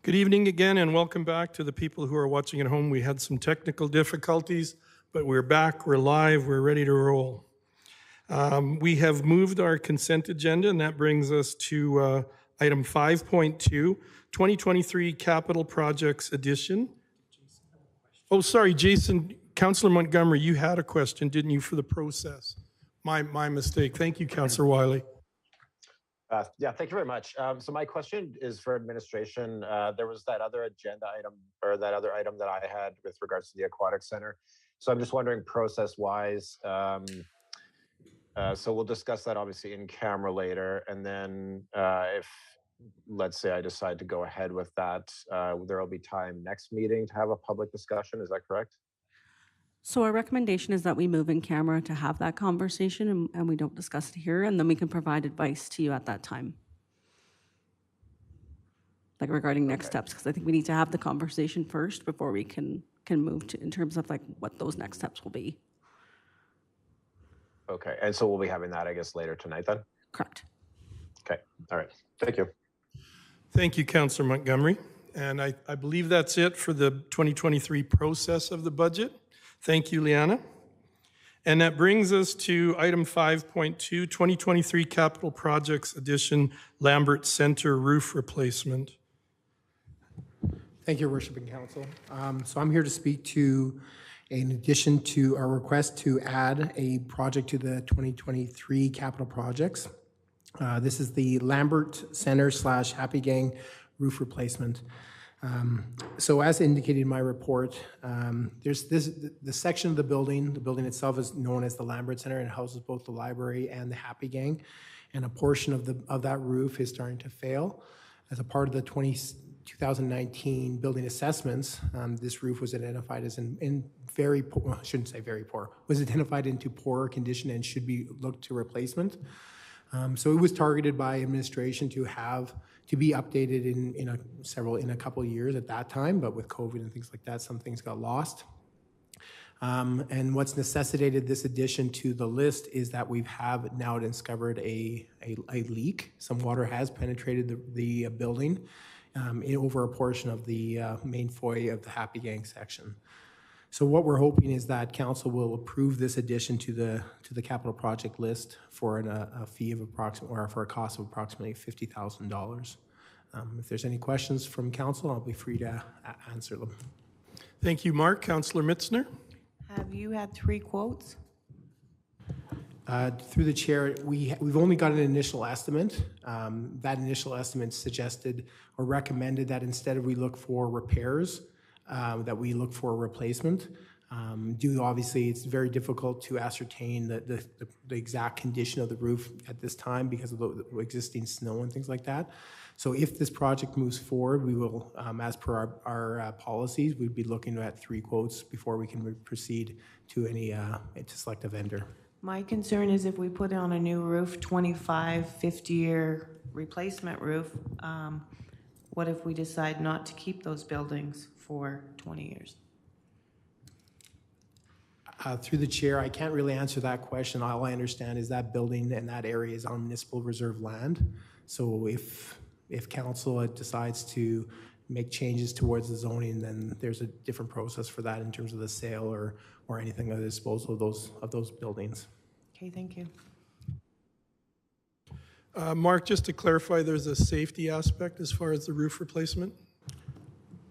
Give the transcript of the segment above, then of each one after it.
Good evening again, and welcome back to the people who are watching at home. We had some technical difficulties, but we're back, we're live, we're ready to roll. We have moved our consent agenda, and that brings us to item 5.2, 2023 Capital Projects Edition. Oh, sorry, Jason, Councillor Montgomery, you had a question, didn't you, for the process? My mistake. Thank you, Councillor Wiley. Yeah, thank you very much. So my question is for administration. There was that other agenda item, or that other item that I had with regards to the Aquatic Center. So I'm just wondering process-wise, so we'll discuss that obviously in camera later. And then if, let's say I decide to go ahead with that, there will be time next meeting to have a public discussion. Is that correct? So our recommendation is that we move in camera to have that conversation and we don't discuss it here, and then we can provide advice to you at that time. Like regarding next steps, because I think we need to have the conversation first before we can move to in terms of like what those next steps will be. Okay, and so we'll be having that, I guess, later tonight then? Correct. Okay, all right, thank you. Thank you, Councillor Montgomery. And I believe that's it for the 2023 process of the budget. Thank you, Liana. And that brings us to item 5.2, 2023 Capital Projects Edition, Lambert Center Roof Replacement. Thank you, Worship and Council. So I'm here to speak to, in addition to our request to add a project to the 2023 capital projects. This is the Lambert Center / Happy Gang roof replacement. So as indicated in my report, there's the section of the building itself is known as the Lambert Center, and it houses both the library and the Happy Gang. And a portion of that roof is starting to fail. As a part of the 2019 building assessments, this roof was identified as in very poor, well, I shouldn't say very poor, was identified into poor condition and should be looked to replacement. So it was targeted by administration to be updated in a couple of years at that time, but with COVID and things like that, some things got lost. And what's necessitated this addition to the list is that we have now discovered a leak. Some water has penetrated the building over a portion of the main foyer of the Happy Gang section. So what we're hoping is that council will approve this addition to the capital project list for a fee of for a cost of approximately $50,000. If there's any questions from council, I'll be free to answer them. Thank you, Mark. Councillor Mitzner. Have you had 3 quotes? Through the chair, we've only got an initial estimate. That initial estimate suggested or recommended that instead of we look for repairs, that we look for a replacement. Obviously, it's very difficult to ascertain the exact condition of the roof at this time because of the existing snow and things like that. So if this project moves forward, we will, as per our policies, we'd be looking at 3 quotes before we can proceed to to select a vendor. My concern is if we put on a new roof, 25, 50-year replacement roof, what if we decide not to keep those buildings for 20 years? Through the chair, I can't really answer that question. All I understand is that building and that area is on municipal reserve land. So if council decides to make changes towards the zoning, then there's a different process for that in terms of the sale or anything at the disposal of those buildings. Okay, thank you. Mark, just to clarify, there's a safety aspect as far as the roof replacement?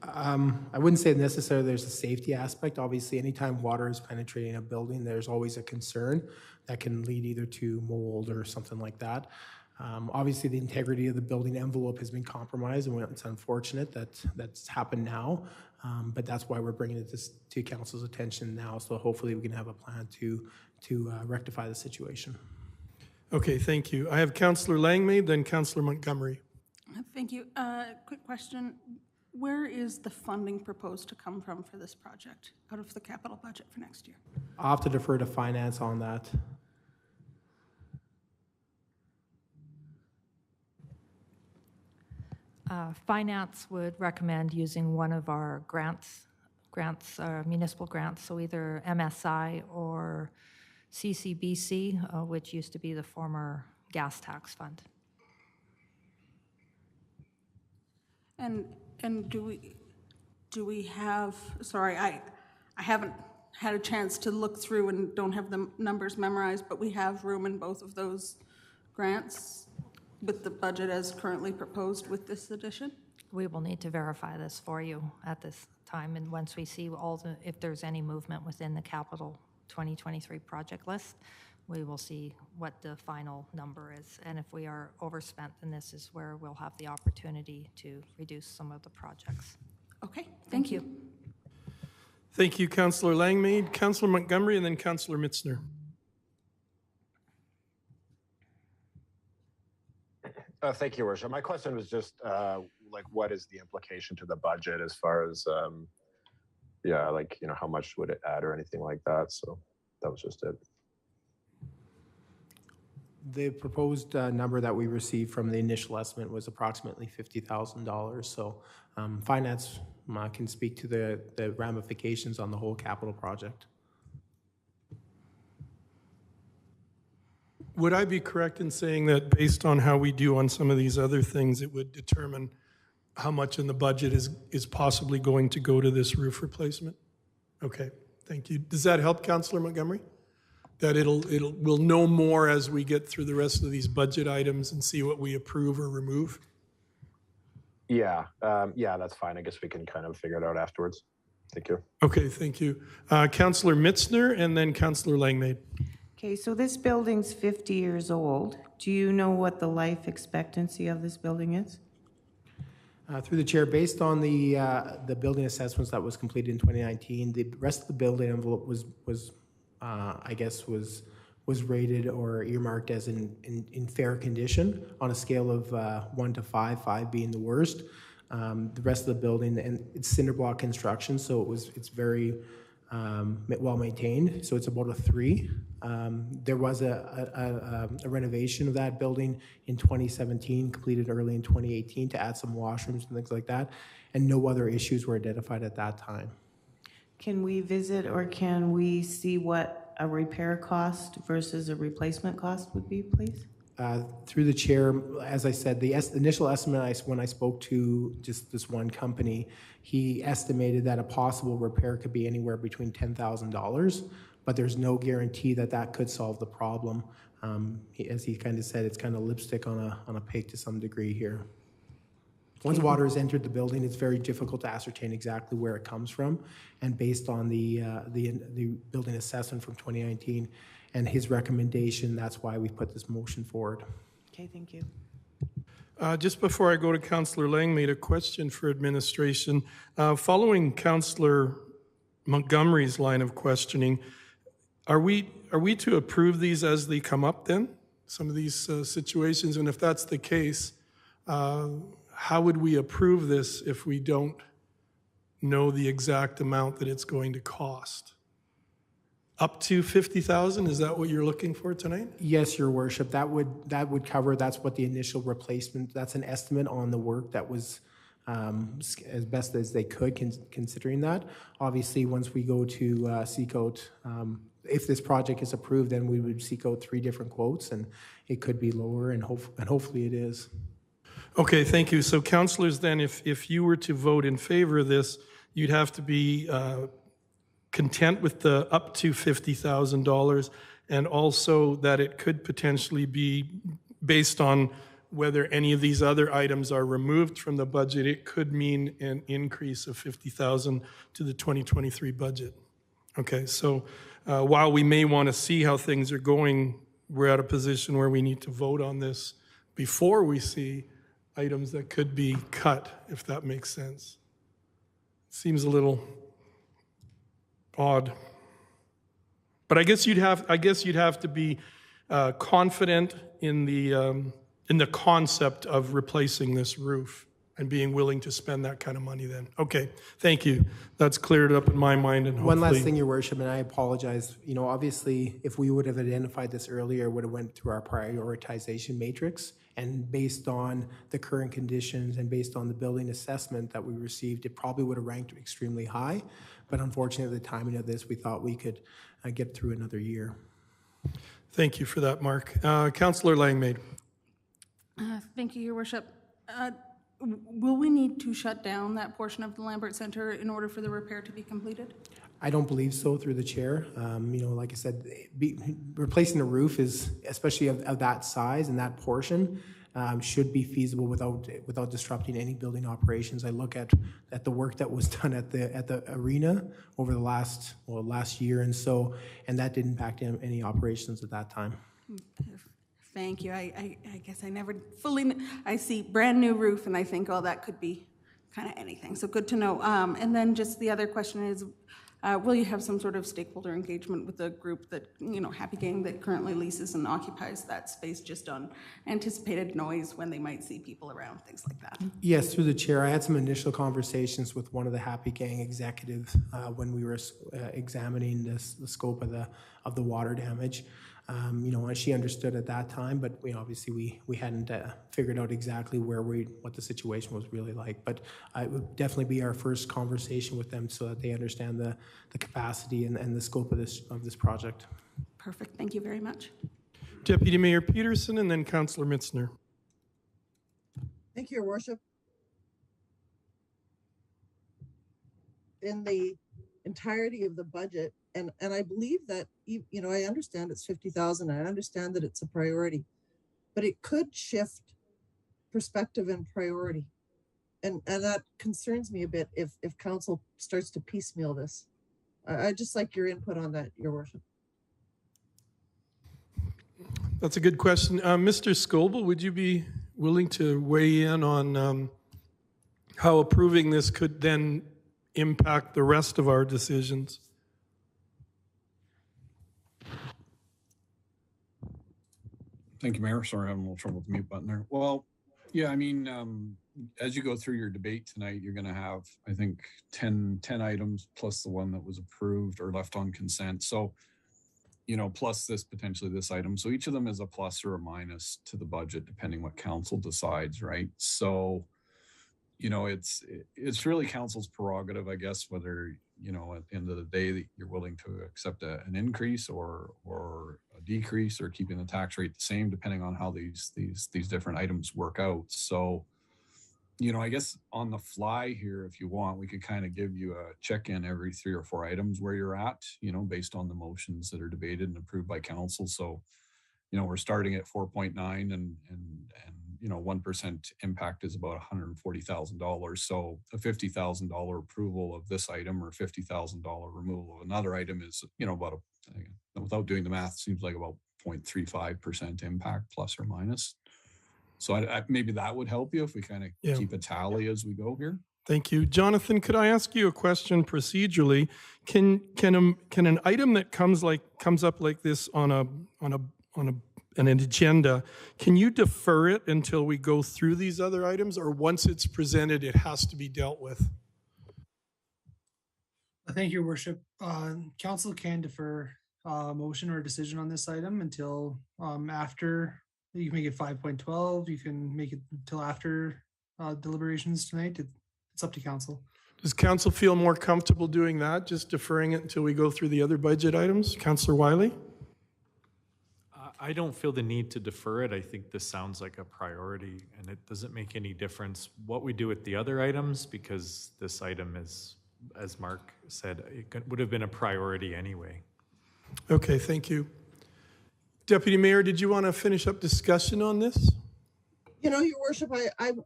I wouldn't say necessarily there's a safety aspect. Obviously, anytime water is penetrating a building, there's always a concern that can lead either to mold or something like that. Obviously, the integrity of the building envelope has been compromised, and it's unfortunate that that's happened now. But that's why we're bringing it to council's attention now. So hopefully, we can have a plan to rectify the situation. Okay, thank you. I have Councillor Langmaid, then Councillor Montgomery. Thank you. Quick question. Where is the funding proposed to come from for this project out of the capital budget for next year? I'll have to defer to finance on that. Finance would recommend using one of our grants, municipal grants, so either MSI or CCBC, which used to be the former gas tax fund. And And do we have, sorry, I haven't had a chance to look through and don't have the numbers memorized, but we have room in both of those grants with the budget as currently proposed with this addition? We will need to verify this for you at this time, and once we see if there's any movement within the capital 2023 project list, we will see what the final number is. And if we are overspent, then this is where we'll have the opportunity to reduce some of the projects. Okay, thank you. Thank you, Councillor Langmaid, Councillor Montgomery, and then Councillor Mitzner. Thank you, Your Worship. My question was just like, what is the implication to the budget as far as, yeah, like, you know, how much would it add or anything like that? So that was just it. The proposed number that we received from the initial estimate was approximately $50,000. So finance can speak to the ramifications on the whole capital project. Would I be correct in saying that based on how we do on some of these other things, it would determine how much in the budget is possibly going to go to this roof replacement? Okay, thank you. Does that help, Councillor Montgomery? That we'll know more as we get through the rest of these budget items and see what we approve or remove? Yeah, yeah, that's fine. I guess we can kind of figure it out afterwards. Thank you. Okay, thank you. Councillor Mitzner and then Councillor Langmaid. Okay, so this building's 50 years old. Do you know what the life expectancy of this building is? Through the chair, based on the building assessments that was completed in 2019, the rest of the building envelope was I guess was rated or earmarked as in fair condition on a scale of 1 to 5, 5 being the worst. The rest of the building, and it's cinder block construction, so it's very well maintained. So it's about a 3. There was a renovation of that building in 2017, completed early in 2018 to add some washrooms and things like that, and no other issues were identified at that time. Can we visit or can we see what a repair cost versus a replacement cost would be, please? Through the chair, as I said, the initial estimate, when I spoke to just this one company, he estimated that a possible repair could be anywhere between $10,000, but there's no guarantee that that could solve the problem. As he kind of said, it's kind of lipstick on a pig to some degree here. Once water has entered the building, it's very difficult to ascertain exactly where it comes from. And based on the building assessment from 2019 and his recommendation, that's why we put this motion forward. Okay, thank you. Just before I go to Councillor Langmaid, a question for administration. Following Councillor Montgomery's line of questioning, are we to approve these as they come up then? Some of these situations, and if that's the case, how would we approve this if we don't know the exact amount that it's going to cost? Up to $50,000, is that what you're looking for tonight? Yes, Your Worship. That would cover, that's what the initial replacement, that's an estimate on the work that was as best as they could, considering that. Obviously, once we go to seek out, if this project is approved, then we would seek out 3 different quotes, and it could be lower, and hopefully it is. Okay, thank you. So councillors, then, if you were to vote in favor of this, you'd have to be content with the up to $50,000, and also that it could potentially be based on whether any of these other items are removed from the budget. It could mean an increase of $50,000 to the 2023 budget. Okay, so while we may want to see how things are going, we're at a position where we need to vote on this before we see items that could be cut, if that makes sense. Seems a little odd. But I guess you'd have to be confident in the concept of replacing this roof and being willing to spend that kind of money then. Okay, thank you. That's cleared up in my mind, and hopefully... One last thing, Your Worship, and I apologize. You know, obviously, if we would have identified this earlier, it would have went through our prioritization matrix, and based on the current conditions and based on the building assessment that we received, it probably would have ranked extremely high. But unfortunately, the timing of this, we thought we could get through another year. Thank you for that, Mark. Councillor Langmaid. Thank you, Your Worship. Will we need to shut down that portion of the Lambert Center in order for the repair to be completed? I don't believe so, through the chair. Like I said, replacing the roof is, especially of that size and that portion, should be feasible without disrupting any building operations. I look at the work that was done at the arena over the last year and so, and that didn't impact any operations at that time. Thank you. I guess I never fully, I see brand new roof and I think, oh, that could be kind of anything. So good to know. And then just the other question is, will you have some sort of stakeholder engagement with the group that, Happy Gang, that currently leases and occupies that space, just on anticipated noise when they might see people around, things like that? Yes, through the chair. I had some initial conversations with one of the Happy Gang executives when we were examining the scope of the water damage. She understood at that time, but we hadn't figured out exactly what the situation was really like. But it would definitely be our first conversation with them so that they understand the capacity and the scope of this project. Perfect. Thank you very much. Deputy Mayor Peterson and then Councillor Mitzner. Thank you, Your Worship. In the entirety of the budget, and I believe that, I understand it's 50,000. I understand that it's a priority, but it could shift perspective and priority. And that concerns me a bit if council starts to piecemeal this. I'd just like your input on that, Your Worship. That's a good question. Mr. Scoble, would you be willing to weigh in on how approving this could then impact the rest of our decisions? Thank you, Mayor. Sorry, I'm having a little trouble with the mute button there. Well, yeah, I mean, as you go through your debate tonight, you're going to have, I think, 10 items plus the one that was approved or left on consent. So, plus potentially this item. So each of them is a plus or a minus to the budget, depending what council decides, right? So, it's really council's prerogative, I guess, whether, at the end of the day that you're willing to accept an increase or a decrease or keeping the tax rate the same, depending on how these different items work out. So, I guess on the fly here, if you want, we could kind of give you a check-in every 3 or 4 items where you're at, based on the motions that are debated and approved by council. So, we're starting at 4.9 and 1% impact is about $140,000. So a $50,000 approval of this item or $50,000 removal of another item is, about without doing the math, seems like about 0.35% impact plus or minus. So I maybe that would help you if we kind of keep a tally as we go here. Thank you. Jonathan, could I ask you a question procedurally? Can an item that comes up like this on an agenda, can you defer it until we go through these other items, or once it's presented, it has to be dealt with? Thank you, Your Worship. Council can defer a motion or a decision on this item until after. You can make it 5.12. You can make it until after deliberations tonight. It's up to council. Does council feel more comfortable doing that, just deferring it until we go through the other budget items? Councillor Wiley? I don't feel the need to defer it. I think this sounds like a priority, and it doesn't make any difference what we do with the other items, because this item is, as Mark said, it would have been a priority anyway. Okay, thank you. Deputy Mayor, did you want to finish up discussion on this? Your Worship,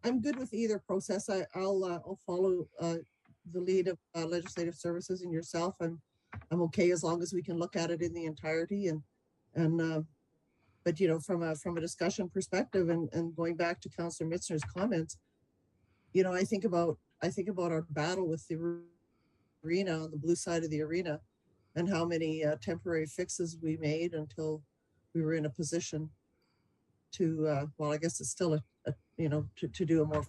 I'm good with either process. I'll follow the lead of Legislative Services and yourself. I'm okay as long as we can look at it in the entirety but from a discussion perspective and going back to Councillor Mitzner's comments, I think about our battle with the arena on the blue side of the arena and how many temporary fixes we made until we were in a position to, well, I guess it's still to do a more,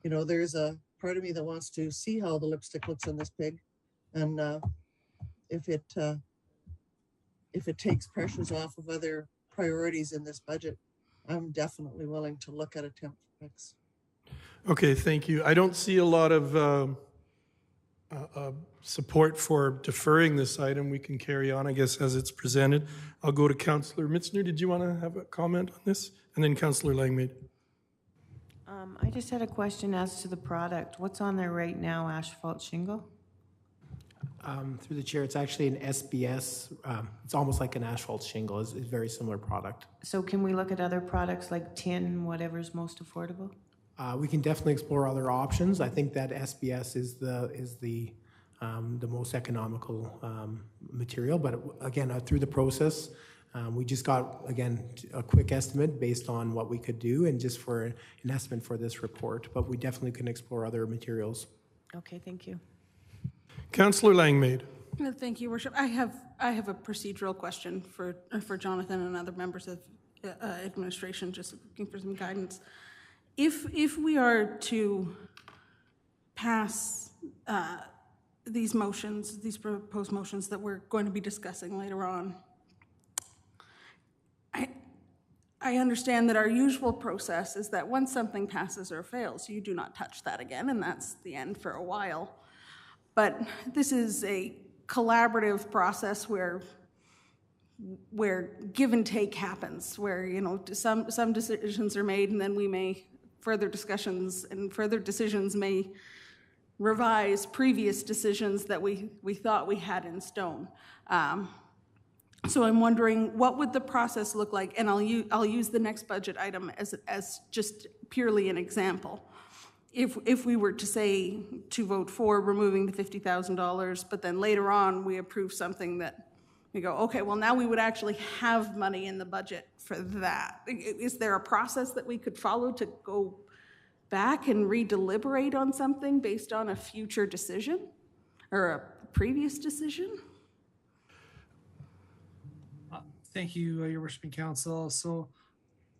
there's a part of me that wants to see how the lipstick looks on this pig. And if it takes pressures off of other priorities in this budget, I'm definitely willing to look at a temp fix. Okay, thank you. I don't see a lot of support for deferring this item. We can carry on, I guess, as it's presented. I'll go to Councillor Mitzner. Did you want to have a comment on this? And then Councillor Langmaid. I just had a question as to the product. What's on there right now, asphalt shingle? Through the chair, it's actually an SBS. It's almost like an asphalt shingle. It's a very similar product. So can we look at other products like tin, whatever's most affordable? We can definitely explore other options. I think that SBS is the most economical material. But again, through the process, we just got, again, a quick estimate based on what we could do and just for an estimate for this report. But we definitely can explore other materials. Okay, thank you. Councillor Langmaid. Thank you, Worship. I have a procedural question for Jonathan and other members of administration, just looking for some guidance. If we are to pass these motions, these proposed motions that we're going to be discussing later on, I understand that our usual process is that once something passes or fails, you do not touch that again, and that's the end for a while. But this is a collaborative process where give and take happens, where some decisions are made, and then we may further discussions and further decisions may revise previous decisions that we thought we had in stone. So I'm wondering, what would the process look like? And I'll use the next budget item as just purely an example. If we were to say to vote for removing the $50,000, but then later on we approve something that we go, okay, well now we would actually have money in the budget for that. Is there a process that we could follow to go back and re-deliberate on something based on a future decision or a previous decision? Thank you, Your Worship and Council. So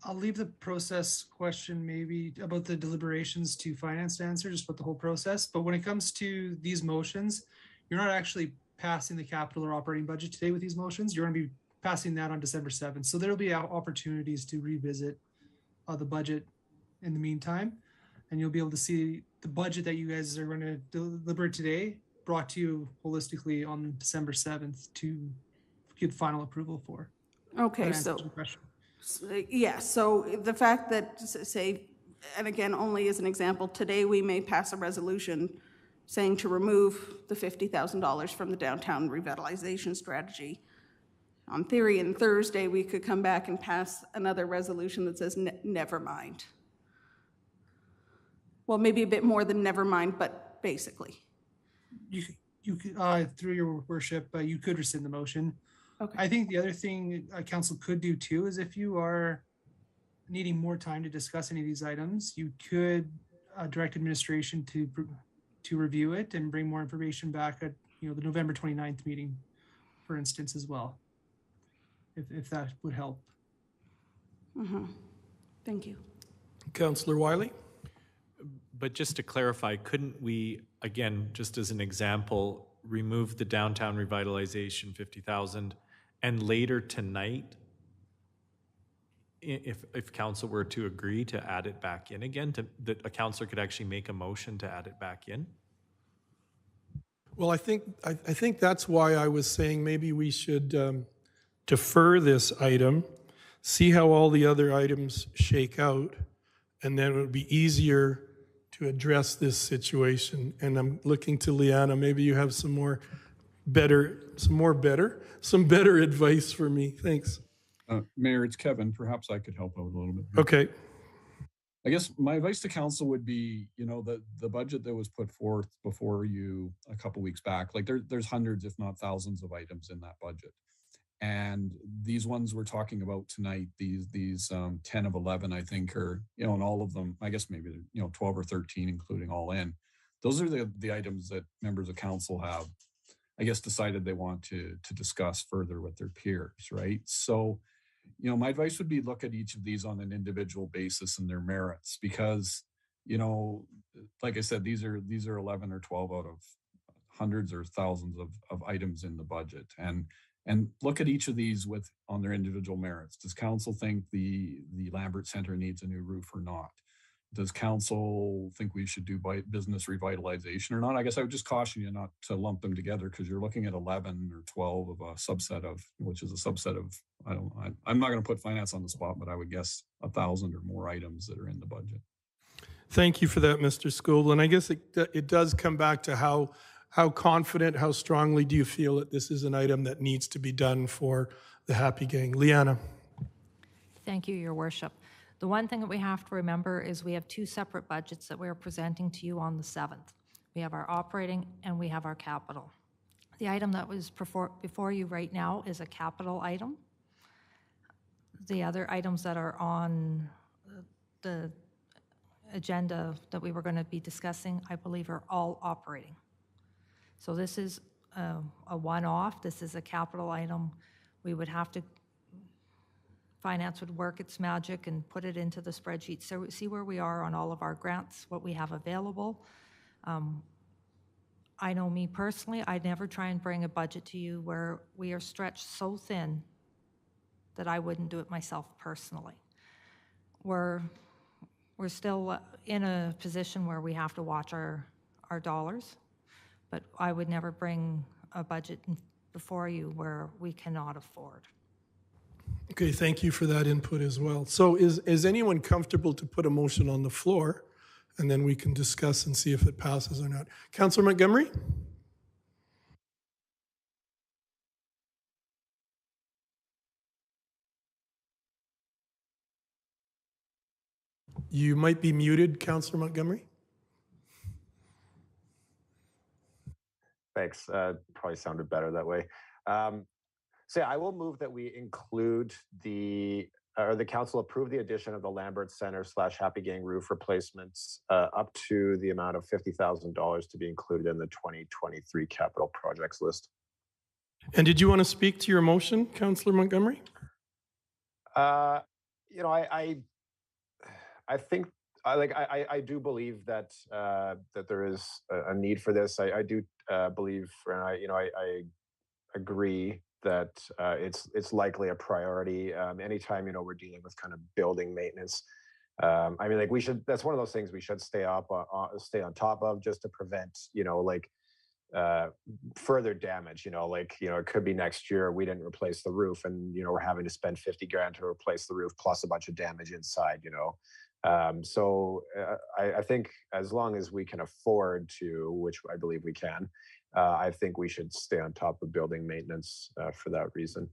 I'll leave the process question maybe about the deliberations to finance to answer, just about the whole process. But when it comes to these motions, you're not actually passing the capital or operating budget today with these motions. You're going to be passing that on December 7th. So there'll be opportunities to revisit the budget in the meantime. And you'll be able to see the budget that you guys are going to deliberate today brought to you holistically on December 7th to get final approval for. Okay, so the fact that, say, and again, only as an example, today we may pass a resolution saying to remove the $50,000 from the downtown revitalization strategy. On theory, on Thursday, we could come back and pass another resolution that says, never mind. Well, maybe a bit more than never mind, but basically. You could, through your worship, you could rescind the motion. Okay. I think the other thing council could do too is if you are needing more time to discuss any of these items, you could direct administration to review it and bring more information back at the November 29th meeting, for instance, as well, if that would help. Mm-hmm. Thank you. Councillor Wiley. But just to clarify, couldn't we, again, just as an example, remove the downtown revitalization 50,000 and later tonight, if council were to agree to add it back in again, that a councillor could actually make a motion to add it back in? Well, I think that's why I was saying maybe we should defer this item, see how all the other items shake out, and then it would be easier to address this situation. And I'm looking to Liana. Maybe you have some better advice for me. Thanks. Mayor, it's Kevin. Perhaps I could help out a little bit. Okay. I guess my advice to council would be, the budget that was put forth before you a couple weeks back, like there's hundreds, if not thousands of items in that budget. And these ones we're talking about tonight, these 10 of 11, I think, are, and all of them, I guess maybe, 12 or 13, including all in. Those are the items that members of council have, I guess, decided they want to discuss further with their peers, right? So, my advice would be look at each of these on an individual basis and their merits, because, like I said, these are 11 or 12 out of hundreds or thousands of items in the budget. And look at each of these on their individual merits. Does council think the Lambert Center needs a new roof or not? Does council think we should do business revitalization or not? I guess I would just caution you not to lump them together, because you're looking at 11 or 12 of a subset of, which is a subset of, I'm not going to put finance on the spot, but I would guess 1,000 or more items that are in the budget. Thank you for that, Mr. Scoble. And I guess it does come back to how confident, how strongly do you feel that this is an item that needs to be done for the Happy Gang? Liana. Thank you, Your Worship. The one thing that we have to remember is we have two separate budgets that we are presenting to you on the 7th. We have our operating and we have our capital. The item that was before you right now is a capital item. The other items that are on the agenda that we were going to be discussing, I believe, are all operating. So this is a one-off. This is a capital item. We would have to, finance would work its magic and put it into the spreadsheet. So see where we are on all of our grants, what we have available. I know me personally, I'd never try and bring a budget to you where we are stretched so thin that I wouldn't do it myself personally. We're still in a position where we have to watch our dollars, but I would never bring a budget before you where we cannot afford. Okay, thank you for that input as well. So is anyone comfortable to put a motion on the floor, and then we can discuss and see if it passes or not? Councillor Montgomery? You might be muted, Councillor Montgomery. Thanks. Probably sounded better that way. So yeah, I will move that we include the council approve the addition of the Lambert Center / Happy Gang roof replacements up to the amount of $50,000 to be included in the 2023 capital projects list. And did you want to speak to your motion, Councillor Montgomery? You know, I think I do believe that that there is a need for this. I do believe, and I agree that it's likely a priority. Anytime we're dealing with kind of building maintenance, I mean, like that's one of those things we should stay on top of, just to prevent further damage. It could be next year we didn't replace the roof, and we're having to spend $50,000 to replace the roof plus a bunch of damage inside. So I think as long as we can afford to, which I believe we can, I think we should stay on top of building maintenance for that reason.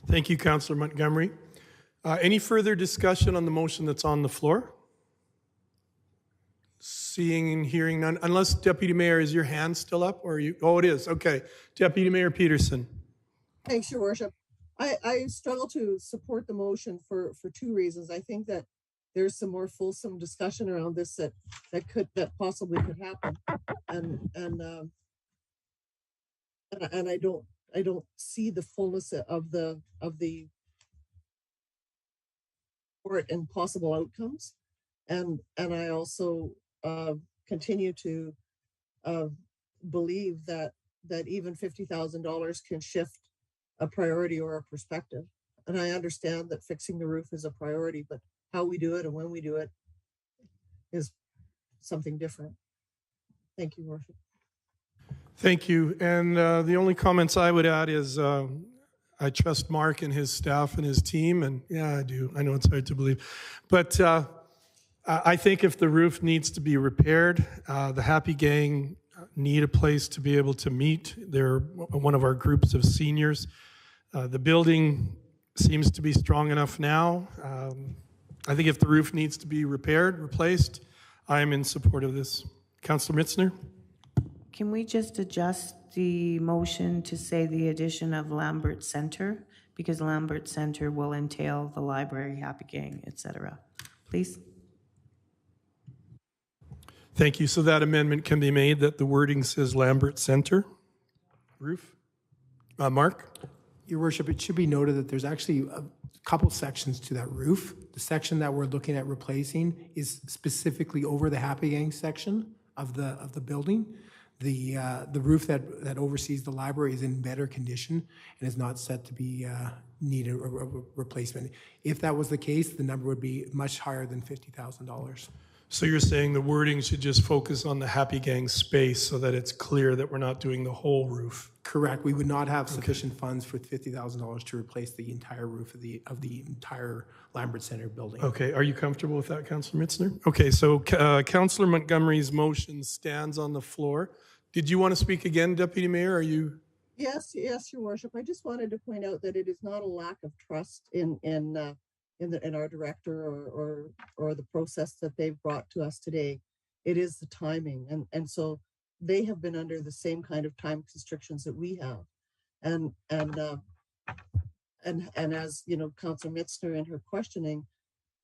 Thank you, Councillor Montgomery. Any further discussion on the motion that's on the floor? Seeing and hearing none, unless Deputy Mayor, is your hand still up, or you? Oh, it is. Okay, Deputy Mayor Peterson. Thanks, Your Worship. I struggle to support the motion for two reasons. I think that there's some more fulsome discussion around this that possibly could happen, and I don't see the fullness of the report and possible outcomes, and I also continue to believe that even $50,000 can shift a priority or a perspective. And I understand that fixing the roof is a priority, but how we do it and when we do it is something different. Thank you, Worship. Thank you. And the only comments I would add is I trust Mark and his staff and his team. And yeah, I do. I know it's hard to believe. But I think if the roof needs to be repaired, the Happy Gang need a place to be able to meet. They're one of our groups of seniors. The building seems to be strong enough now. I think if the roof needs to be repaired, replaced, I am in support of this. Councillor Mitzner? Can we just adjust the motion to say the addition of Lambert Center? Because Lambert Center will entail the library, Happy Gang, etc. Please. Thank you. So that amendment can be made that the wording says Lambert Center roof. Mark? Your Worship, it should be noted that there's actually a couple sections to that roof. The section that we're looking at replacing is specifically over the Happy Gang section of the building. The roof that oversees the library is in better condition and is not set to be need a replacement. If that was the case, the number would be much higher than $50,000. So you're saying the wording should just focus on the Happy Gang space so that it's clear that we're not doing the whole roof? Correct. We would not have sufficient funds for $50,000 to replace the entire roof of the entire Lambert Center building. Okay, are you comfortable with that, Councillor Mitzner? Okay, so Councillor Montgomery's motion stands on the floor. Did you want to speak again, Deputy Mayor? Are you? Yes, Your Worship. I just wanted to point out that it is not a lack of trust in our director or the process that they've brought to us today. It is the timing, and so they have been under the same kind of time constrictions that we have, and as you know, Councillor Mitzner in her questioning,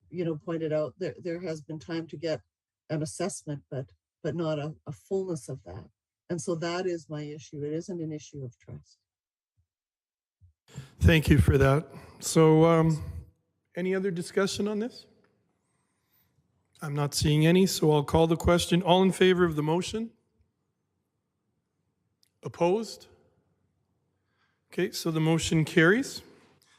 you know, pointed out there has been time to get an assessment, but not a fullness of that, and so that is my issue. It isn't an issue of trust. Thank you for that. So, any other discussion on this? I'm not seeing any, so I'll call the question. All in favor of the motion? Opposed? Okay, so the motion carries.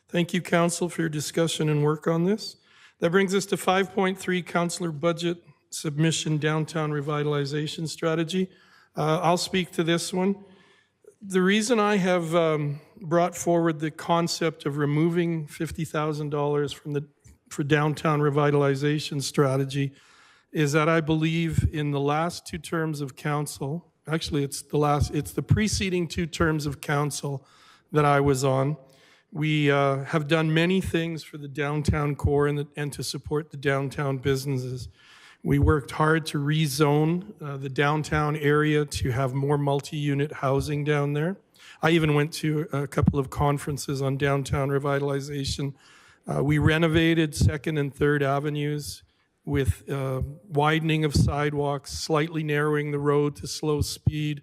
Thank you, Council, for your discussion and work on this. That brings us to 5.3, Councillor Budget Submission Downtown Revitalization Strategy. I'll speak to this one. The reason I have brought forward the concept of removing $50,000 for downtown revitalization strategy is that I believe in the last two terms of council, actually it's the preceding two terms of council that I was on. We have done many things for the downtown core and to support the downtown businesses. We worked hard to rezone the downtown area to have more multi-unit housing down there. I even went to a couple of conferences on downtown revitalization. We renovated 2nd and 3rd Avenues with widening of sidewalks, slightly narrowing the road to slow speed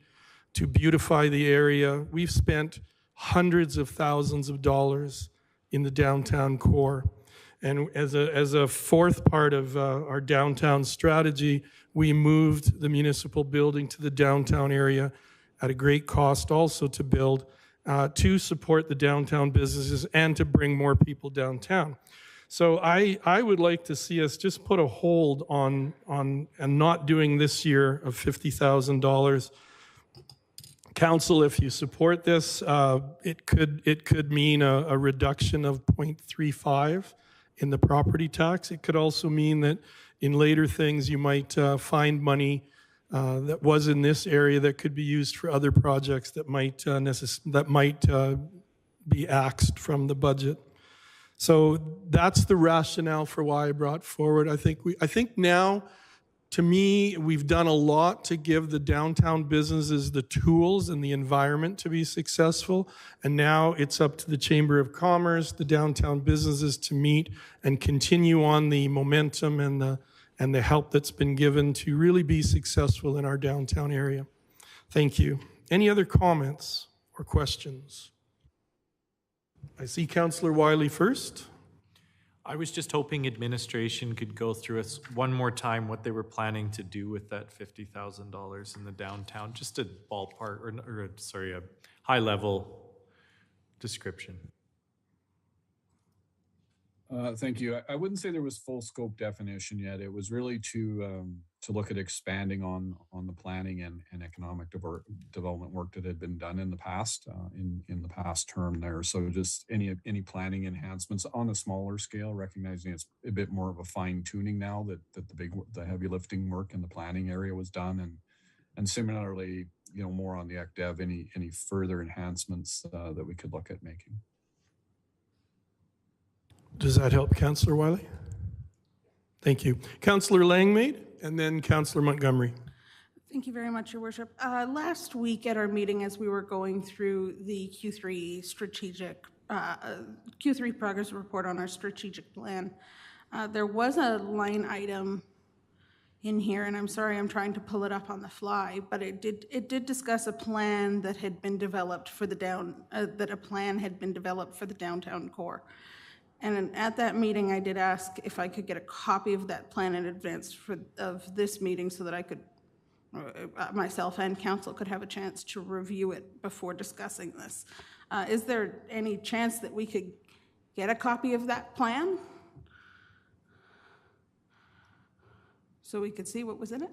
to beautify the area. We've spent hundreds of thousands of dollars in the downtown core. And as a fourth part of our downtown strategy, we moved the municipal building to the downtown area at a great cost also to build, to support the downtown businesses and to bring more people downtown. So I would like to see us just put a hold on and not doing this year of $50,000. Council, if you support this, it could mean a reduction of 0.35 in the property tax. It could also mean that in later things you might find money that was in this area that could be used for other projects that might be axed from the budget. So that's the rationale for why I brought forward. I think now, to me, we've done a lot to give the downtown businesses the tools and the environment to be successful. And now it's up to the Chamber of Commerce, the downtown businesses to meet and continue on the momentum and the help that's been given to really be successful in our downtown area. Thank you. Any other comments or questions? I see Councillor Wiley first. I was just hoping administration could go through us one more time what they were planning to do with that $50,000 in the downtown, just a ballpark a high level description. Thank you. I wouldn't say there was full scope definition yet. It was really to look at expanding on the planning and economic development work that had been done in the past, in the past term there. So just any planning enhancements on a smaller scale, recognizing it's a bit more of a fine tuning now that the heavy lifting work in the planning area was done, and similarly, you know, more on the ECDEV, any further enhancements that we could look at making. Does that help, Councillor Wiley? Thank you. Councillor Langmaid, and then Councillor Montgomery. Thank you very much, Your Worship. Last week at our meeting, as we were going through the Q3 progress report on our strategic plan, there was a line item in here, and I'm sorry, I'm trying to pull it up on the fly, but it did discuss a plan that had been developed for the downtown core. And at that meeting, I did ask if I could get a copy of that plan in advance of this meeting so that I could, myself and council could have a chance to review it before discussing this. Is there any chance that we could get a copy of that plan so we could see what was in it?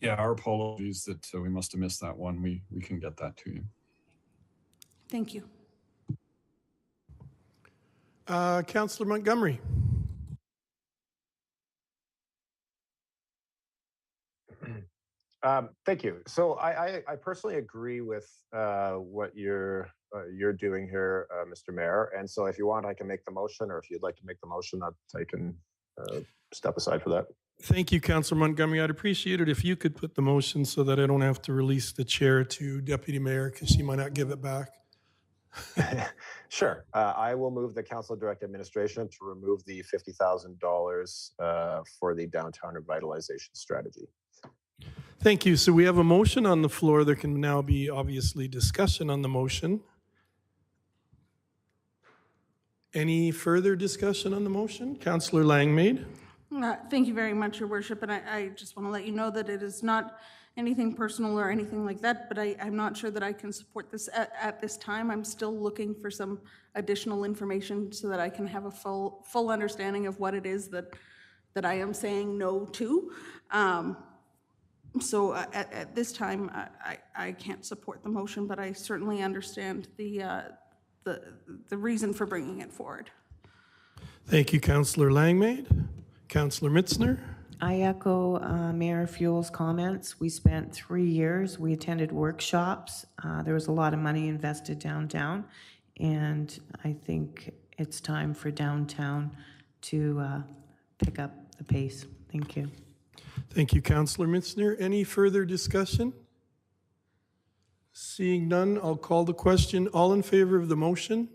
Yeah, our apologies that we must have missed that one. We can get that to you. Thank you. Councillor Montgomery. Thank you. So I personally agree with what you're doing here, Mr. Mayor. And so if you want, I can make the motion, or if you'd like to make the motion, I can step aside for that. Thank you, Councillor Montgomery. I'd appreciate it if you could put the motion so that I don't have to release the chair to Deputy Mayor because she might not give it back. Sure. I will move the council direct administration to remove the $50,000 for the downtown revitalization strategy. Thank you. So we have a motion on the floor. There can now be obviously discussion on the motion. Any further discussion on the motion? Councillor Langmaid. Thank you very much, Your Worship, and I just want to let you know that it is not anything personal or anything like that, but I'm not sure that I can support this at this time. I'm still looking for some additional information so that I can have a full understanding of what it is that I am saying no to. So at this time, I can't support the motion, but I certainly understand the reason for bringing it forward. Thank you, Councillor Langmaid. Councillor Mitzner. I echo Mayor Fuel's comments. We spent 3 years. We attended workshops. There was a lot of money invested downtown, and I think it's time for downtown to pick up the pace. Thank you. Thank you, Councillor Mitzner. Any further discussion? Seeing none, I'll call the question. All in favor of the motion?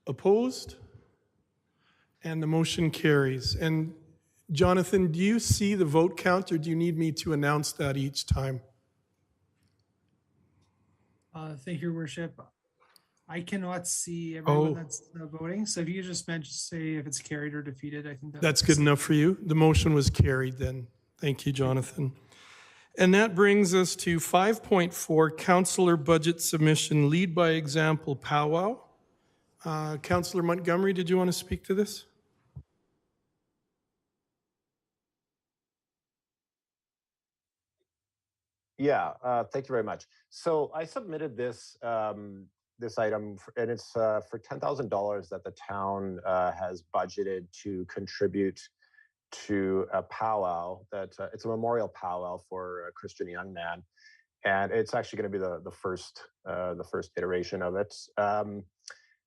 Opposed? And the motion carries. And Jonathan, do you see the vote count, or do you need me to announce that each time? Thank you, Your Worship. I cannot see everyone that's voting. So if you just say if it's carried or defeated, I think that's good enough for you. The motion was carried then. Thank you, Jonathan. And that brings us to 5.4, Councillor Budget Submission, Lead by Example Powwow. Councillor Montgomery, did you want to speak to this? Yeah, thank you very much. So I submitted this this item, and it's for $10,000 that the town has budgeted to contribute to a powwow. That it's a memorial powwow for a Christian young man, and it's actually going to be the first iteration of it.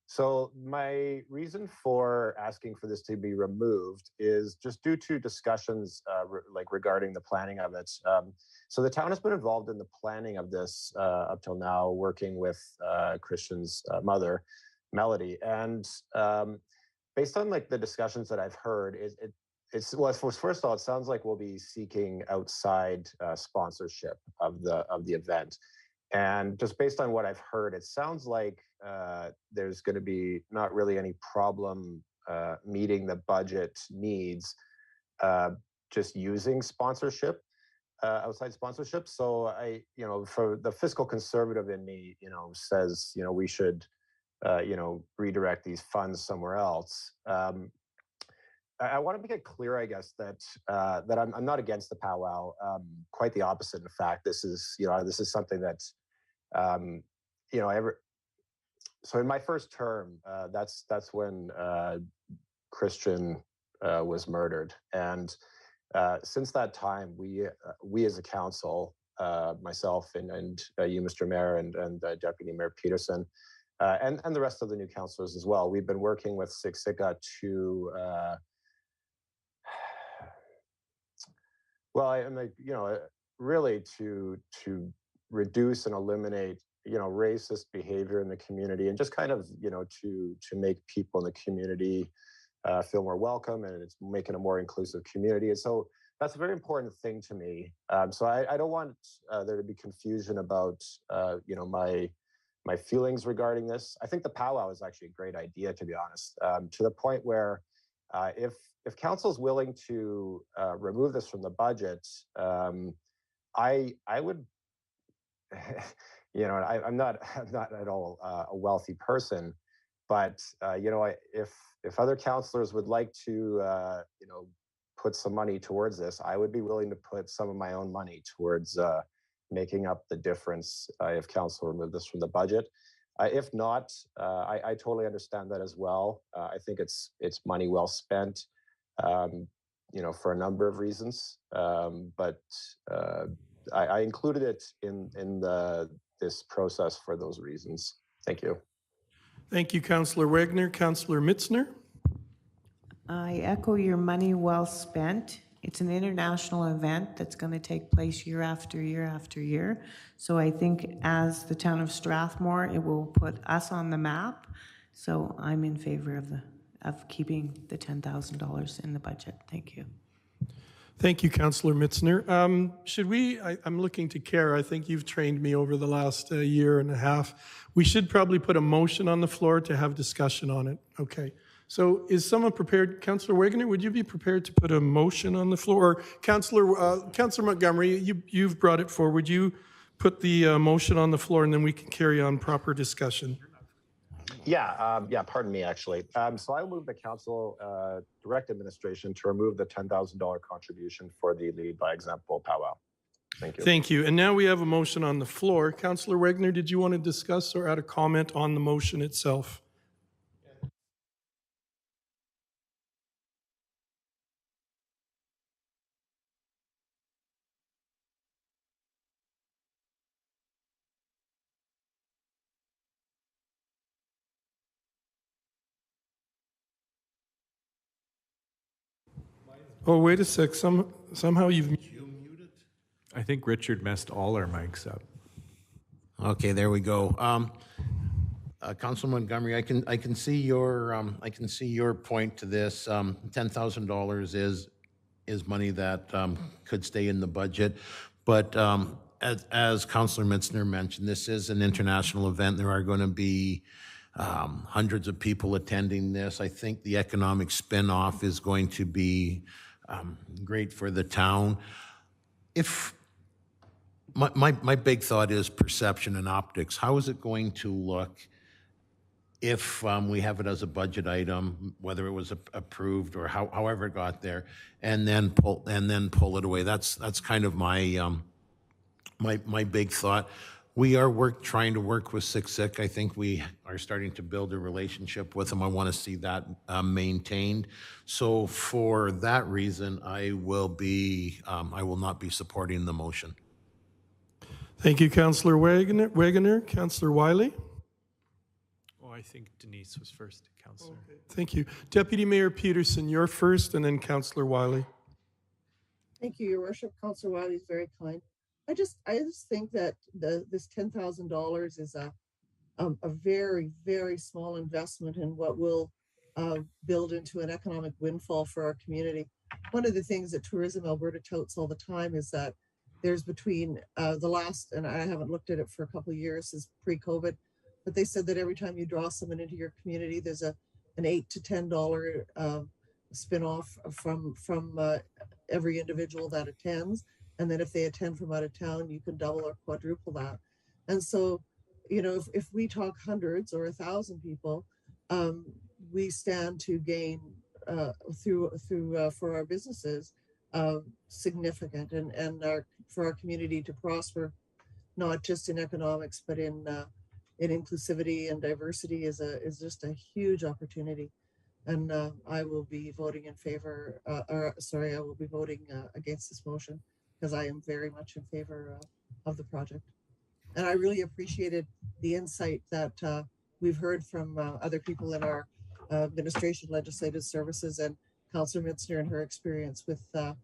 So my reason for asking for this to be removed is just due to discussions regarding the planning of it. So the town has been involved in the planning of this up till now, working with Christian's mother, Melody. And based on the discussions that I've heard, first of all, it sounds like we'll be seeking outside sponsorship of the event. And just based on what I've heard, it sounds like there's going to be not really any problem meeting the budget needs just using sponsorship, outside sponsorship. So for the fiscal conservative in me, says, we should, redirect these funds somewhere else. I want to make it clear, I guess, that I'm not against the powwow. Quite the opposite. In fact, this is something that, so in my first term, that's when Christian was murdered, and since that time, we as a council, myself and you, Mr. Mayor, and Deputy Mayor Peterson, and the rest of the new councillors as well, we've been working with Siksika to. Really to reduce and eliminate, racist behavior in the community, and just kind of, to make people in the community feel more welcome, and it's making a more inclusive community. And so that's a very important thing to me. So I don't want there to be confusion about, my feelings regarding this. I think the powwow is actually a great idea, to be honest, to the point where if council is willing to remove this from the budget, I would, I'm not at all a wealthy person, but if other councillors would like to, put some money towards this, I would be willing to put some of my own money towards making up the difference if council removed this from the budget. If not, I totally understand that as well. I think it's money well spent, for a number of reasons. But I included it in this process for those reasons. Thank you. Thank you, Councillor Wagner. Councillor Mitzner? I echo your money well spent. It's an international event that's going to take place year after year after year. So I think as the town of Strathmore, it will put us on the map. So I'm in favor of keeping the $10,000 in the budget. Thank you. Thank you, Councillor Mitzner. Should we, I'm looking to Kara, I think you've trained me over the last year and a half. We should probably put a motion on the floor to have discussion on it. Okay. So is someone prepared? Councillor Wagner, would you be prepared to put a motion on the floor? Or Councillor Montgomery, you've brought it forward. Would you put the motion on the floor and then we can carry on proper discussion? Yeah, pardon me, actually. So I move the council direct administration to remove the $10,000 contribution for the Lead by Example powwow. Thank you. Thank you. And now we have a motion on the floor. Councillor Wagner, did you want to discuss or add a comment on the motion itself? Oh, wait a sec. Somehow you've muted. I think Richard messed all our mics up. Okay, there we go. Councilor Montgomery, I can see your point to this. $10,000 is money that could stay in the budget, but as Councilor Mitzner mentioned, this is an international event. There are going to be hundreds of people attending this. I think the economic spin-off is going to be great for the town. If my big thought is perception and optics. How is it going to look if we have it as a budget item, whether it was approved or however it got there, and then pull it away? That's kind of my my big thought. We are trying to work with Siksik. I think we are starting to build a relationship with them. I want to see that maintained. So for that reason, I will not be supporting the motion. Thank you, Councillor Wagner. Councillor Wiley? Oh, I think Denise was first, Councillor. Okay. Thank you. Deputy Mayor Peterson, you're first, and then Councillor Wiley. Thank you, Your Worship. Councillor Wiley is very kind. I just think that this $10,000 is a very, very small investment in what will build into an economic windfall for our community. One of the things that Tourism Alberta touts all the time is that there's between the last, and I haven't looked at it for a couple of years since pre-COVID, but they said that every time you draw someone into your community, there's an $8 to $10 spin-off from every individual that attends. And then if they attend from out of town, you can double or quadruple that. And so, if we talk hundreds or 1,000 people, we stand to gain for our businesses significant and for our community to prosper, not just in economics, but in inclusivity and diversity is just a huge opportunity. And I will be voting in favor, I will be voting against this motion, because I am very much in favor of the project. And I really appreciated the insight that we've heard from other people in our administration, legislative services, and Councillor Mitzner and her experience with the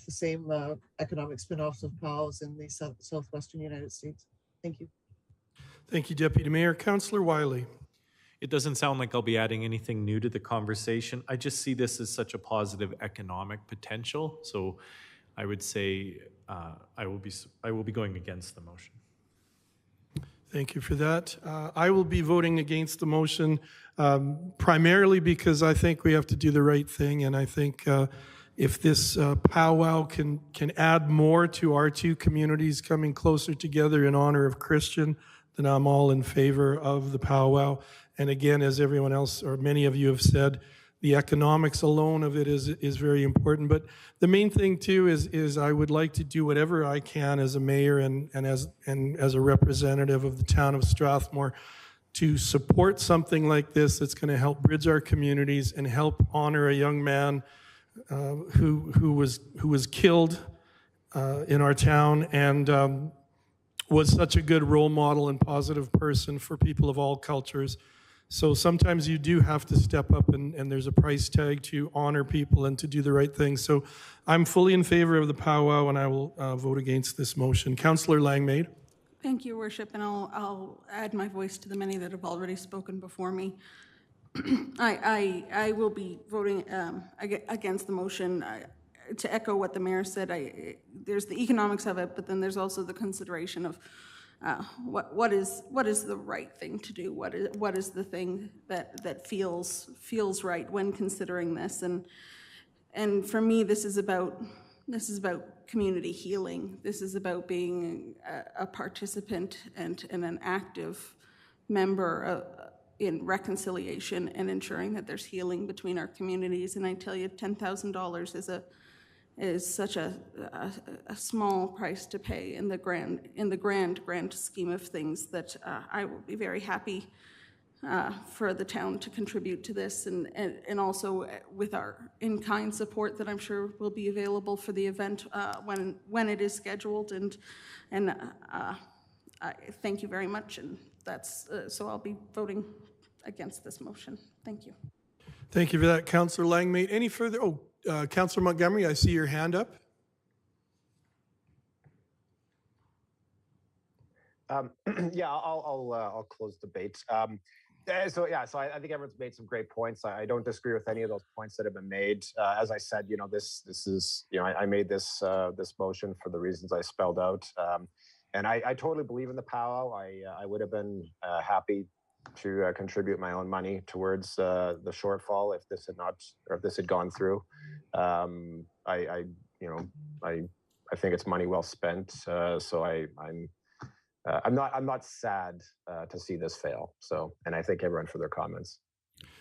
same economic spin-offs of POWs in the southwestern United States. Thank you. Thank you, Deputy Mayor. Councillor Wiley. It doesn't sound like I'll be adding anything new to the conversation. I just see this as such a positive economic potential. So I would say I will be going against the motion. Thank you for that. I will be voting against the motion primarily because I think we have to do the right thing, and I think if this powwow can add more to our two communities coming closer together in honor of Christian, then I'm all in favor of the powwow. And again, as everyone else or many of you have said, the economics alone of it is very important. But the main thing too is I would like to do whatever I can as a mayor and as a representative of the town of Strathmore to support something like this that's going to help bridge our communities and help honor a young man who was killed in our town and was such a good role model and positive person for people of all cultures. So sometimes you do have to step up and there's a price tag to honor people and to do the right thing. So I'm fully in favor of the powwow and I will vote against this motion. Councillor Langmaid. Thank you, Worship, and I'll add my voice to the many that have already spoken before me. I will be voting against the motion. To echo what the mayor said, there's the economics of it, but then there's also the consideration of what is the right thing to do. What is the thing that feels right when considering this? And for me, this is about community healing. This is about being a participant and an active member in reconciliation and ensuring that there's healing between our communities. And I tell you, $10,000 is such a small price to pay in the grand scheme of things that I will be very happy for the town to contribute to this, and also with our in-kind support that I'm sure will be available for the event when it is scheduled. And I thank you very much. And that's so I'll be voting against this motion. Thank you. Thank you for that, Councillor Langmaid. Any further? Councillor Montgomery, I see your hand up. Yeah, I'll close debate. So I think everyone's made some great points. I don't disagree with any of those points that have been made. As I said, this is, I made this motion for the reasons I spelled out. And I totally believe in the powwow. I would have been happy to contribute my own money towards the shortfall if this had gone through. I think it's money well spent. So I'm not sad to see this fail. So, and I thank everyone for their comments.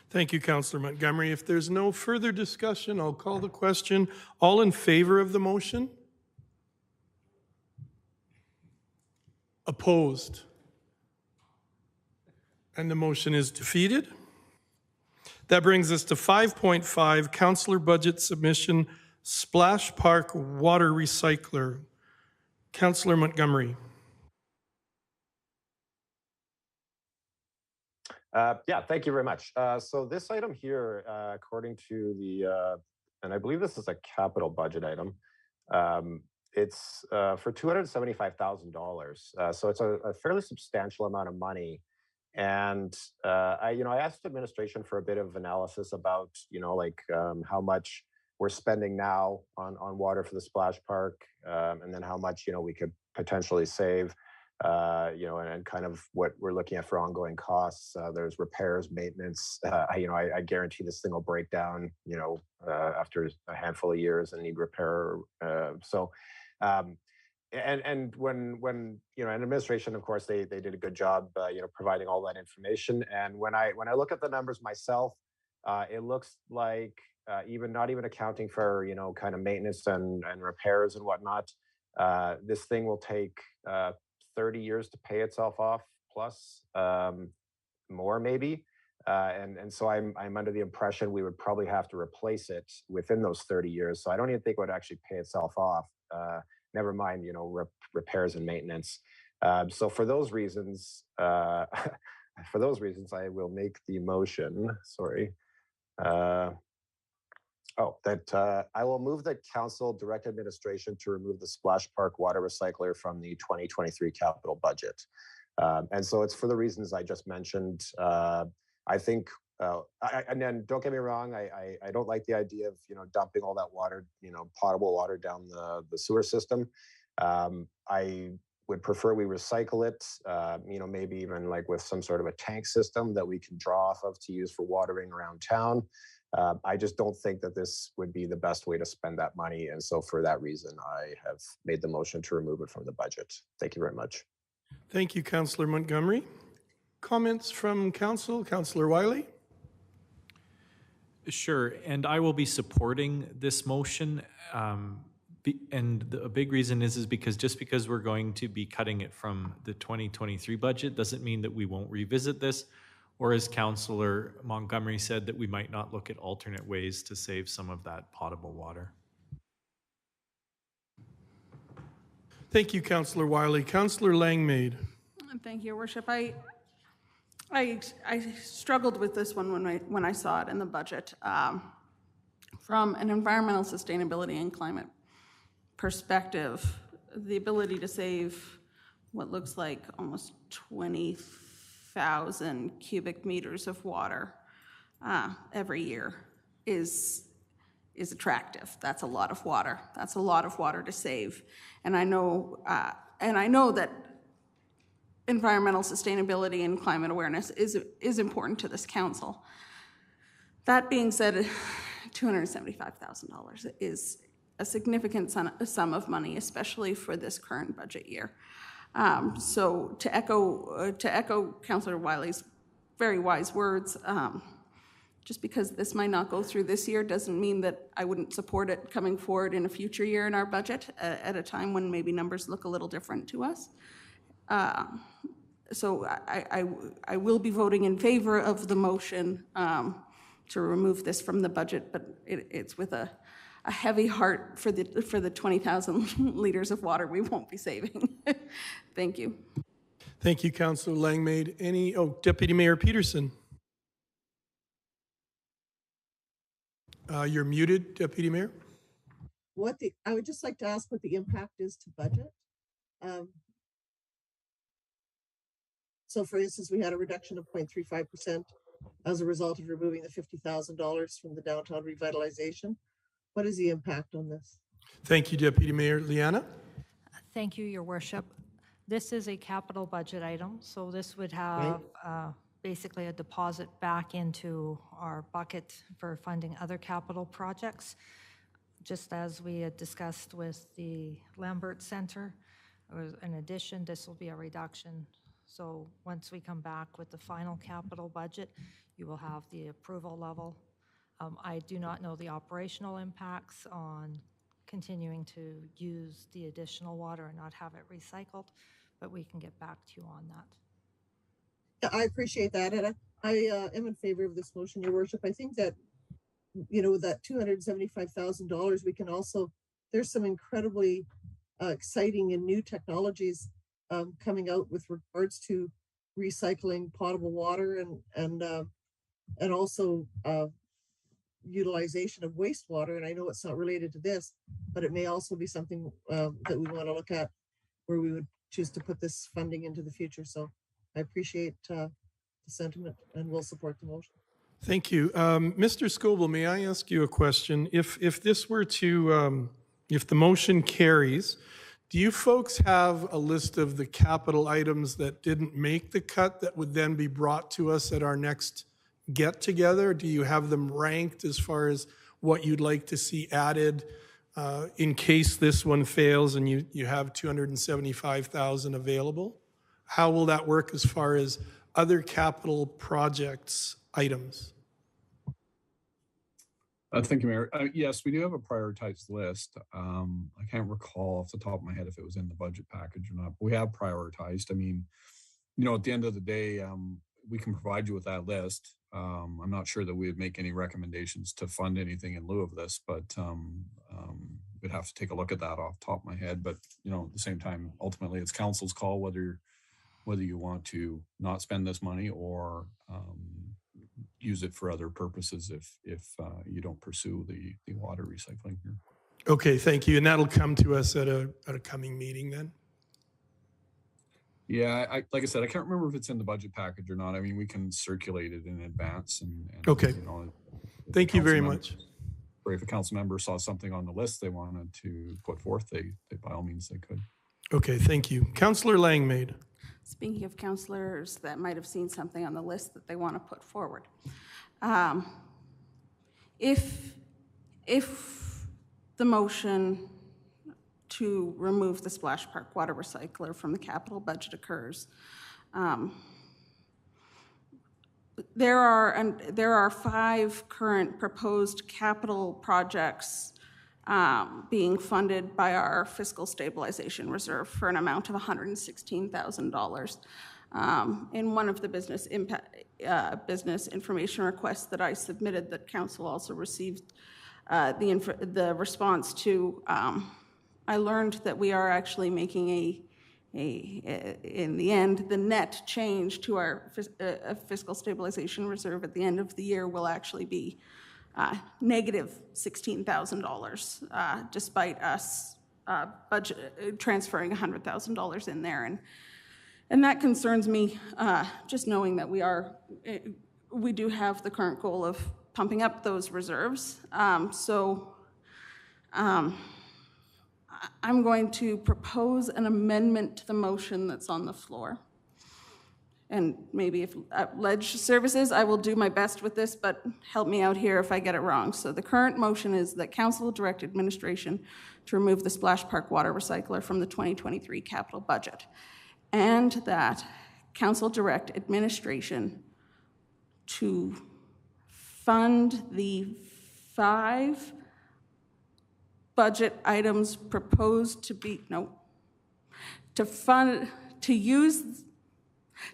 Thank you, Councillor Montgomery. If there's no further discussion, I'll call the question. All in favor of the motion? Opposed? And the motion is defeated. That brings us to 5.5, Councillor Budget Submission, Splash Park Water Recycler. Councillor Montgomery. Thank you very much. So this item here, according to the, and I believe this is a capital budget item, it's for $275,000. So it's a fairly substantial amount of money. And I asked administration for a bit of analysis about, how much we're spending now on water for the splash park, and then how much, we could potentially save. And kind of what we're looking at for ongoing costs. There's repairs, maintenance. I guarantee this thing will break down, after a handful of years and need repair. And when an administration, of course, they did a good job, providing all that information. And when I look at the numbers myself, it looks like not even accounting for kind of maintenance and repairs and whatnot, this thing will take 30 years to pay itself off, plus more maybe. And so I'm under the impression we would probably have to replace it within those 30 years. So I don't even think it would actually pay itself off. Never mind, repairs and maintenance. So for those reasons, I will make the motion. Sorry. I will move that council direct administration to remove the Splash Park water recycler from the 2023 capital budget. And so it's for the reasons I just mentioned. I think, and then don't get me wrong, I don't like the idea of, dumping all that water, potable water down the sewer system. I would prefer we recycle it, maybe even like with some sort of a tank system that we can draw off of to use for watering around town. I just don't think that this would be the best way to spend that money. And so for that reason, I have made the motion to remove it from the budget. Thank you very much. Thank you, Councillor Montgomery. Comments from council? Councillor Wiley? Sure, and I will be supporting this motion. And a big reason is because just because we're going to be cutting it from the 2023 budget doesn't mean that we won't revisit this, or as Councillor Montgomery said, that we might not look at alternate ways to save some of that potable water. Thank you, Councillor Wiley. Councillor Langmaid. Thank you, Your Worship. I struggled with this one when I saw it in the budget. From an environmental sustainability and climate perspective, the ability to save what looks like almost 20,000 cubic meters of water every year is attractive. That's a lot of water. That's a lot of water to save. And I know that environmental sustainability and climate awareness is important to this council. That being said, $275,000 is a significant sum of money, especially for this current budget year. So to echo Councillor Wiley's very wise words, just because this might not go through this year doesn't mean that I wouldn't support it coming forward in a future year in our budget at a time when maybe numbers look a little different to us. So I will be voting in favor of the motion to remove this from the budget, but it's with a heavy heart for the 20,000 liters of water we won't be saving. Thank you. Thank you, Councillor Langmaid. Deputy Mayor Peterson. You're muted, Deputy Mayor. I would just like to ask what the impact is to budget. So for instance, we had a reduction of 0.35% as a result of removing the $50,000 from the downtown revitalization. What is the impact on this? Thank you, Deputy Mayor. Liana? Thank you, Your Worship. This is a capital budget item, so this would have basically a deposit back into our bucket for funding other capital projects. Just as we had discussed with the Lambert Center, in addition, this will be a reduction. So once we come back with the final capital budget, you will have the approval level. I do not know the operational impacts on continuing to use the additional water and not have it recycled, but we can get back to you on that. I appreciate that, and I am in favor of this motion, Your Worship. I think that, that $275,000, we can also, there's some incredibly exciting and new technologies coming out with regards to recycling potable water and also utilization of wastewater. And I know it's not related to this, but it may also be something that we want to look at where we would choose to put this funding into the future. So I appreciate the sentiment and will support the motion. Thank you. Mr. Scoble, may I ask you a question? If this were to, if the motion carries, do you folks have a list of the capital items that didn't make the cut that would then be brought to us at our next get together? Do you have them ranked as far as what you'd like to see added in case this one fails and you have $275,000 available? How will that work as far as other capital projects items? Thank you, Mayor. Yes, we do have a prioritized list. I can't recall off the top of my head if it was in the budget package or not, but we have prioritized. I mean, at the end of the day, we can provide you with that list. I'm not sure that we would make any recommendations to fund anything in lieu of this, but we'd have to take a look at that off the top of my head. But, at the same time, ultimately it's council's call whether you want to not spend this money or use it for other purposes if you don't pursue the water recycling here. Okay, thank you. And that'll come to us at a coming meeting then? Yeah, like I said, I can't remember if it's in the budget package or not. I mean, we can circulate it in advance. And okay. Thank you very much. Or if a council member saw something on the list they wanted to put forth, they by all means they could. Okay, thank you. Councillor Langmaid. Speaking of councillors that might have seen something on the list that they want to put forward. If the motion to remove the Splash Park water recycler from the capital budget occurs, there are 5 current proposed capital projects being funded by our fiscal stabilization reserve for an amount of $116,000. In one of the business information requests that I submitted, that council also received the response to, I learned that we are actually making in the end, the net change to our fiscal stabilization reserve at the end of the year will actually be negative $16,000, despite us budget transferring $100,000 in there, and that concerns me. Just knowing that we do have the current goal of pumping up those reserves, I'm going to propose an amendment to the motion that's on the floor. And maybe if Ledge Services, I will do my best with this, but help me out here if I get it wrong. So the current motion is that council direct administration to remove the Splash Park water recycler from the 2023 capital budget, and that council direct administration to fund the 5 budget items proposed to be,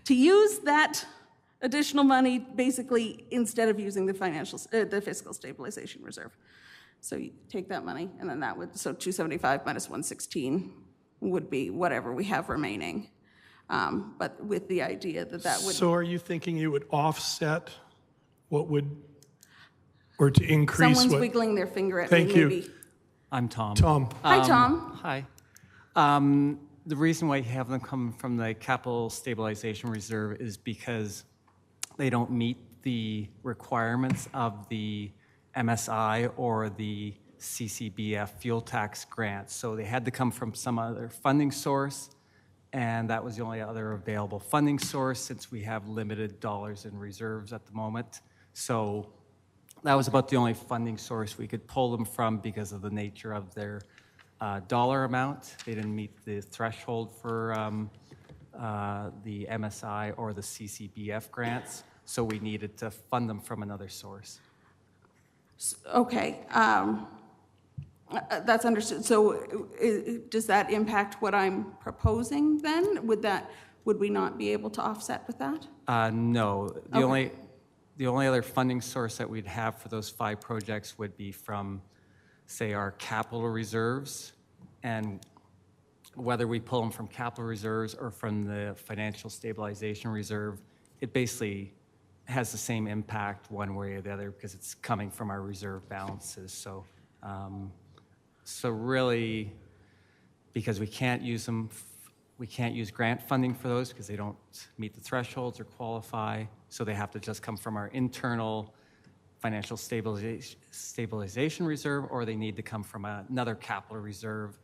to use that additional money basically instead of using the fiscal stabilization reserve. So you take that money and then that would, so 275 minus 116 would be whatever we have remaining. But with the idea that would. So are you thinking you would offset what would, or to increase what? Someone's wiggling their finger at me, Thank you. maybe. I'm Tom. Tom. Hi, Tom. Hi. The reason why you have them come from the capital stabilization reserve is because they don't meet the requirements of the MSI or the CCBF fuel tax grants. So they had to come from some other funding source, and that was the only other available funding source since we have limited dollars in reserves at the moment. So that was about the only funding source we could pull them from because of the nature of their dollar amount. They didn't meet the threshold for the MSI or the CCBF grants, so we needed to fund them from another source. Okay, that's understood. So does that impact what I'm proposing then? Would we not be able to offset with that? No, the only other funding source that we'd have for those 5 projects would be from, say, our capital reserves, and whether we pull them from capital reserves or from the financial stabilization reserve, it basically has the same impact one way or the other because it's coming from our reserve balances. So, so really, because we can't use them, we can't use grant funding for those because they don't meet the thresholds or qualify. So they have to just come from our internal financial stabilization reserve, or they need to come from another capital reserve,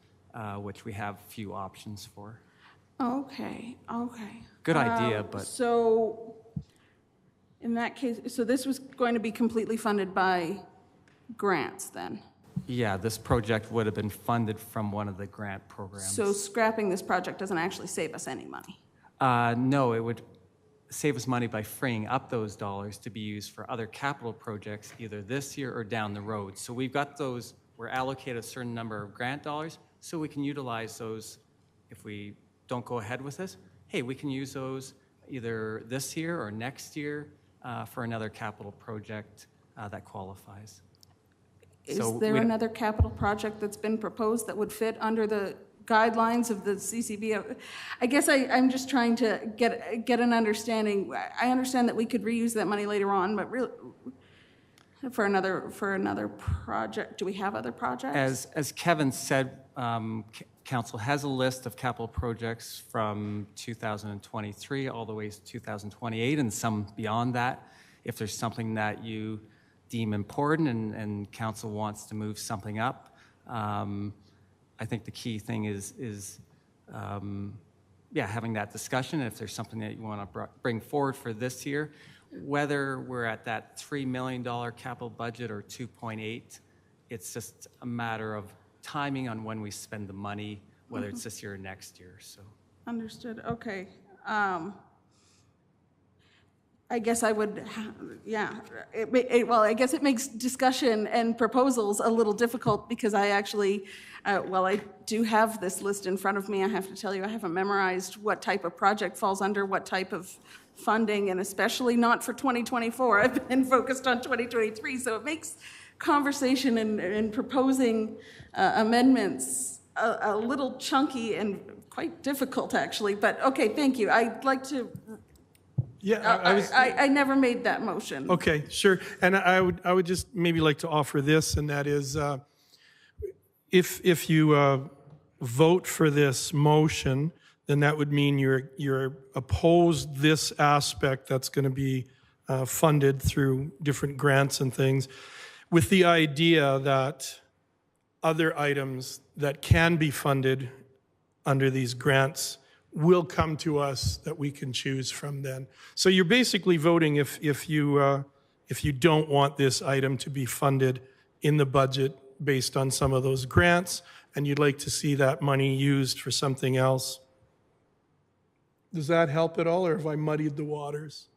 which we have few options for. Okay. Good idea, but. So in that case, so this was going to be completely funded by grants then? Yeah, this project would have been funded from one of the grant programs. So scrapping this project doesn't actually save us any money? No, it would save us money by freeing up those dollars to be used for other capital projects either this year or down the road. So we've got those, we're allocated a certain number of grant dollars, so we can utilize those if we don't go ahead with this. Hey, we can use those either this year or next year for another capital project that qualifies. Is there another capital project that's been proposed that would fit under the guidelines of the CCB? I guess I'm just trying to get an understanding. I understand that we could reuse that money later on, but really for another project, do we have other projects? As Kevin said, Council has a list of capital projects from 2023 all the way to 2028 and some beyond that. If there's something that you deem important and Council wants to move something up, I think the key thing is having that discussion. If there's something that you want to bring forward for this year, whether we're at that $3 million capital budget or 2.8, it's just a matter of timing on when we spend the money, whether it's this year or next year. So Understood. Okay. I guess I would, yeah. Well, I guess it makes discussion and proposals a little difficult because I actually, well, I do have this list in front of me. I have to tell you, I haven't memorized what type of project falls under what type of funding, and especially not for 2024. I've been focused on 2023, so it makes conversation and proposing amendments a little chunky and quite difficult, actually. But okay, thank you. I'd like to. Yeah, I never made that motion. Okay, sure. And I would just maybe like to offer this, and that is, if you vote for this motion, then that would mean you're opposed this aspect that's going to be funded through different grants and things, with the idea that other items that can be funded under these grants will come to us that we can choose from then. So you're basically voting if you don't want this item to be funded in the budget based on some of those grants, and you'd like to see that money used for something else. Does that help at all, or have I muddied the waters?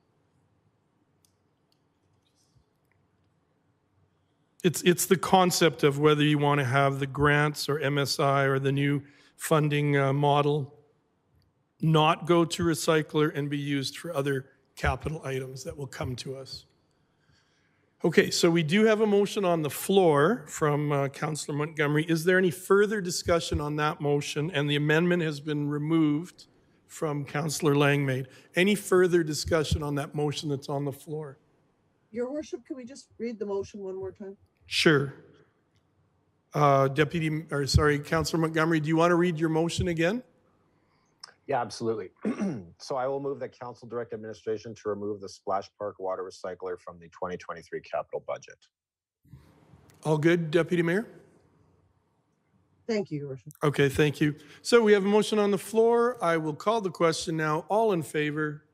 It's the concept of whether you want to have the grants or MSI or the new funding model not go to recycler and be used for other capital items that will come to us. Okay, so we do have a motion on the floor from Councillor Montgomery. Is there any further discussion on that motion? And the amendment has been removed from Councillor Langmaid. Any further discussion on that motion that's on the floor? Your worship, can we just read the motion one more time? Sure. Councillor Montgomery, do you want to read your motion again? Yeah, absolutely. So I will move that council direct administration to remove the Splash Park water recycler from the 2023 capital budget. All good, Deputy Mayor? Thank you, Your Worship. Okay, thank you. So we have a motion on the floor. I will call the question now. All in favor?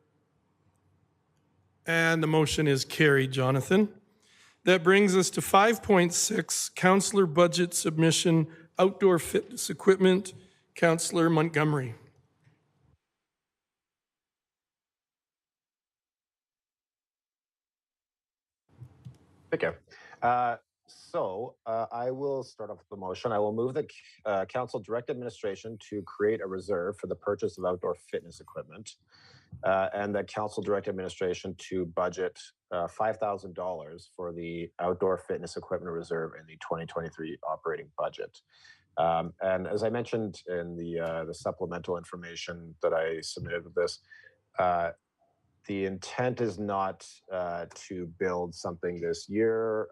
And the motion is carried, Jonathan. That brings us to 5.6, Councillor Budget Submission, Outdoor Fitness Equipment, Councillor Montgomery. Okay. I will start off with the motion. I will move the council direct administration to create a reserve for the purchase of outdoor fitness equipment, and that council direct administration to budget $5,000 for the outdoor fitness equipment reserve in the 2023 operating budget. And as I mentioned in the supplemental information that I submitted with this, the intent is not to build something this year.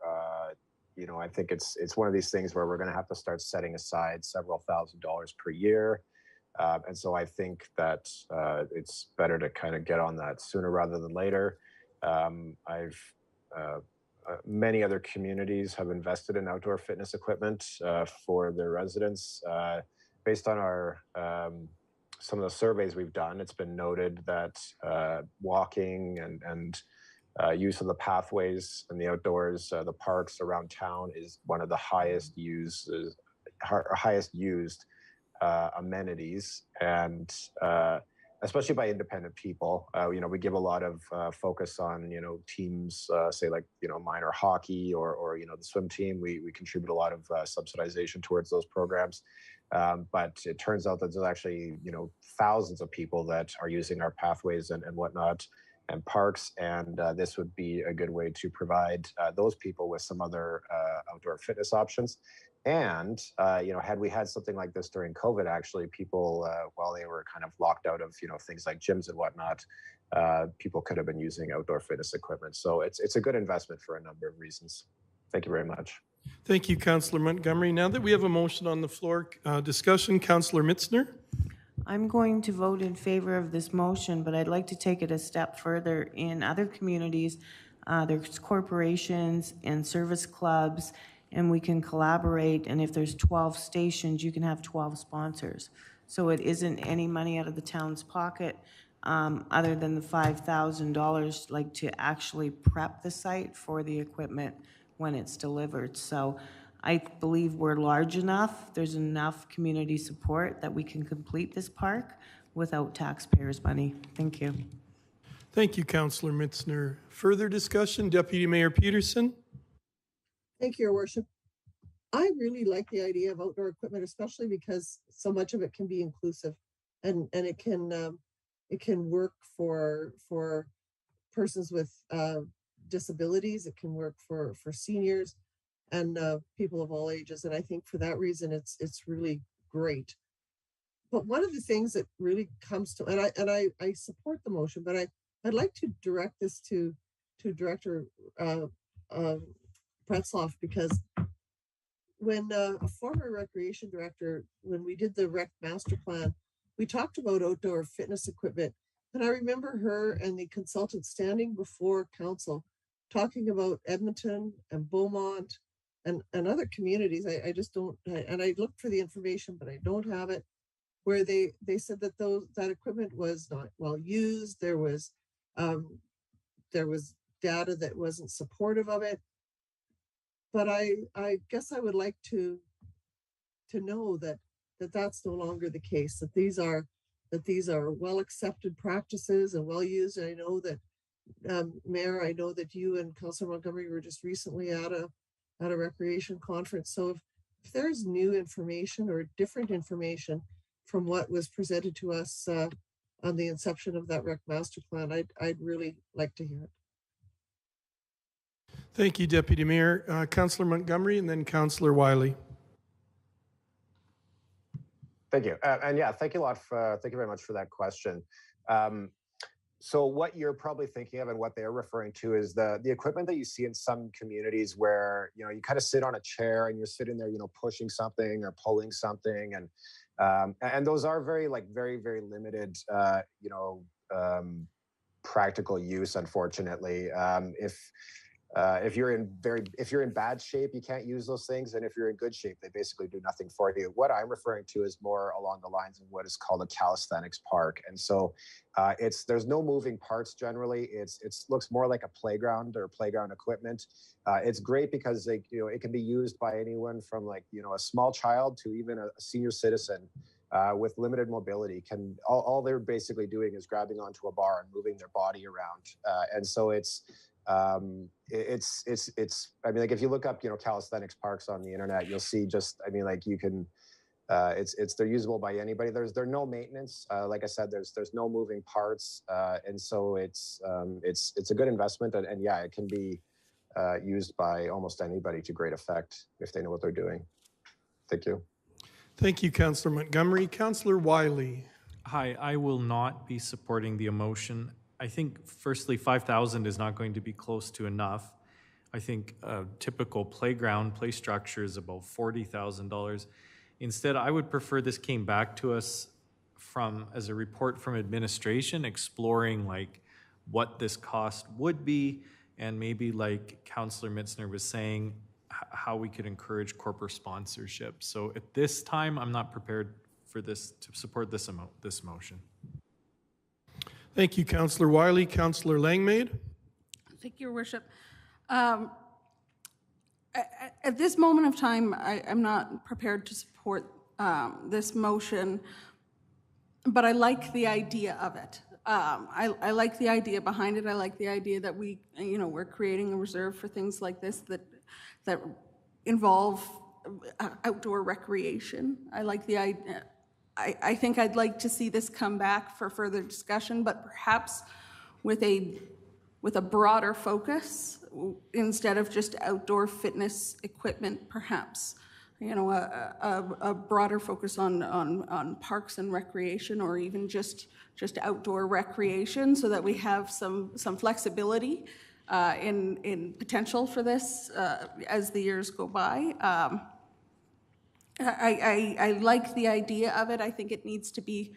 I think it's one of these things where we're going to have to start setting aside several $1,000s per year. And so I think that it's better to kind of get on that sooner rather than later. Many other communities have invested in outdoor fitness equipment for their residents. Based on our some of the surveys we've done, it's been noted that walking and use of the pathways in the outdoors, the parks around town, is one of the highest used amenities, and especially by independent people. We give a lot of focus on teams, say like minor hockey or the swim team. We contribute a lot of subsidization towards those programs. But it turns out that there's actually, thousands of people that are using our pathways and whatnot and parks. And this would be a good way to provide those people with some other outdoor fitness options. And, had we had something like this during COVID, actually, people, while they were kind of locked out of, things like gyms and whatnot, people could have been using outdoor fitness equipment. So it's a good investment for a number of reasons. Thank you very much. Thank you, Councillor Montgomery. Now that we have a motion on the floor, discussion, Councillor Mitzner. I'm going to vote in favor of this motion, but I'd like to take it a step further. In other communities, there's corporations and service clubs, and we can collaborate, and if there's 12 stations, you can have 12 sponsors. So it isn't any money out of the town's pocket, other than the $5,000, like to actually prep the site for the equipment when it's delivered. So I believe we're large enough, there's enough community support that we can complete this park without taxpayers' money. Thank you. Thank you, Councillor Mitzner. Further discussion, Deputy Mayor Peterson? Thank you, Your Worship. I really like the idea of outdoor equipment, especially because so much of it can be inclusive, and it can work for persons with disabilities. It can work for seniors and people of all ages. And I think for that reason, it's really great. But one of the things that really comes to, and I support the motion, but I'd like to direct this to Director Pretzloff, because when a former recreation director, when we did the rec master plan, we talked about outdoor fitness equipment. And I remember her and the consultant standing before council talking about Edmonton and Beaumont and other communities. I just don't, and I looked for the information, but I don't have it, where they said that that equipment was not well used. There was data that wasn't supportive of it. But I guess I would like to know that that's no longer the case, that these are well accepted practices and well used. And I know that Mayor, I know that you and Councillor Montgomery were just recently at a recreation conference. So if there's new information or different information from what was presented to us on the inception of that rec master plan, I'd really like to hear it. Thank you, Deputy Mayor. Councillor Montgomery and then Councillor Wiley. Thank you. And yeah, thank you very much for that question. So what you're probably thinking of and what they're referring to is the equipment that you see in some communities where, you kind of sit on a chair and you're sitting there, pushing something or pulling something. And those are very limited, practical use, unfortunately. If you're in bad shape, you can't use those things, and if you're in good shape, they basically do nothing for you. What I'm referring to is more along the lines of what is called a calisthenics park, and so there's no moving parts generally. It looks more like a playground or playground equipment. It's great because it can be used by anyone from a small child to even a senior citizen with limited mobility. All they're basically doing is grabbing onto a bar and moving their body around, and so it's I mean, if you look up, calisthenics parks on the internet, you'll see you can, they're usable by anybody. There's no maintenance. Like I said, there's no moving parts. And so it's a good investment. And yeah, it can be used by almost anybody to great effect if they know what they're doing. Thank you. Thank you, Councillor Montgomery. Councillor Wiley. Hi, I will not be supporting the motion. I think, firstly, 5,000 is not going to be close to enough. I think a typical playground play structure is about $40,000. Instead, I would prefer this came back to us as a report from administration, exploring what this cost would be, and maybe like Councillor Mitzner was saying, how we could encourage corporate sponsorship. So at this time, I'm not prepared for this to support this motion. Thank you, Councillor Wiley. Councillor Langmaid. Thank you, Your Worship. At this moment of time, I'm not prepared to support this motion, but I like the idea of it. I like the idea behind it. I like the idea that we're creating a reserve for things like this that involve outdoor recreation. I like the idea. I think I'd like to see this come back for further discussion, but perhaps with a broader focus instead of just outdoor fitness equipment, perhaps. A broader focus on parks and recreation, or even just outdoor recreation, so that we have some flexibility in potential for this as the years go by. I like the idea of it. I think it needs to be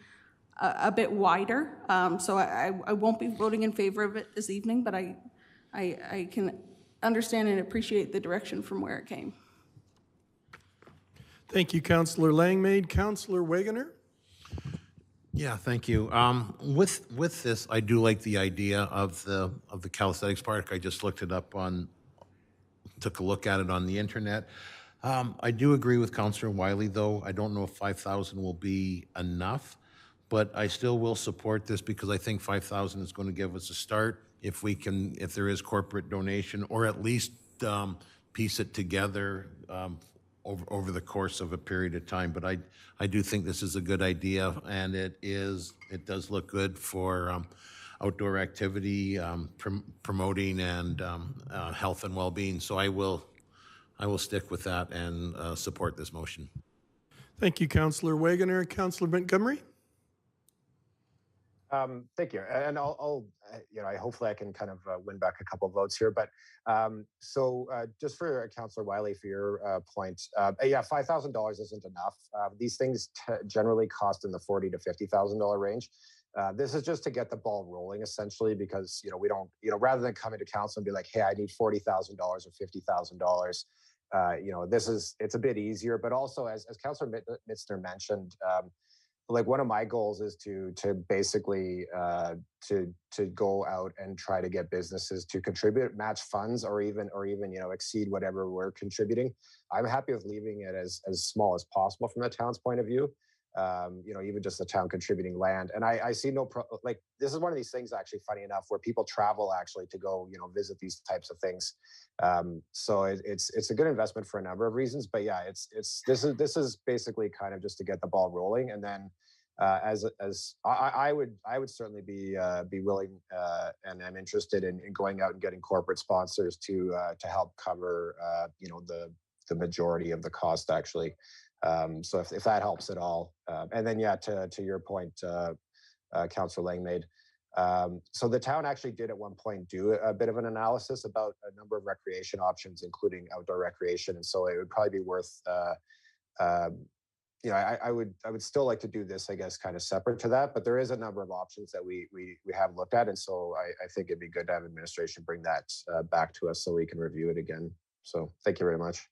a bit wider. So I won't be voting in favor of it this evening, but I can understand and appreciate the direction from where it came. Thank you, Councillor Langmaid. Councillor Wegener. Yeah, thank you. With this, I do like the idea of the calisthenics park. I just looked it up took a look at it on the internet. I do agree with Councillor Wiley, though. I don't know if 5,000 will be enough, but I still will support this because I think 5,000 is going to give us a start if we can, if there is corporate donation, or at least piece it together over the course of a period of time. But I do think this is a good idea, and it does look good for outdoor activity, promoting and health and well-being. So I will stick with that and support this motion. Thank you, Councillor Wagoner. Councillor Montgomery? Thank you. And I'll hopefully I can kind of win back a couple of votes here. But just for Councillor Wiley, for your point, yeah, $5,000 isn't enough. These things generally cost in the $40,000 to $50,000 range. This is just to get the ball rolling, essentially, because we don't, rather than coming to council and be like, hey, I need $40,000 or $50,000. It's a bit easier. But also, as Councillor Mitzner mentioned, like one of my goals is to basically to go out and try to get businesses to contribute, match funds, or even exceed whatever we're contributing. I'm happy with leaving it as small as possible from the town's point of view. Even just the town contributing land. And I see this is one of these things, actually, funny enough, where people travel actually to go, visit these types of things. So it's a good investment for a number of reasons. But yeah, this is basically kind of just to get the ball rolling. And then I would certainly be willing and I'm interested in going out and getting corporate sponsors to help cover the majority of the cost, actually. So if that helps at all. And then, yeah, to your point, Councillor Lang made. So the town actually did at one point do a bit of an analysis about a number of recreation options, including outdoor recreation. And so it would probably be worth, I would still like to do this, I guess, kind of separate to that. But there is a number of options that we have looked at. And so I think it'd be good to have administration bring that back to us so we can review it again. So thank you very much.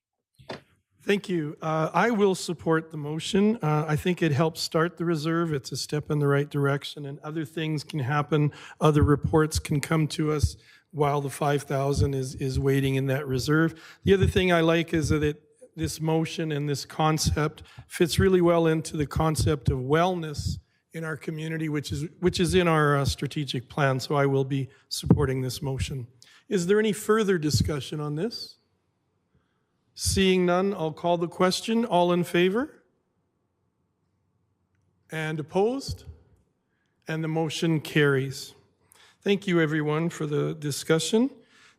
Thank you. I will support the motion. I think it helps start the reserve. It's a step in the right direction, and other things can happen. Other reports can come to us while the 5,000 is waiting in that reserve. The other thing I like is that this motion and this concept fits really well into the concept of wellness in our community, which is in our strategic plan. So I will be supporting this motion. Is there any further discussion on this? Seeing none, I'll call the question. All in favor? And opposed? And the motion carries. Thank you, everyone, for the discussion.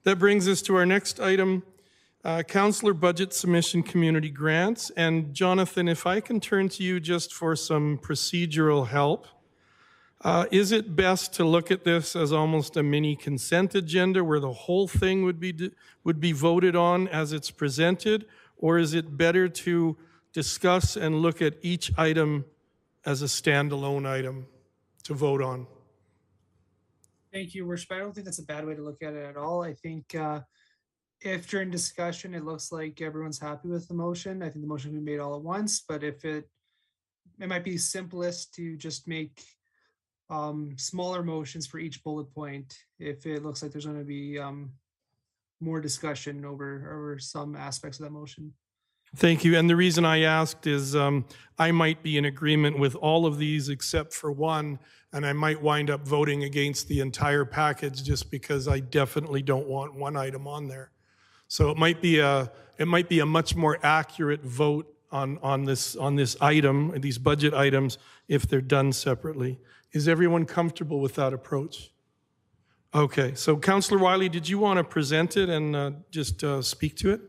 That brings us to our next item, Councillor Budget Submission Community Grants. And Jonathan, if I can turn to you just for some procedural help. Is it best to look at this as almost a mini consent agenda where the whole thing would be voted on as it's presented? Or is it better to discuss and look at each item as a standalone item to vote on? Thank you, Worship. I don't think that's a bad way to look at it at all. I think if during discussion it looks like everyone's happy with the motion, I think the motion can be made all at once. But if it might be simplest to just make smaller motions for each bullet point if it looks like there's going to be more discussion over some aspects of that motion. Thank you. And the reason I asked is I might be in agreement with all of these except for one, and I might wind up voting against the entire package just because I definitely don't want one item on there. So it might be a much more accurate vote on this item, these budget items, if they're done separately. Is everyone comfortable with that approach? Okay, so Councillor Wiley, did you want to present it and just speak to it?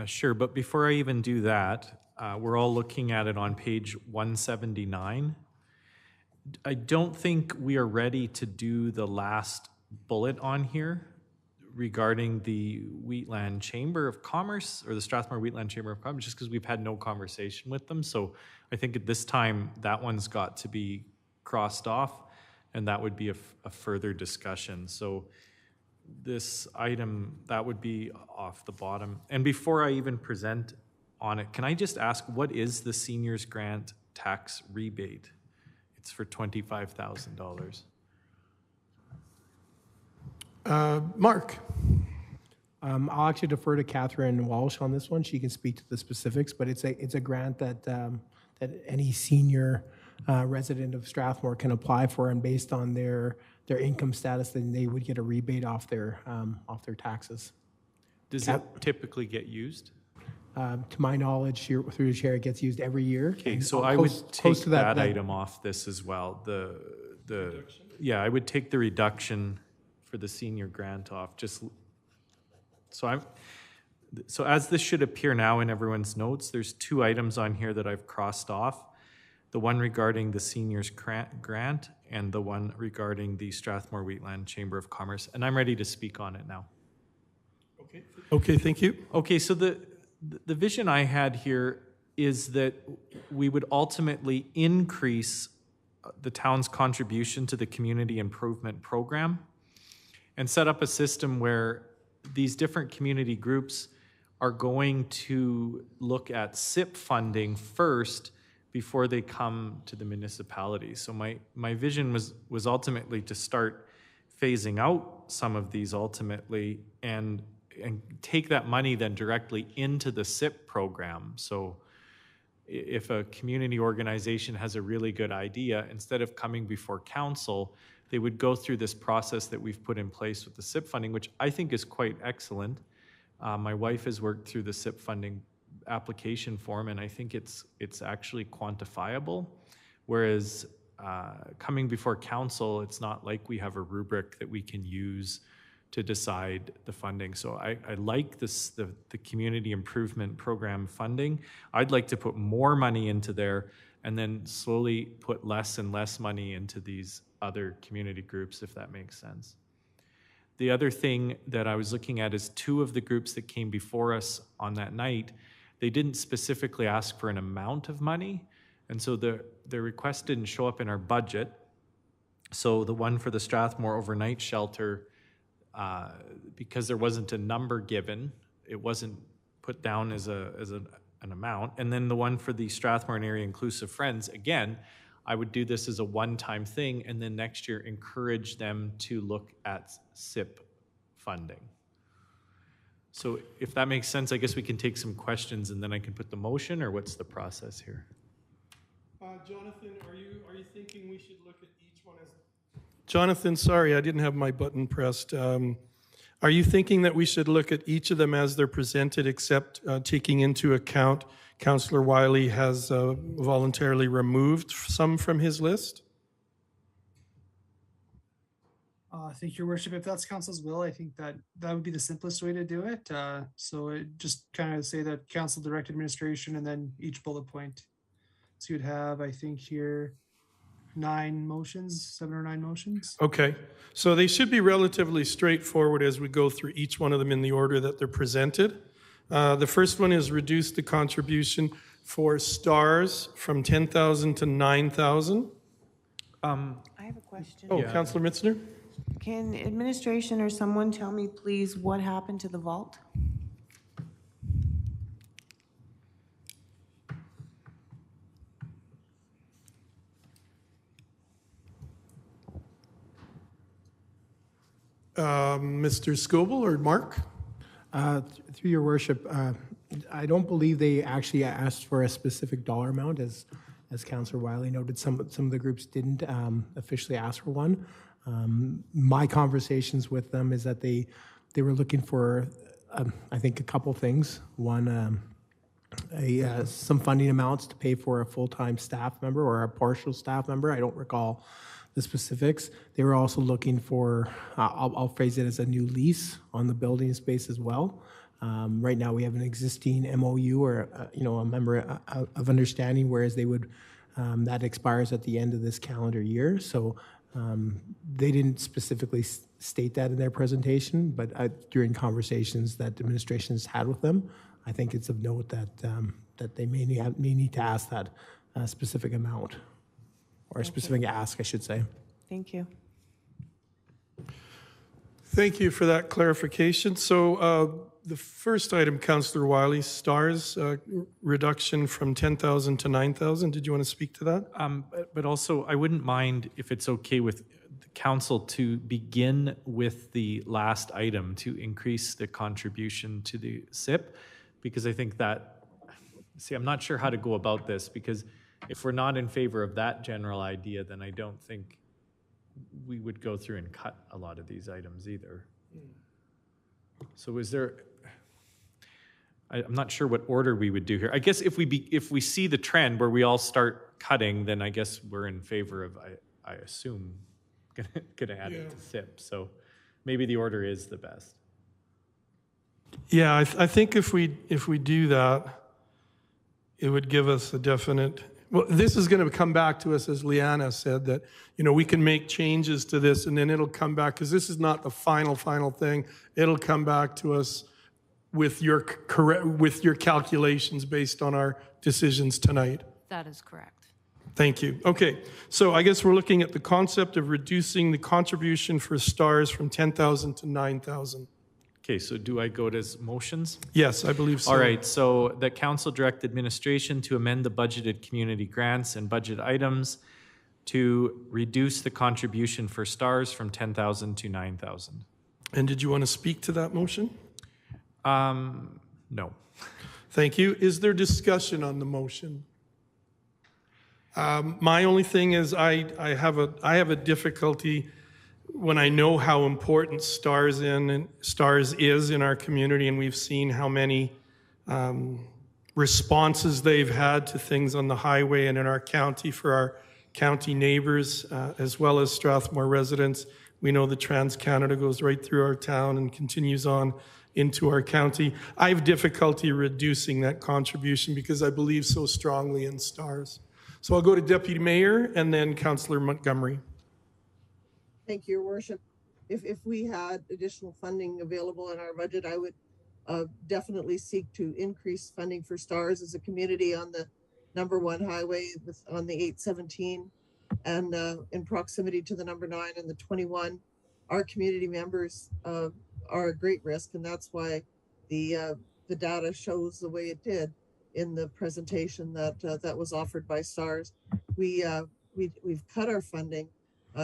Sure, but before I even do that, we're all looking at it on page 179. I don't think we are ready to do the last bullet on here regarding the Wheatland Chamber of Commerce, or the Strathmore Wheatland Chamber of Commerce, just because we've had no conversation with them. So I think at this time, that one's got to be crossed off, and that would be a further discussion. So this item, that would be off the bottom. And before I even present on it, can I just ask, what is the Seniors Grant tax rebate? It's for $25,000. Mark. I'll actually defer to Catherine Walsh on this one. She can speak to the specifics, but it's a grant that that any senior resident of Strathmore can apply for, and based on their income status, then they would get a rebate off their taxes. Does it typically get used? To my knowledge, through the chair, it gets used every year. Okay, and so close- I would close take to that item off this as well. Yeah, I would take the reduction for the senior grant off. So as this should appear now in everyone's notes, there's 2 items on here that I've crossed off. The one regarding the seniors grant and the one regarding the Strathmore Wheatland Chamber of Commerce. And I'm ready to speak on it now. Okay, thank you. Okay, so the vision I had here is that we would ultimately increase the town's contribution to the community improvement program and set up a system where these different community groups are going to look at SIP funding first before they come to the municipality. So my vision was ultimately to start phasing out some of these ultimately and take that money then directly into the SIP program. So if a community organization has a really good idea, instead of coming before council, they would go through this process that we've put in place with the SIP funding, which I think is quite excellent. My wife has worked through the SIP funding application form, and I think it's actually quantifiable. Whereas coming before council, it's not like we have a rubric that we can use to decide the funding. So I like this, the community improvement program funding. I'd like to put more money into there and then slowly put less and less money into these other community groups, if that makes sense. The other thing that I was looking at is 2 of the groups that came before us on that night, they didn't specifically ask for an amount of money, and so the request didn't show up in our budget. So the one for the Strathmore overnight shelter, because there wasn't a number given, it wasn't put down as an amount. And then the one for the Strathmore and Area Inclusive Friends, again, I would do this as a one-time thing, and then next year encourage them to look at SIP funding. So if that makes sense, I guess we can take some questions and then I can put the motion, or what's the process here? Jonathan, are you thinking we should look at each one as... Jonathan, sorry, I didn't have my button pressed. Are you thinking that we should look at each of them as they're presented, except taking into account Councillor Wiley has voluntarily removed some from his list? Thank you, Your Worship. If that's council's will, I think that would be the simplest way to do it. So it just kind of say that council direct administration and then each bullet point. So you'd have, I think here, 7 or 9 motions. Okay, so they should be relatively straightforward as we go through each one of them in the order that they're presented. The first one is reduce the contribution for STARS from 10,000 to 9,000. I have a question. Oh, Councillor Mitzner? Can administration or someone tell me, please, what happened to the vault? Mr. Scoble or Mark? Through your worship, I don't believe they actually asked for a specific dollar amount, as Councillor Wiley noted. Some of the groups didn't officially ask for one. My conversations with them is that they were looking for, I think, a couple things. One, some funding amounts to pay for a full-time staff member or a partial staff member. I don't recall the specifics. They were also looking for, I'll phrase it as a new lease on the building space as well. Right now we have an existing MOU or a member of understanding, whereas they would that expires at the end of this calendar year. So they didn't specifically state that in their presentation, but during conversations that the administration has had with them, I think it's of note that they may need to ask that specific amount, or a specific ask, I should say. Thank you. Thank you for that clarification. So the first item, Councillor Wiley, STARS reduction from 10,000 to 9,000. Did you want to speak to that? But also, I wouldn't mind if it's okay with the council to begin with the last item to increase the contribution to the SIP, because I think that, I'm not sure how to go about this, because if we're not in favor of that general idea, then I don't think we would go through and cut a lot of these items either. So is there, I'm not sure what order we would do here. I guess if we see the trend where we all start cutting, then I guess we're in favor of, I assume, gonna add it to SIP. So maybe the order is the best. Yeah, I think if we do that, it would give us a definite, well, this is going to come back to us, as Leanna said, that, we can make changes to this and then it'll come back, because this is not the final thing. It'll come back to us with your calculations based on our decisions tonight. That is correct. Thank you. Okay, so I guess we're looking at the concept of reducing the contribution for STARS from 10,000 to 9,000. Okay, so do I go to motions? Yes, I believe so. All right, so that council direct administration to amend the budgeted community grants and budget items to reduce the contribution for STARS from 10,000 to 9,000. And did you want to speak to that motion? No. Thank you. Is there discussion on the motion? My only thing is I have a difficulty when I know how important STARS is in our community, and we've seen how many responses they've had to things on the highway and in our county for our county neighbors, as well as Strathmore residents. We know the Trans-Canada goes right through our town and continues on into our county. I have difficulty reducing that contribution because I believe so strongly in STARS. So I'll go to Deputy Mayor and then Councillor Montgomery. Thank you, Your Worship. If we had additional funding available in our budget, I would definitely seek to increase funding for STARS as a community on the number 1 highway on the 817 and in proximity to the number 9 and the 21. Our community members are a great risk, and that's why the data shows the way it did in the presentation that was offered by STARS. We've cut our funding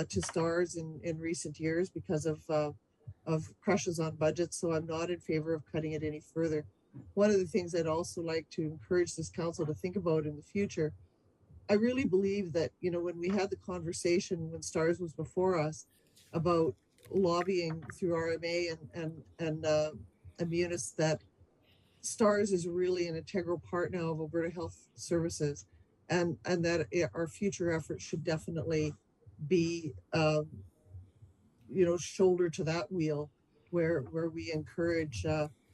to STARS in recent years because of crushes on budgets, so I'm not in favor of cutting it any further. One of the things I'd also like to encourage this council to think about in the future, I really believe that, when we had the conversation when STARS was before us about lobbying through RMA and Munis, that STARS is really an integral part now of Alberta Health Services, and that our future efforts should definitely be shoulder to that wheel where we encourage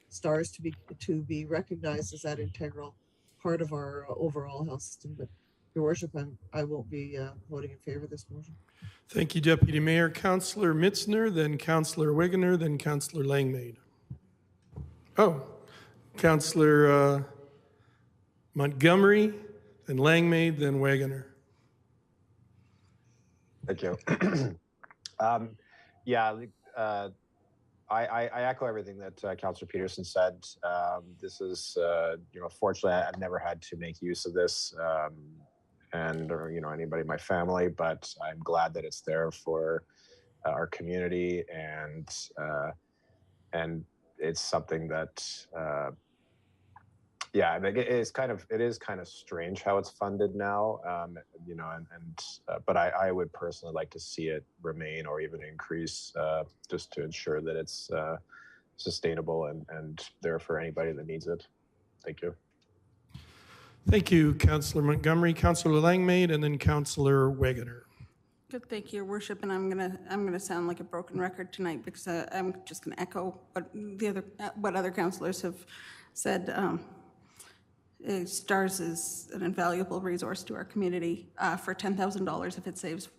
STARS to be recognized as that integral part of our overall health system. But Your Worship, I won't be voting in favor of this motion. Thank you, Deputy Mayor. Councillor Mitzner, then Councillor Wegener, then Councillor Langmaid. Oh, Councillor Montgomery, then Langmaid, then Wegener. Thank you. I echo everything that Councillor Peterson said. This is, fortunately, I've never had to make use of this, or anybody in my family, but I'm glad that it's there for our community, and it's something that. It is kind of strange how it's funded now, but I would personally like to see it remain or even increase, just to ensure that it's sustainable and there for anybody that needs it. Thank you. Thank you, Councillor Montgomery, Councillor Langmaid, and then Councillor Wegener. Good, thank you, Your Worship, and I'm gonna sound like a broken record tonight because I'm just gonna echo what other councillors have said. STARS is an invaluable resource to our community for $10,000 if it saves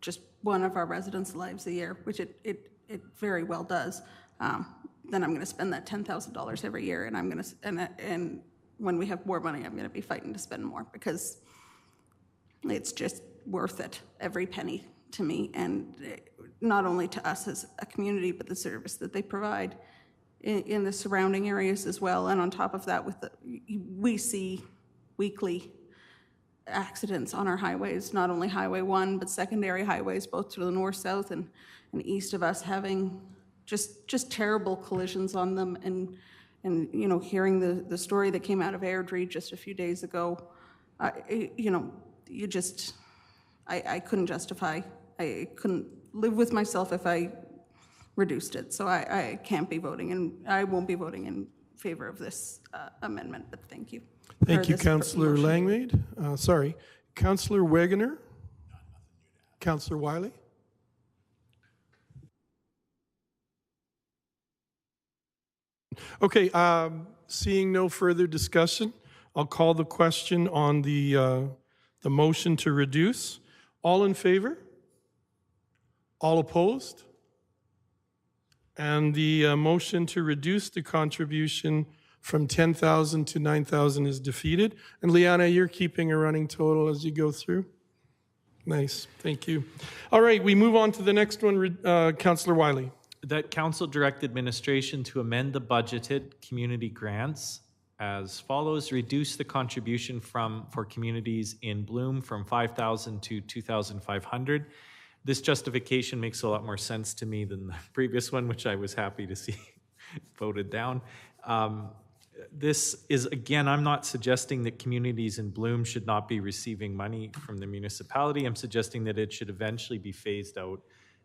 just one of our residents' lives a year, which it very well does. Then I'm going to spend that $10,000 every year, and and when we have more money, I'm going to be fighting to spend more because it's just worth it, every penny to me, and not only to us as a community, but the service that they provide in the surrounding areas as well. And on top of that, we see weekly accidents on our highways, not only Highway 1, but secondary highways, both to the north, south, and east of us, having just terrible collisions on them. And hearing the story that came out of Airdrie just a few days ago, you just, I couldn't justify, I couldn't live with myself if I reduced it. So I can't be voting, and I won't be voting in favor of this amendment, but thank you. Thank you, this Councillor motion. Langmaid. Sorry, Councillor Wegener? Councillor Wiley? Okay, seeing no further discussion, I'll call the question on the motion to reduce. All in favor? All opposed? And the motion to reduce the contribution from 10,000 to 9,000 is defeated. And Liana, you're keeping a running total as you go through? Nice, thank you. All right, we move on to the next one, Councillor Wiley. That council direct administration to amend the budgeted community grants as follows: reduce the contribution for communities in Bloom from 5,000 to 2,500. This justification makes a lot more sense to me than the previous one, which I was happy to see voted down. This is, again, I'm not suggesting that communities in Bloom should not be receiving money from the municipality. I'm suggesting that it should eventually be phased out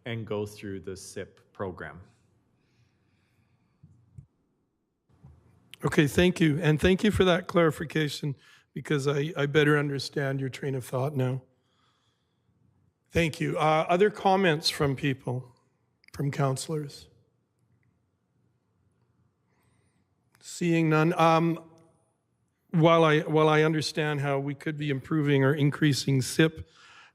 and go through the SIP program. Okay, thank you. And thank you for that clarification, because I better understand your train of thought now. Thank you. Other comments from people, from councillors? Seeing none. While I understand how we could be improving or increasing SIP,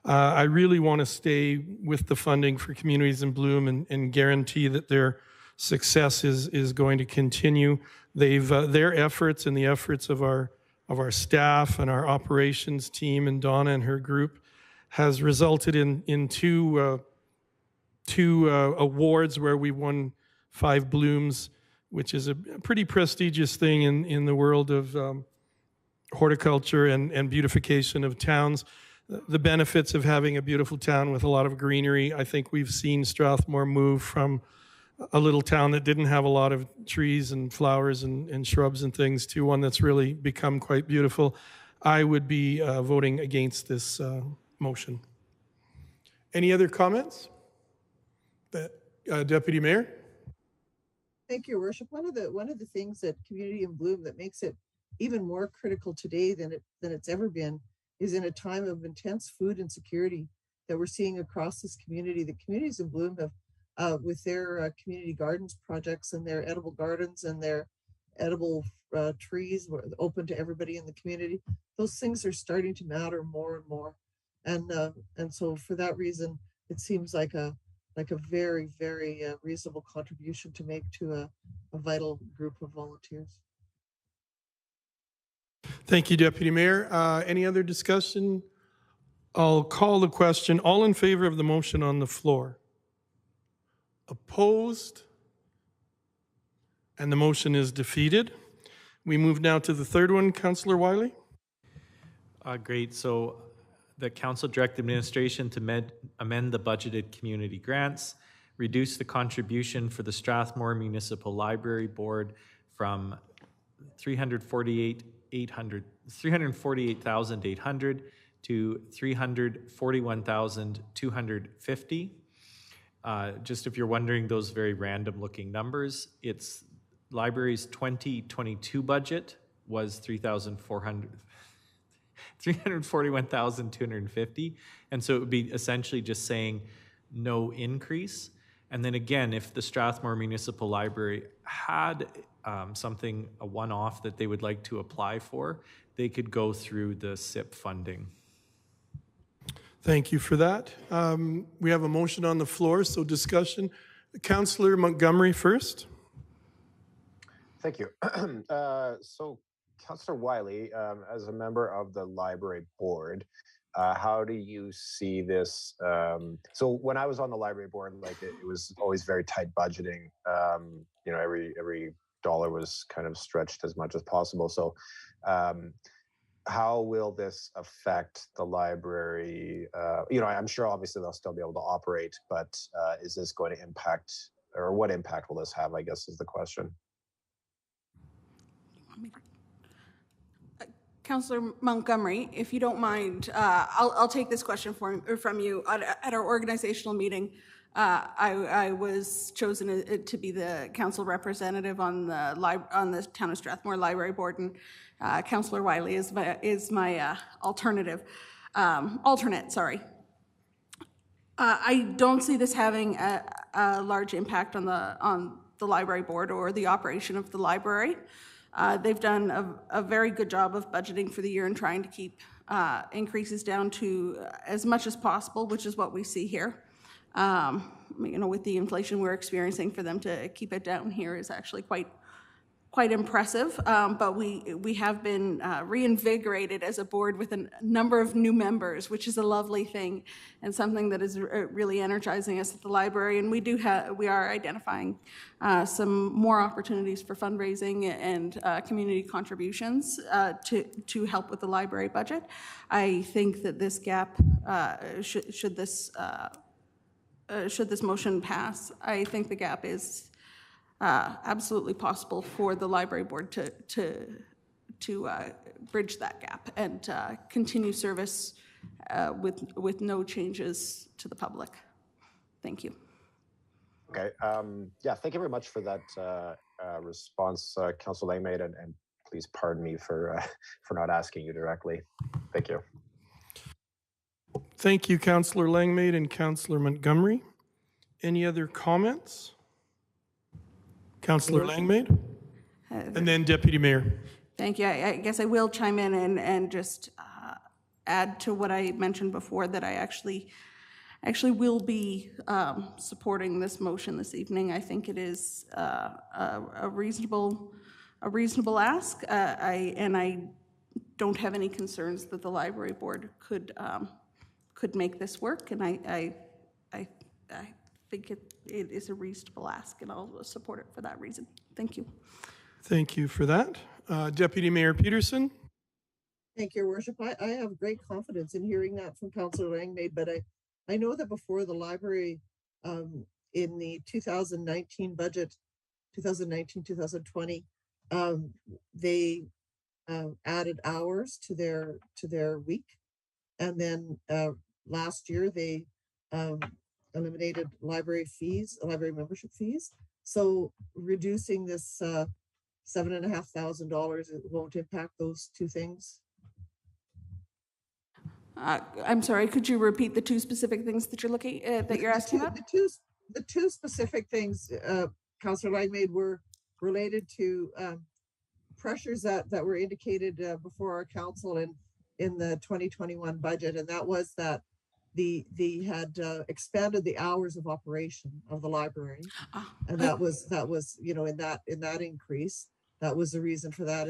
I really want to stay with the funding for communities in Bloom and guarantee that their success is going to continue. Their efforts and the efforts of our staff and our operations team and Donna and her group has resulted in two awards where we won 5 Blooms, which is a pretty prestigious thing in the world of horticulture and beautification of towns. The benefits of having a beautiful town with a lot of greenery. I think we've seen Strathmore move from a little town that didn't have a lot of trees and flowers and shrubs and things to one that's really become quite beautiful. I would be voting against this motion. Any other comments? Deputy Mayor? Thank you, Your Worship. One of the things that Community in Bloom that makes it even more critical today than it's ever been is in a time of intense food insecurity that we're seeing across this community. The communities in Bloom have, with their community gardens projects and their edible gardens and their edible trees open to everybody in the community, those things are starting to matter more and more. And so for that reason, it seems like a very, very reasonable contribution to make to a vital group of volunteers. Thank you, Deputy Mayor. Any other discussion? I'll call the question. All in favor of the motion on the floor? Opposed? And the motion is defeated. We move now to the third one, Councillor Wiley. Great. So the council direct administration to amend the budgeted community grants, reduce the contribution for the Strathmore Municipal Library Board from $348,800 to $341,250. Just if you're wondering those very random looking numbers, it's library's 2022 budget was $341,250. And so it would be essentially just saying no increase. And then again, if the Strathmore Municipal Library had something, a one-off that they would like to apply for, they could go through the SIP funding. Thank you for that. We have a motion on the floor, so discussion. Councillor Montgomery first. Thank you. So Councillor Wiley, as a member of the library board, how do you see this? So when I was on the library board, like it was always very tight budgeting. You know, every dollar was kind of stretched as much as possible. So how will this affect the library? You know, I'm sure obviously they'll still be able to operate, but is this going to impact, or what impact will this have, I guess is the question. Councillor Montgomery, if you don't mind, I'll take this question from you. At our organizational meeting, I was chosen to be the council representative on the Town of Strathmore Library Board, and Councillor Wiley is my alternate. I don't see this having a large impact on the library board or the operation of the library. They've done a very good job of budgeting for the year and trying to keep increases down to as much as possible, which is what we see here. With the inflation we're experiencing, for them to keep it down here is actually quite impressive. But we have been reinvigorated as a board with a number of new members, which is a lovely thing and something that is really energizing us at the library. And we are identifying some more opportunities for fundraising and community contributions to help with the library budget. I think that this gap, should this motion pass, I think the gap is absolutely possible for the library board to bridge that gap and continue service with no changes to the public. Thank you. Okay. Yeah, thank you very much for that response, Councillor Langmaid, and please pardon me for not asking you directly. Thank you. Thank you, Councillor Langmaid and Councillor Montgomery. Any other comments? Councillor Langmaid, and then Deputy Mayor. Thank you. I guess I will chime in and just add to what I mentioned before, that I actually will be supporting this motion this evening. I think it is a reasonable ask, and I don't have any concerns that the library board could make this work, and I think it is a reasonable ask, and I'll support it for that reason. Thank you. Thank you for that. Deputy Mayor Peterson. Thank you, Your Worship. I have great confidence in hearing that from Councillor Langmaid, but I know that before the library, in the 2019 budget, 2019-2020, they added hours to their week, and then last year they eliminated library membership fees. So reducing this $7,500, it won't impact those two things. I'm sorry, could you repeat the two specific things that you're asking about? The two specific things, Councillor Langmaid, were related to pressures that were indicated before our council in the 2021 budget, and that was that they had expanded the hours of operation of the library, and that was in that increase, that was the reason for that,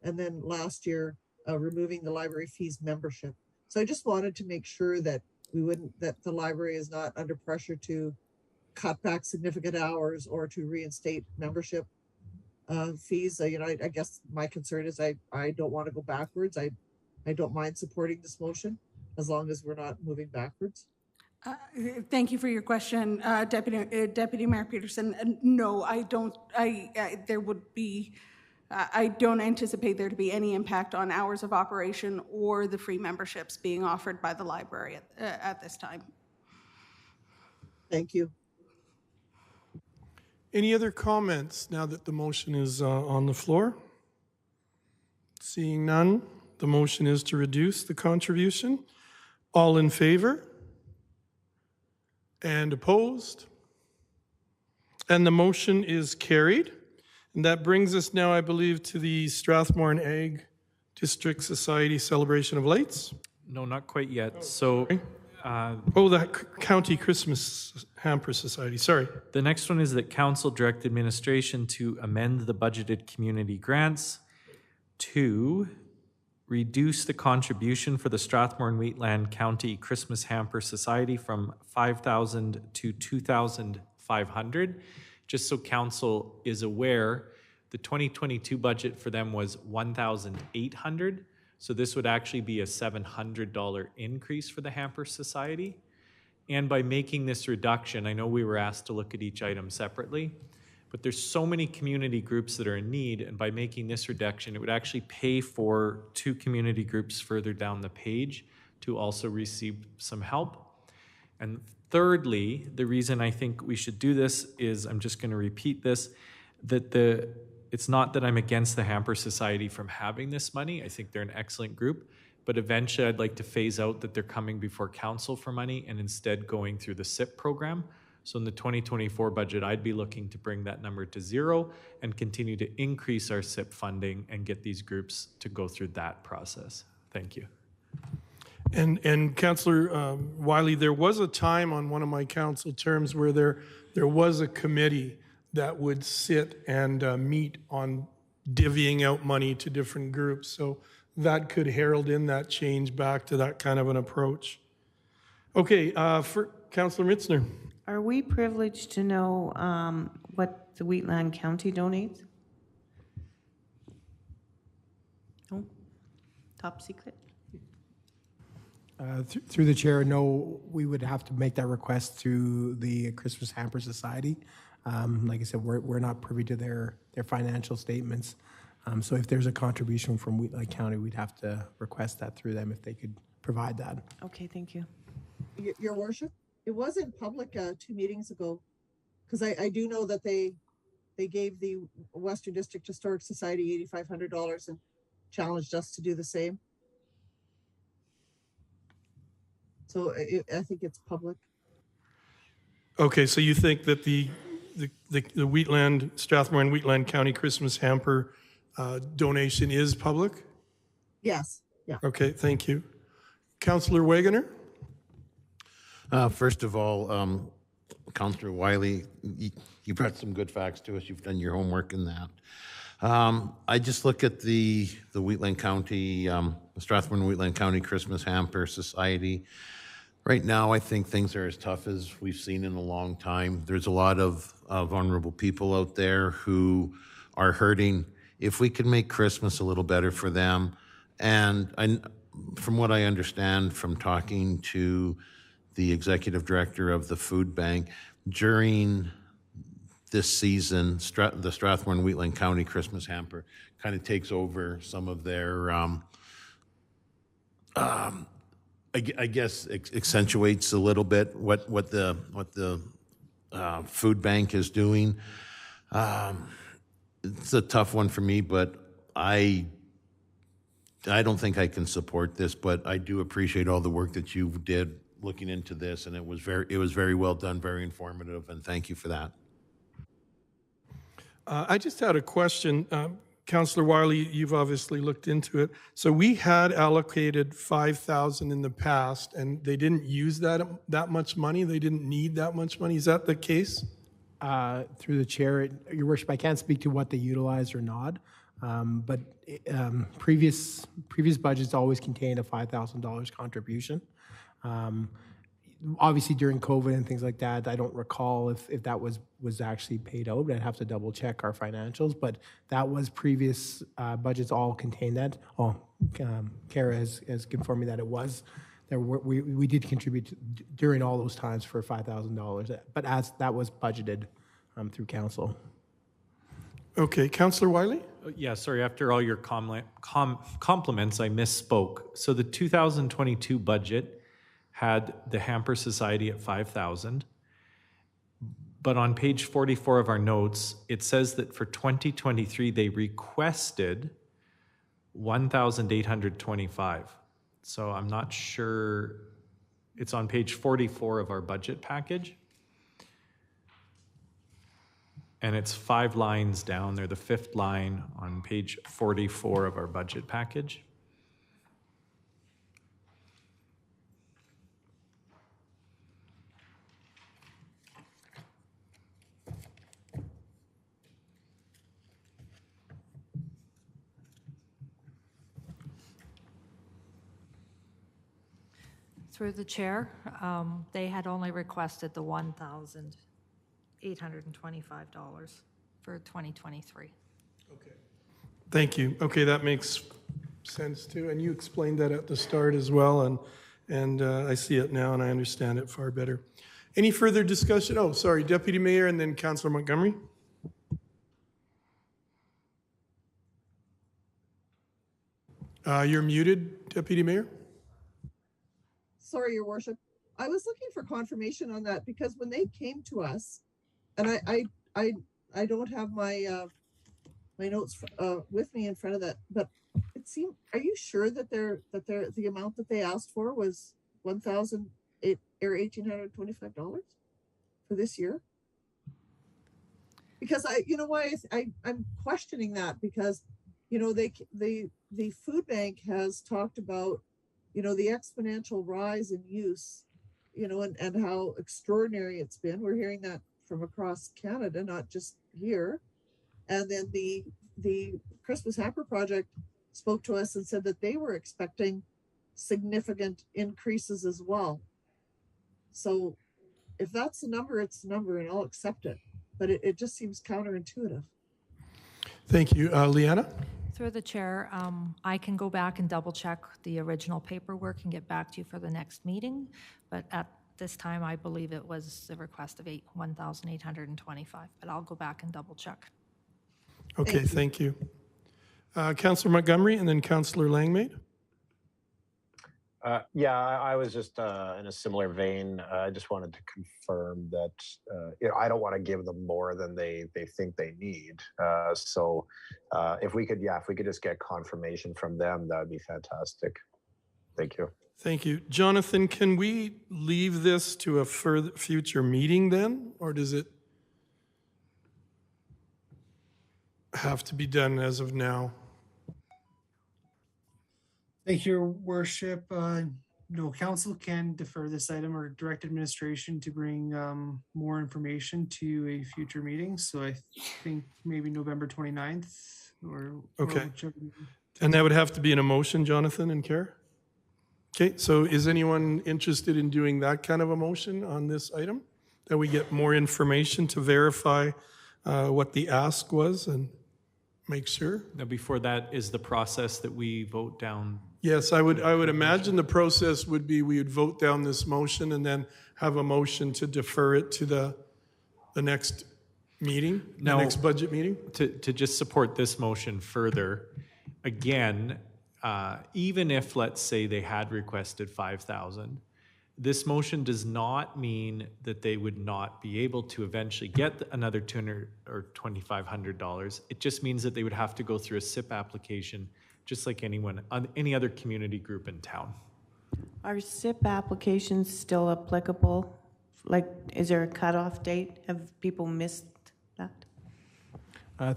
and then last year removing the library fees membership. So I just wanted to make sure that that the library is not under pressure to cut back significant hours or to reinstate membership fees. I guess my concern is I don't want to go backwards. I don't mind supporting this motion, as long as we're not moving backwards. Thank you for your question, Deputy Mayor Peterson. No, I don't. I don't anticipate there to be any impact on hours of operation or the free memberships being offered by the library at this time. Thank you. Any other comments now that the motion is on the floor? Seeing none, the motion is to reduce the contribution. All in favor? And opposed? And the motion is carried. And that brings us now, I believe, to the Strathmore and Ag District Society Celebration of Lights. No, not quite yet. So, the County Christmas Hamper Society, sorry. The next one is that Council direct administration to amend the budgeted community grants to reduce the contribution for the Strathmore and Wheatland County Christmas Hamper Society from $5,000 to $2,500. Just so Council is aware, the 2022 budget for them was $1,800. So this would actually be a $700 increase for the Hamper Society. And by making this reduction, I know we were asked to look at each item separately, But there's so many community groups that are in need, and by making this reduction, it would actually pay for 2 community groups further down the page to also receive some help. And thirdly, the reason I think we should do this is, I'm just going to repeat this, that it's not that I'm against the Hamper Society from having this money. I think they're an excellent group, but eventually I'd like to phase out that they're coming before council for money and instead going through the SIP program. So in the 2024 budget, I'd be looking to bring that number to 0 and continue to increase our SIP funding and get these groups to go through that process. Thank you. And Councillor Wiley, there was a time on one of my council terms where there was a committee that would sit and meet on divvying out money to different groups. So that could herald in that change back to that kind of an approach. Okay, for Councillor Mitzner. Are we privileged to know what the Wheatland County donates? No? Top secret? Through the chair, no, we would have to make that request through the Christmas Hamper Society. Like I said, we're not privy to their financial statements. So if there's a contribution from Wheatland County, we'd have to request that through them if they could provide that. Okay, thank you. Your worship, it was in public 2 meetings ago, because I do know that they gave the Western District Historic Society $8,500 and challenged us to do the same. So I think it's public. Okay, so you think that the Wheatland, Strathmore and Wheatland County Christmas Hamper donation is public? Yes, yeah. Okay, thank you. Councillor Wagoner? First of all, Councillor Wiley, you brought some good facts to us. You've done your homework in that. I just look at the Wheatland County, Strathmore and Wheatland County Christmas Hamper Society. Right now, I think things are as tough as we've seen in a long time. There's a lot of vulnerable people out there who are hurting. If we could make Christmas a little better for them, and from what I understand from talking to the executive director of the food bank, during this season, the Strathmore and Wheatland County Christmas Hamper kind of takes over some of their, I guess, accentuates a little bit what the food bank is doing. It's a tough one for me, but I don't think I can support this, but I do appreciate all the work that you did looking into this, and it was very well done, very informative, and thank you for that. I just had a question. Councillor Wiley, you've obviously looked into it. So we had allocated $5,000 in the past, and they didn't use that much money. They didn't need that much money. Is that the case? Through the chair, Your Worship, I can't speak to what they utilized or not, but previous budgets always contained a $5,000 contribution. Obviously, during COVID and things like that, I don't recall if that was actually paid out. I'd have to double check our financials, but that was previous budgets all contained that. Kara has confirmed me that it was. We did contribute during all those times for $5,000, but as that was budgeted through council. Okay, Councillor Wiley? Yeah, sorry, after all your compliments, I misspoke. So the 2022 budget had the Hamper Society at $5,000, but on page 44 of our notes, it says that for 2023, they requested $1,825. So I'm not sure, it's on page 44 of our budget package. And it's 5 lines down there, the 5th line on page 44 of our budget package. Through the chair, they had only requested the $1,825 for 2023. Okay. Thank you. Okay, that makes sense too. And you explained that at the start as well, and I see it now and I understand it far better. Any further discussion? Oh, sorry, Deputy Mayor and then Councillor Montgomery. You're muted, Deputy Mayor. Sorry, Your Worship. I was looking for confirmation on that because when they came to us, and I don't have my my notes with me in front of that, but it seemed. Are you sure that the amount that they asked for was $1,825 for this year? Because you know why I'm questioning that, because you know the food bank has talked about, you know, the exponential rise in use, you know, and how extraordinary it's been. We're hearing that from across Canada, not just here. And then the Christmas Hamper Project spoke to us and said that they were expecting significant increases as well. So if that's the number, it's the number, and I'll accept it. But it just seems counterintuitive. Thank you. Leanna? Through the chair, I can go back and double check the original paperwork and get back to you for the next meeting. But at this time, I believe it was the request of $1,825, but I'll go back and double check. Okay, thank you. Councillor Montgomery and then Councillor Langmaid. Yeah, I was just in a similar vein. I just wanted to confirm that you know, I don't want to give them more than they think they need. So if we could just get confirmation from them, that would be fantastic. Thank you. Thank you. Jonathan, can we leave this to a further future meeting then, or does it have to be done as of now? Thank you, Your Worship. No, council can defer this item or direct administration to bring more information to a future meeting. So I think maybe November 29th or Okay. whichever. And that would have to be an emotion, Jonathan and Care? Okay, so is anyone interested in doing that kind of a motion on this item? That we get more information to verify what the ask was and make sure? Now, before that, is the process that we vote down? Yes, I would imagine the process would be we would vote down this motion and then have a motion to defer it to the next meeting, the next budget meeting. To just support this motion further, again, even if, let's say, they had requested 5,000, this motion does not mean that they would not be able to eventually get another $200 or $2,500. It just means that they would have to go through a SIP application, just like any other community group in town. Are SIP applications still applicable? Like, is there a cutoff date? Have people missed that?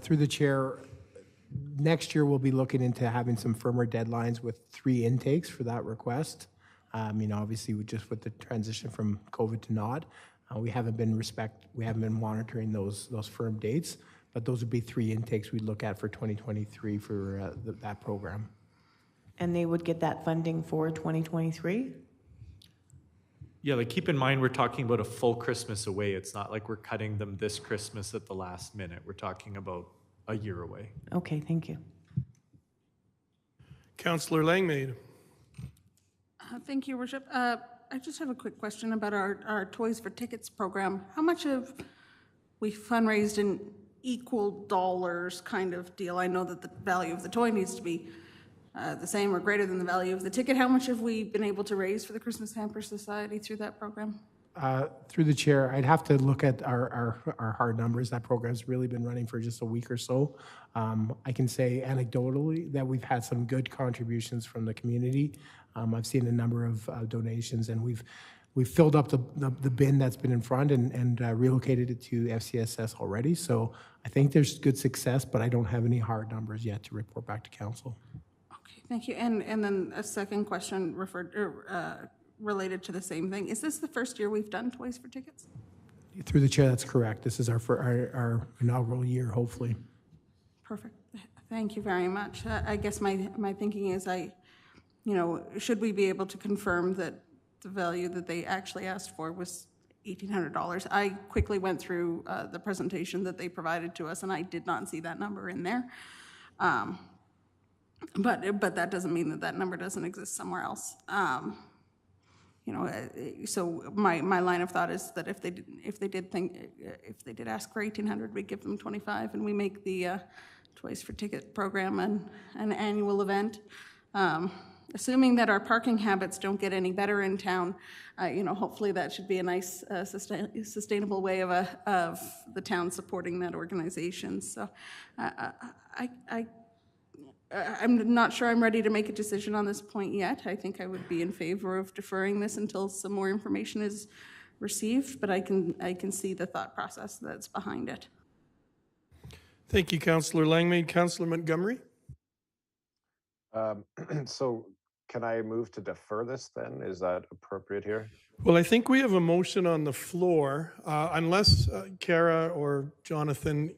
Through the chair, next year we'll be looking into having some firmer deadlines with 3 intakes for that request. You know, obviously, with the transition from COVID to not, we haven't been monitoring those firm dates, but those would be 3 intakes we'd look at for 2023 for that program. And they would get that funding for 2023? Yeah, like keep in mind, we're talking about a full Christmas away. It's not like we're cutting them this Christmas at the last minute. We're talking about a year away. Okay, thank you. Councillor Langmaid. Thank you, Your Worship. I just have a quick question about our Toys for Tickets program. How much have we fundraised in equal dollars kind of deal? I know that the value of the toy needs to be the same or greater than the value of the ticket. How much have we been able to raise for the Christmas Hamper Society through that program? Through the chair, I'd have to look at our hard numbers. That program's really been running for just a week or so. I can say anecdotally that we've had some good contributions from the community. I've seen a number of donations, and we've filled up the bin that's been in front and relocated it to FCSS already. So I think there's good success, but I don't have any hard numbers yet to report back to council. Okay, thank you. And then a second question related to the same thing. Is this the first year we've done Toys for Tickets? Through the chair, that's correct. This is our inaugural year, hopefully. Perfect. Thank you very much. I guess my thinking is should we be able to confirm that the value that they actually asked for was $1,800? I quickly went through the presentation that they provided to us, and I did not see that number in there. But that doesn't mean that number doesn't exist somewhere else. So my line of thought is that if they did ask for $1,800, we give them $2,500, and we make the Toys for Ticket program an annual event. Assuming that our parking habits don't get any better in town, hopefully that should be a nice sustainable way of the town supporting that organization. So I'm not sure I'm ready to make a decision on this point yet. I think I would be in favor of deferring this until some more information is received, but I can see the thought process that's behind it. Thank you, Councillor Langmaid. Councillor Montgomery? So can I move to defer this then? Is that appropriate here? Well, I think we have a motion on the floor, unless Kara or Jonathan,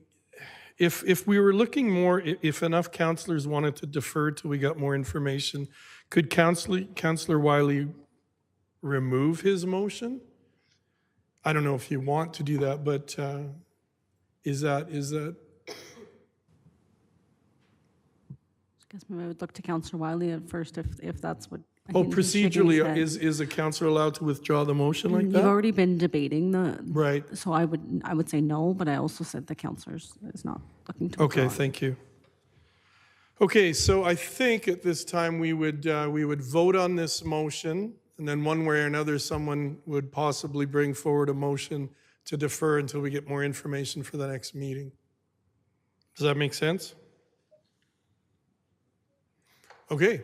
if we were looking more, if enough councillors wanted to defer till we got more information, could Councillor Wiley remove his motion? I don't know if you want to do that, but is that? I guess maybe I would look to Councillor Wiley at first if that's what. Oh, he should procedurally, instead. is a councillor allowed to withdraw the motion like that? You've already been debating Right. So I would say no, but I also said the councillor is not looking to withdraw. Okay, thank you. Okay, so I think at this time we would vote on this motion, and then one way or another, someone would possibly bring forward a motion to defer until we get more information for the next meeting. Does that make sense? Okay.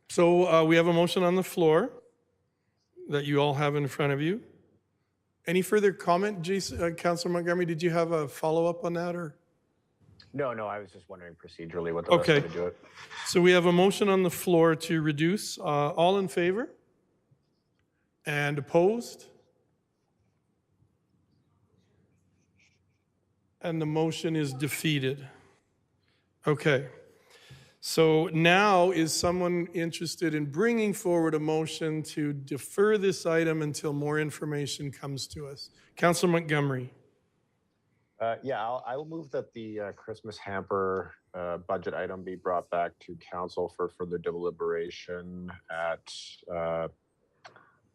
So we have a motion on the floor that you all have in front of you. Any further comment, Jason, Councillor Montgomery? Did you have a follow-up on that, or? No, I was just wondering procedurally what the best way to do it. So we have a motion on the floor to reduce. All in favor? And opposed? And the motion is defeated. Okay. So now, is someone interested in bringing forward a motion to defer this item until more information comes to us? Councillor Montgomery. Yeah, I'll move that the Christmas hamper budget item be brought back to council for further deliberation at,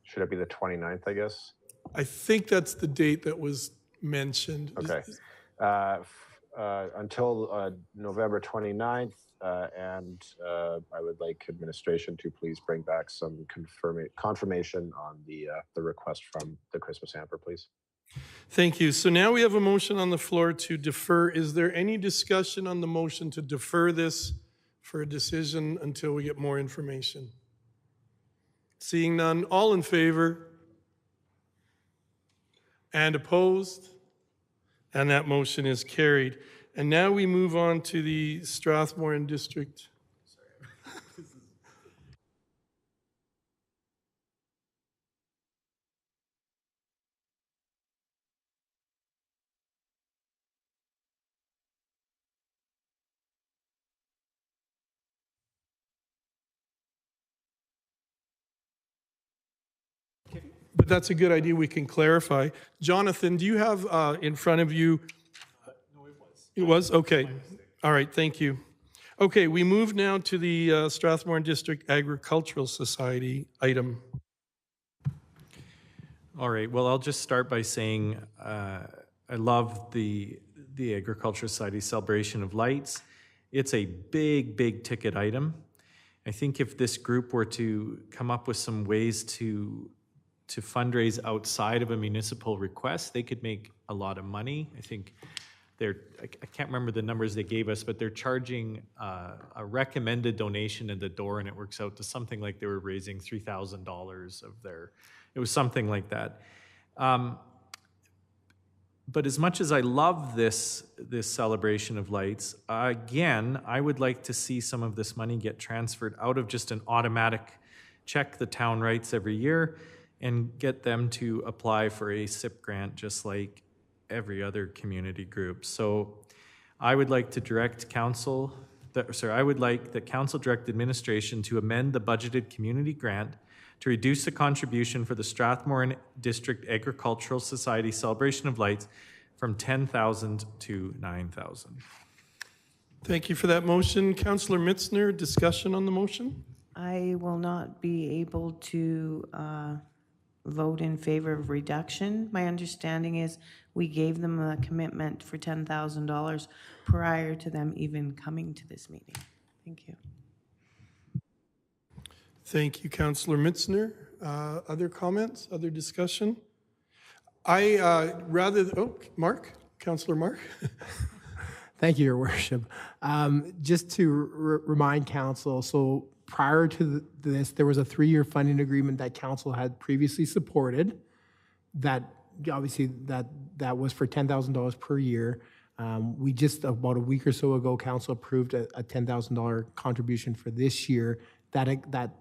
should it be the 29th, I guess? I think that's the date that was mentioned. Okay. Until November 29th. And I would like administration to please bring back some confirmation on the request from the Christmas hamper, please. Thank you. So now we have a motion on the floor to defer. Is there any discussion on the motion to defer this for a decision until we get more information? Seeing none, all in favor? And opposed? And that motion is carried. And now we move on to the Strathmore District. But that's a good idea. We can clarify. Jonathan, do you have in front of you? It was? Okay. All right, thank you. Okay, we move now to the Strathmore District Agricultural Society item. All right, well, I'll just start by saying I love the Agricultural Society celebration of lights. It's a big ticket item. I think if this group were to come up with some ways to fundraise outside of a municipal request, they could make a lot of money. I think I can't remember the numbers they gave us, but they're charging a recommended donation at the door, and it works out to something like they were raising $3,000 of their, it was something like that. But as much as I love this celebration of lights, again, I would like to see some of this money get transferred out of just an automatic check the town writes every year and get them to apply for a SIP grant just like every other community group. So I would like to direct council, I would like the council direct administration to amend the budgeted community grant to reduce the contribution for the Strathmore District Agricultural Society Celebration of Lights from $10,000 to $9,000. Thank you for that motion. Councillor Mitzner, discussion on the motion? I will not be able to vote in favor of reduction. My understanding is we gave them a commitment for $10,000 prior to them even coming to this meeting. Thank you. Thank you, Councillor Mitzner. Other comments, other discussion? Mark, Councillor Mark. Thank you, Your Worship. Just to remind council, so prior to this, there was a 3-year funding agreement that council had previously supported. That obviously that was for $10,000 per year. We just about a week or so ago, council approved a $10,000 contribution for this year. That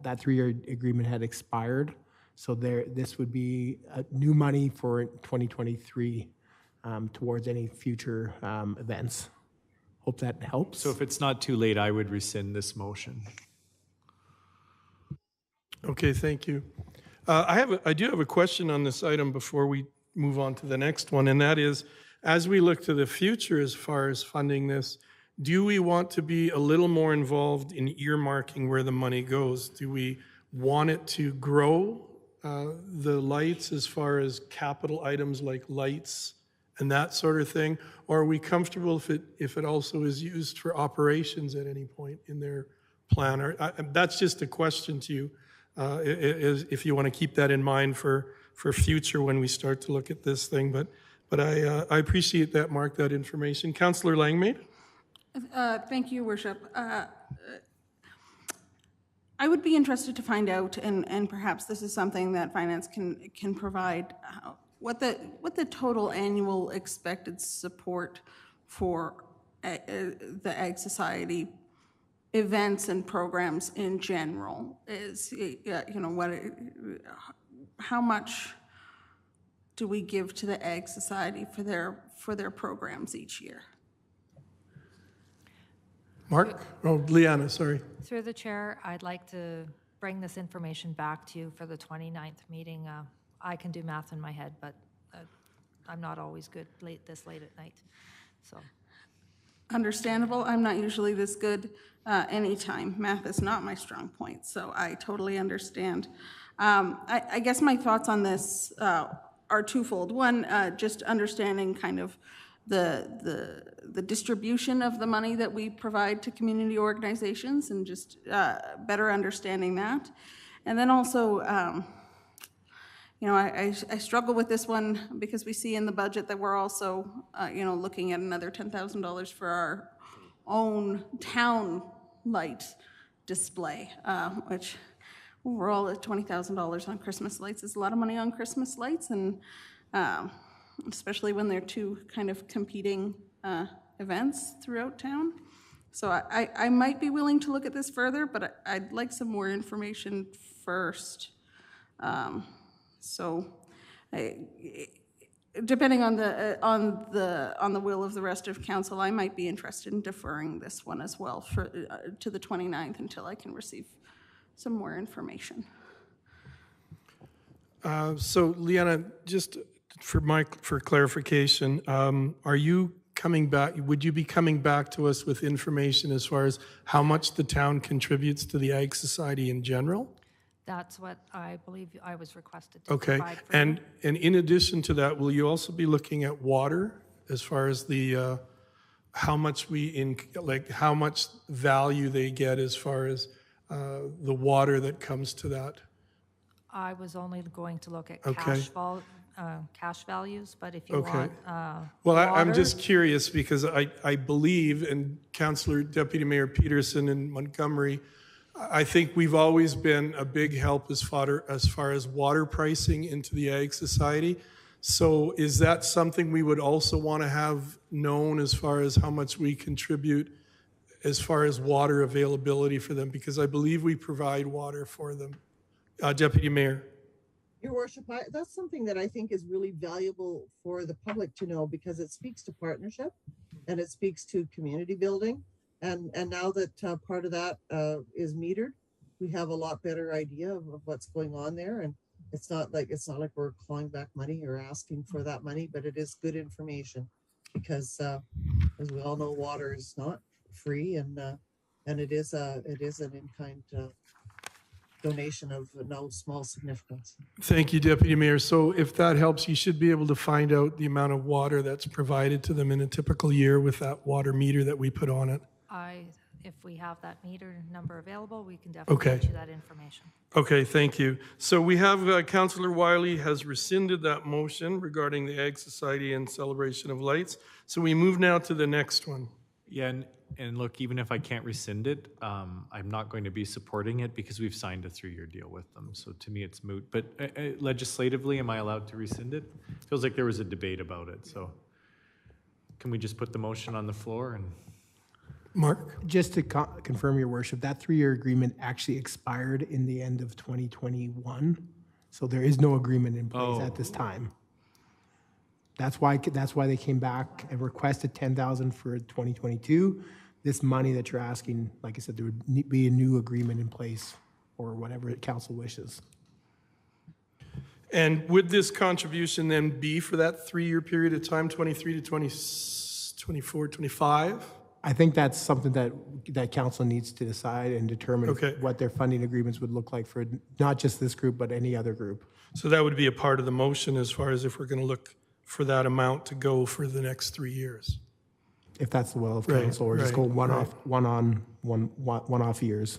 3-year agreement had expired, so this would be new money for 2023 towards any future events. Hope that helps. So if it's not too late, I would rescind this motion. Okay, thank you. I do have a question on this item before we move on to the next one, and that is, as we look to the future as far as funding this, do we want to be a little more involved in earmarking where the money goes? Do we want it to grow the lights as far as capital items like lights and that sort of thing? Or are we comfortable if it also is used for operations at any point in their plan? That's just a question to you, if you want to keep that in mind for future when we start to look at this thing. But I appreciate that, Mark, that information. Councillor Langmaid? Thank you, Worship. I would be interested to find out, and perhaps this is something that Finance can provide, what the total annual expected support for the Ag Society events and programs in general is. How much do we give to the Ag Society for their programs each year? Mark? Oh, Liana, sorry. Through the chair, I'd like to bring this information back to you for the 29th meeting. I can do math in my head, but I'm not always good this late at night. So, understandable. I'm not usually this good anytime. Math is not my strong point, so I totally understand. I guess my thoughts on this are twofold. One, just understanding kind of the distribution of the money that we provide to community organizations, and just better understanding that. And then also, I struggle with this one because we see in the budget that we're also, looking at another $10,000 for our own town light display, which overall at $20,000 on Christmas lights is a lot of money on Christmas lights, and especially when they're two kind of competing events throughout town. So I might be willing to look at this further, but I'd like some more information first. Depending on the will of the rest of council, I might be interested in deferring this one as well to the 29th until I can receive some more information. So, Liana, just for clarification, are you coming back? Would you be coming back to us with information as far as how much the town contributes to the Ag Society in general? that's what I believe I was requested to Okay, provide for and in addition to that, will you also be looking at water as far as the how much how much value they get as far as the water that comes to that? I was only going to look at Okay. cash values, but if you Okay. want Well, I'm water- just curious because I believe, and Councillor Deputy Mayor Peterson in Montgomery, I think we've always been a big help as far as water pricing into the Ag Society. So is that something we would also want to have known as far as how much we contribute as far as water availability for them? Because I believe we provide water for them. Deputy Mayor. Your Worship, that's something that I think is really valuable for the public to know, because it speaks to partnership and it speaks to community building. And now that part of that is metered, we have a lot better idea of what's going on there. And it's not like we're clawing back money or asking for that money, but it is good information, because as we all know, water is not free, and it is an in-kind donation of no small significance. Thank you, Deputy Mayor. So if that helps, you should be able to find out the amount of water that's provided to them in a typical year with that water meter that we put on it. if we have that meter number available, we can definitely Okay. get you that information. Okay, thank you. So we have Councillor Wiley has rescinded that motion regarding the Ag Society and Celebration of Lights. So we move now to the next one. Yeah, and look, even if I can't rescind it, I'm not going to be supporting it because we've signed a 3-year deal with them. So to me, it's moot. But legislatively, am I allowed to rescind it? Feels like there was a debate about it. So can we just put the motion on the floor and? Mark? Just to confirm, Your Worship, that 3-year agreement actually expired in the end of 2021. So there is no agreement in place at this time. That's why they came back and requested 10,000 for 2022. This money that you're asking, like I said, there would be a new agreement in place or whatever council wishes. And would this contribution then be for that 3-year period of time, 23 to 24, 25? I think that's something that council needs to decide and determine Okay. what their funding agreements would look like for not just this group, but any other group. So that would be a part of the motion as far as if we're going to look for that amount to go for the next 3 years. If that's the will of Right, council, or just go right, one off years.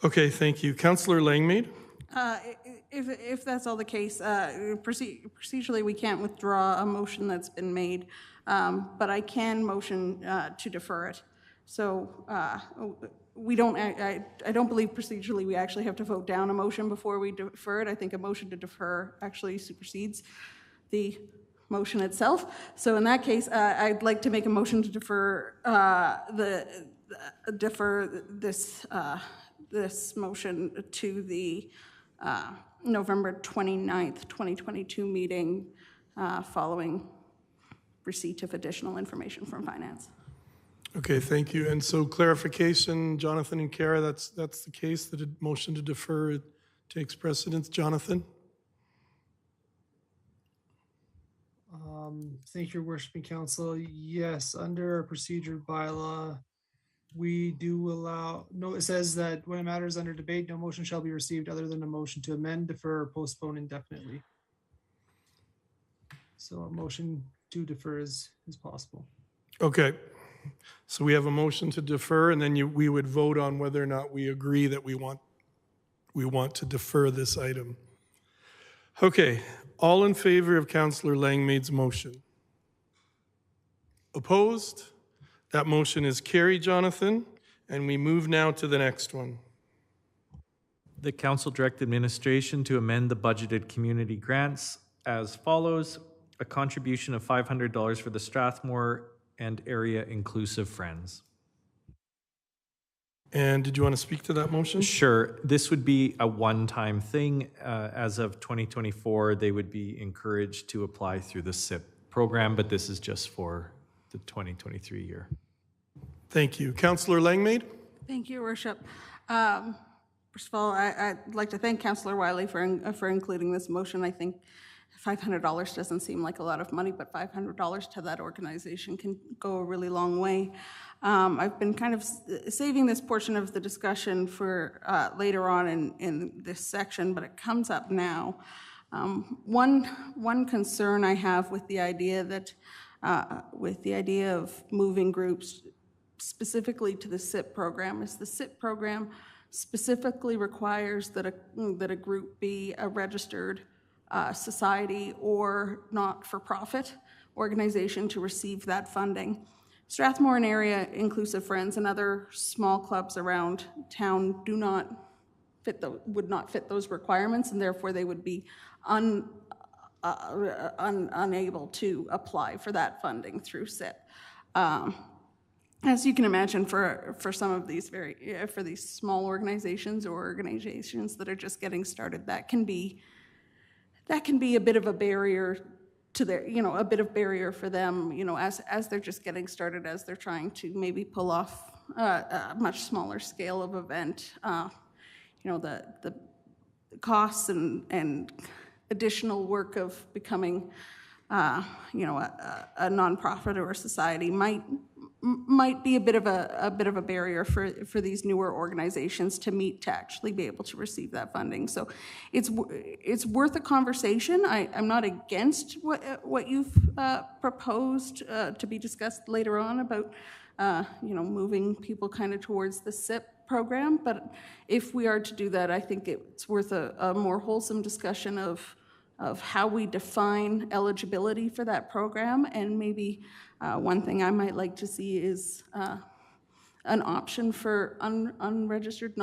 Okay, thank you. Councillor Langmaid? If that's all the case, procedurally, we can't withdraw a motion that's been made, but I can motion to defer it. So we don't, I don't believe procedurally we actually have to vote down a motion before we defer it. I think a motion to defer actually supersedes the motion itself. So in that case, I'd like to make a motion to defer this motion to the November 29th, 2022 meeting following receipt of additional information from finance. Okay, thank you. And so clarification, Jonathan and Kara, that's the case, that a motion to defer takes precedence. Jonathan? Thank you, Worshiping Council. Yes, under our procedure bylaw, we do allow, no, it says that when a matter is under debate, no motion shall be received other than a motion to amend, defer, or postpone indefinitely. So a motion to defer is possible. Okay. So we have a motion to defer, and then we would vote on whether or not we agree that we want to defer this item. Okay, all in favor of Councillor Langmaid's motion? Opposed? That motion is carried, Jonathan, and we move now to the next one. The council direct administration to amend the budgeted community grants as follows: a contribution of $500 for the Strathmore and Area Inclusive Friends. And did you want to speak to that motion? Sure. This would be a one-time thing. As of 2024, they would be encouraged to apply through the SIP program, but this is just for the 2023 year. Thank you. Councillor Langmaid? Thank you, Your Worship. First of all, I'd like to thank Councillor Wiley for including this motion. I think $500 doesn't seem like a lot of money, but $500 to that organization can go a really long way. I've been kind of saving this portion of the discussion for later on in this section, but it comes up now. One concern I have with the idea of moving groups specifically to the SIP program is the SIP program specifically requires that a group be a registered society or not-for-profit organization to receive that funding. Strathmore and Area Inclusive Friends and other small clubs around town would not fit those requirements, and therefore they would be unable to apply for that funding through SIP. As you can imagine, for some of these for these small organizations or organizations that are just getting started, that can be a bit of a barrier to their, a bit of barrier for them, as they're just getting started, as they're trying to maybe pull off a much smaller scale of event. The costs and additional work of becoming, a nonprofit or a society might be a bit of a barrier for these newer organizations to actually be able to receive that funding. So it's worth a conversation. I'm not against what you've proposed to be discussed later on about moving people kind of towards the SIP program. But if we are to do that, I think it's worth a more wholesome discussion of how we define eligibility for that program. And maybe one thing I might like to see is an option for unregistered,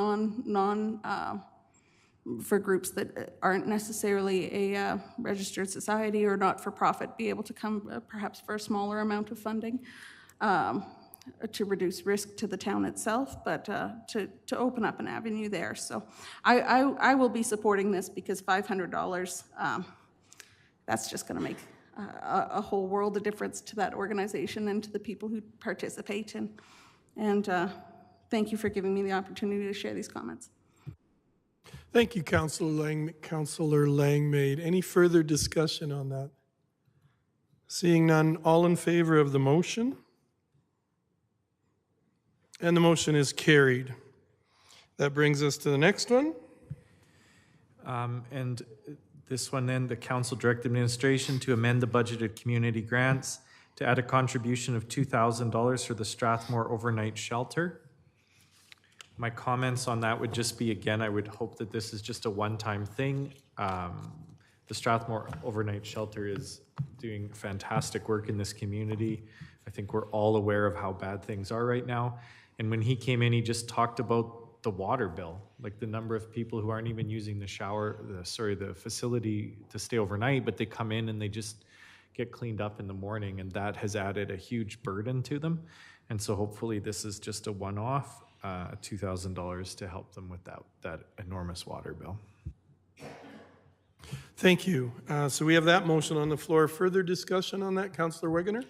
for groups that aren't necessarily a registered society or not-for-profit, be able to come perhaps for a smaller amount of funding to reduce risk to the town itself, but to open up an avenue there. So I will be supporting this because $500, that's just going to make a whole world of difference to that organization and to the people who participate in. And thank you for giving me the opportunity to share these comments. Thank you, Councillor Langmaid. Any further discussion on that? Seeing none, all in favor of the motion? And the motion is carried. That brings us to the next one. And this one then, the council direct administration to amend the budgeted community grants to add a contribution of $2,000 for the Strathmore overnight shelter. My comments on that would just be, again, I would hope that this is just a one-time thing. The Strathmore overnight shelter is doing fantastic work in this community. I think we're all aware of how bad things are right now. And when he came in, he just talked about the water bill, like the number of people who aren't even using the facility to stay overnight, but they come in and they just get cleaned up in the morning, and that has added a huge burden to them. And so hopefully this is just a one-off, $2,000 to help them with that enormous water bill. Thank you. So we have that motion on the floor. Further discussion on that, Councillor Wegener?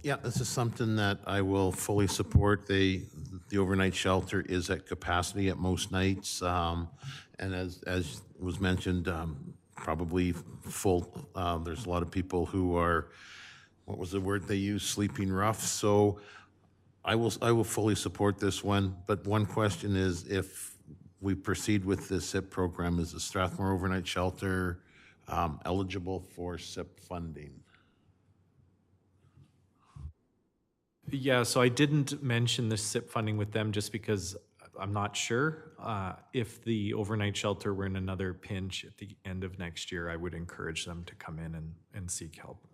Yeah, this is something that I will fully support. The overnight shelter is at capacity at most nights, and as was mentioned, probably full. There's a lot of people who are, what was the word they used, sleeping rough. So I will fully support this one. But one question is, if we proceed with the SIP program, is the Strathmore overnight shelter eligible for SIP funding? Yeah, so I didn't mention the SIP funding with them just because I'm not sure. If the overnight shelter were in another pinch at the end of next year, I would encourage them to come in and seek help.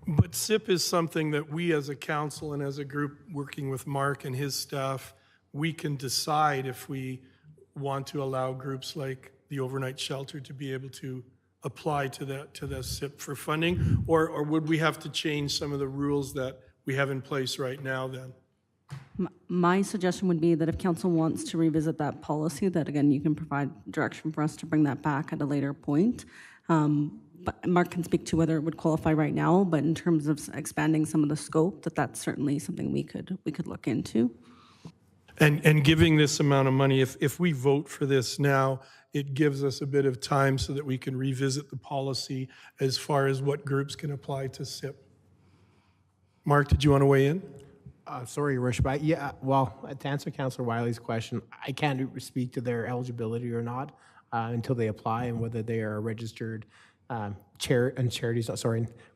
But SIP is something that we as a council and as a group working with Mark and his staff, we can decide if we want to allow groups like the overnight shelter to be able to apply to the SIP for funding, or would we have to change some of the rules that we have in place right now then? My suggestion would be that if council wants to revisit that policy, that again, you can provide direction for us to bring that back at a later point. But Mark can speak to whether it would qualify right now, but in terms of expanding some of the scope, that's certainly something we could look into. And giving this amount of money, if we vote for this now, it gives us a bit of time so that we can revisit the policy as far as what groups can apply to SIP. Mark, did you want to weigh in? Sorry, Your Worship. To answer Councillor Wiley's question, I can't speak to their eligibility or not until they apply and whether they are registered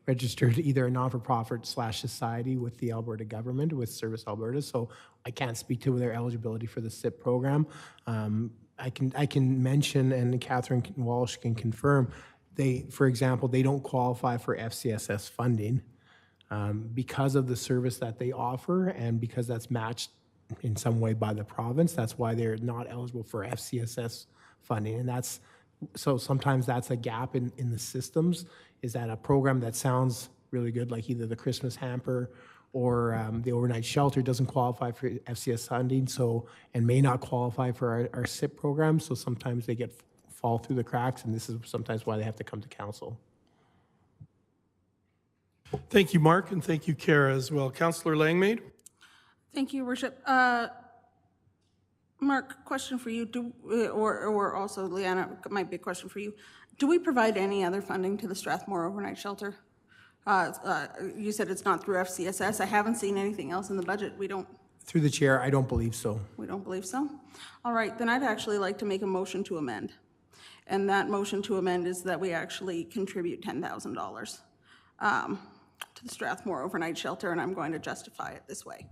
registered either a non-for-profit / society with the Alberta government, with Service Alberta. So I can't speak to their eligibility for the SIP program. I can mention, and Catherine Walsh can confirm, for example, they don't qualify for FCSS funding because of the service that they offer and because that's matched in some way by the province. That's why they're not eligible for FCSS funding, and so sometimes that's a gap in the systems, is that a program that sounds really good, like either the Christmas hamper or the overnight shelter, doesn't qualify for FCS funding, and may not qualify for our SIP program. So sometimes they fall through the cracks, and this is sometimes why they have to come to council. Thank you, Mark, and thank you, Kara, as well. Councillor Langmaid? Thank you, Your Worship. Mark, question for you, or also Leanna, might be a question for you. Do we provide any other funding to the Strathmore overnight shelter? You said it's not through FCSS. I haven't seen anything else in the budget. We don't. Through the chair, I don't believe so. We don't believe so? All right, then I'd actually like to make a motion to amend. And that motion to amend is that we actually contribute $10,000. to the Strathmore Overnight Shelter, and I'm going to justify it this way.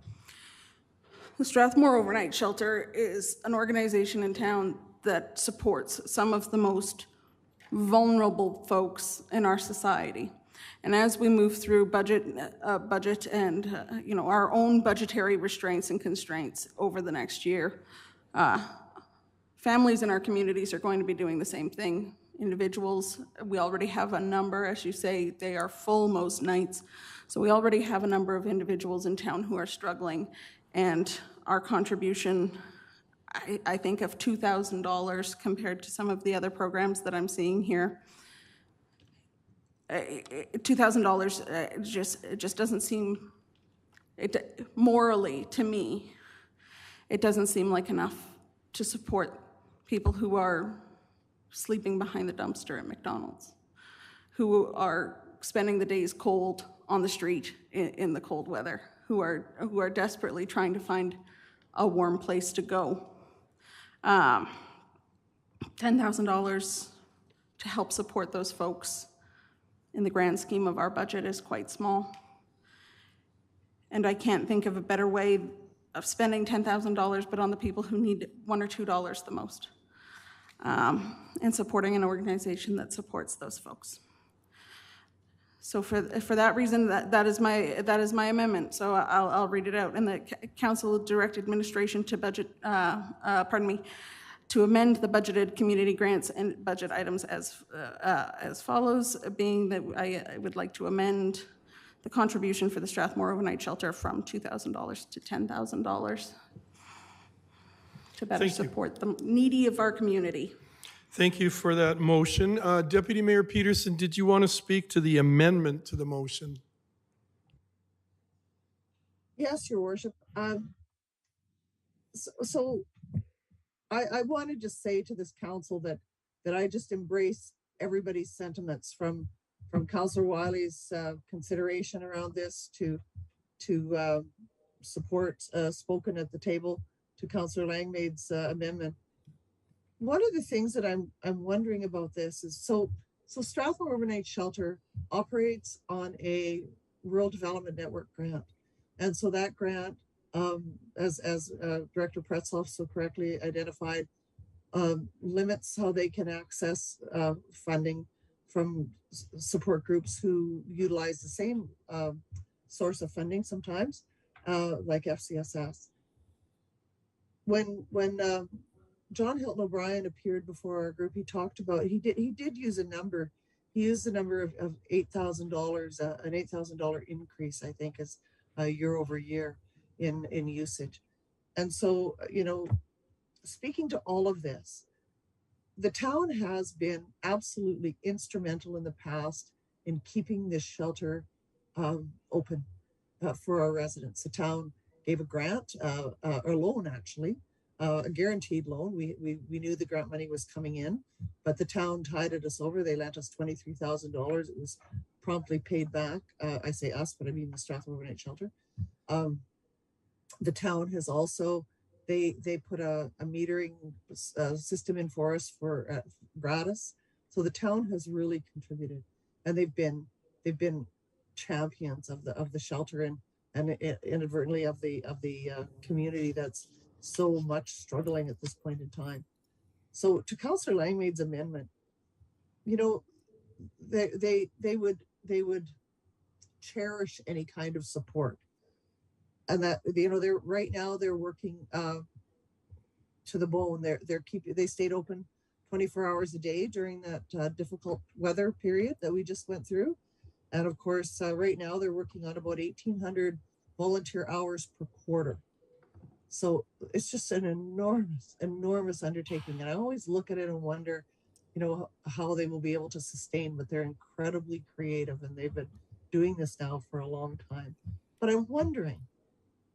The Strathmore Overnight Shelter is an organization in town that supports some of the most vulnerable folks in our society. And as we move through budget and our own budgetary restraints and constraints over the next year, families in our communities are going to be doing the same thing. Individuals, we already have a number, as you say, they are full most nights. So we already have a number of individuals in town who are struggling, and our contribution, I think of $2,000 compared to some of the other programs that I'm seeing here. $2,000 just doesn't seem, morally to me, it doesn't seem like enough to support people who are sleeping behind the dumpster at McDonald's, who are spending the days cold on the street in the cold weather, who are desperately trying to find a warm place to go. $10,000 to help support those folks in the grand scheme of our budget is quite small. And I can't think of a better way of spending $10,000 but on the people who need $1 or $2 the most, and supporting an organization that supports those folks. So for that reason, that is my amendment. So I'll read it out. And the council direct administration to to amend the budgeted community grants and budget items as follows, being that I would like to amend the contribution for the Strathmore Overnight Shelter from $2,000 to $10,000 to better support the needy of our community. Thank you for that motion. Deputy Mayor Peterson, did you want to speak to the amendment to the motion? Yes, Your Worship. So I want to just say to this council that I just embrace everybody's sentiments, from Councillor Wiley's consideration around this to support spoken at the table, to Councillor Langmaid's amendment. One of the things that I'm wondering about this is, so Strathmore Overnight Shelter operates on a Rural Development Network grant. And so that grant, as Director Pretzloff so correctly identified, limits how they can access funding from support groups who utilize the same source of funding sometimes, like FCSS. When John Hilton O'Brien appeared before our group, he talked about, he did use a number. He used the number of $8,000, an $8,000 increase, I think, is year over year in usage. And so, speaking to all of this, the town has been absolutely instrumental in the past in keeping this shelter open for our residents. The town gave a grant, or loan actually, a guaranteed loan. We knew the grant money was coming in, but the town tided us over. They lent us $23,000. It was promptly paid back. I say us, but I mean the Strathmore Overnight Shelter. The town has also, they put a metering system in for us for gratis. So the town has really contributed, and they've been champions of the shelter and inadvertently of the community that's so much struggling at this point in time. So to Councillor Langmaid's amendment, they would cherish any kind of support, and that they're right now they're working to the bone. They stayed open 24 hours a day during that difficult weather period that we just went through, and of course right now they're working on about 1,800 volunteer hours per quarter. So it's just an enormous undertaking. And I always look at it and wonder, how they will be able to sustain, but they're incredibly creative and they've been doing this now for a long time. But I'm wondering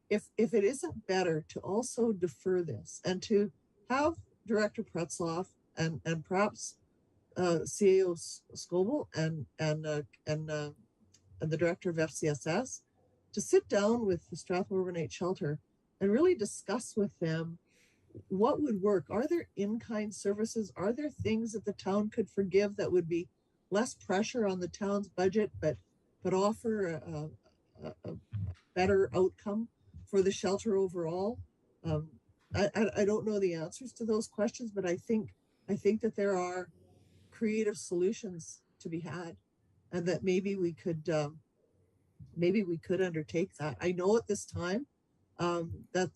if it isn't better to also defer this and to have Director Pretzloff and perhaps CAO Scoble and the Director of FCSS to sit down with the Strathmore Overnight Shelter and really discuss with them what would work. Are there in-kind services? Are there things that the town could forgive that would be less pressure on the town's budget, but but offer a better outcome for the shelter overall. I don't know the answers to those questions, but I think that there are creative solutions to be had, and that maybe we could undertake that. I know at this time that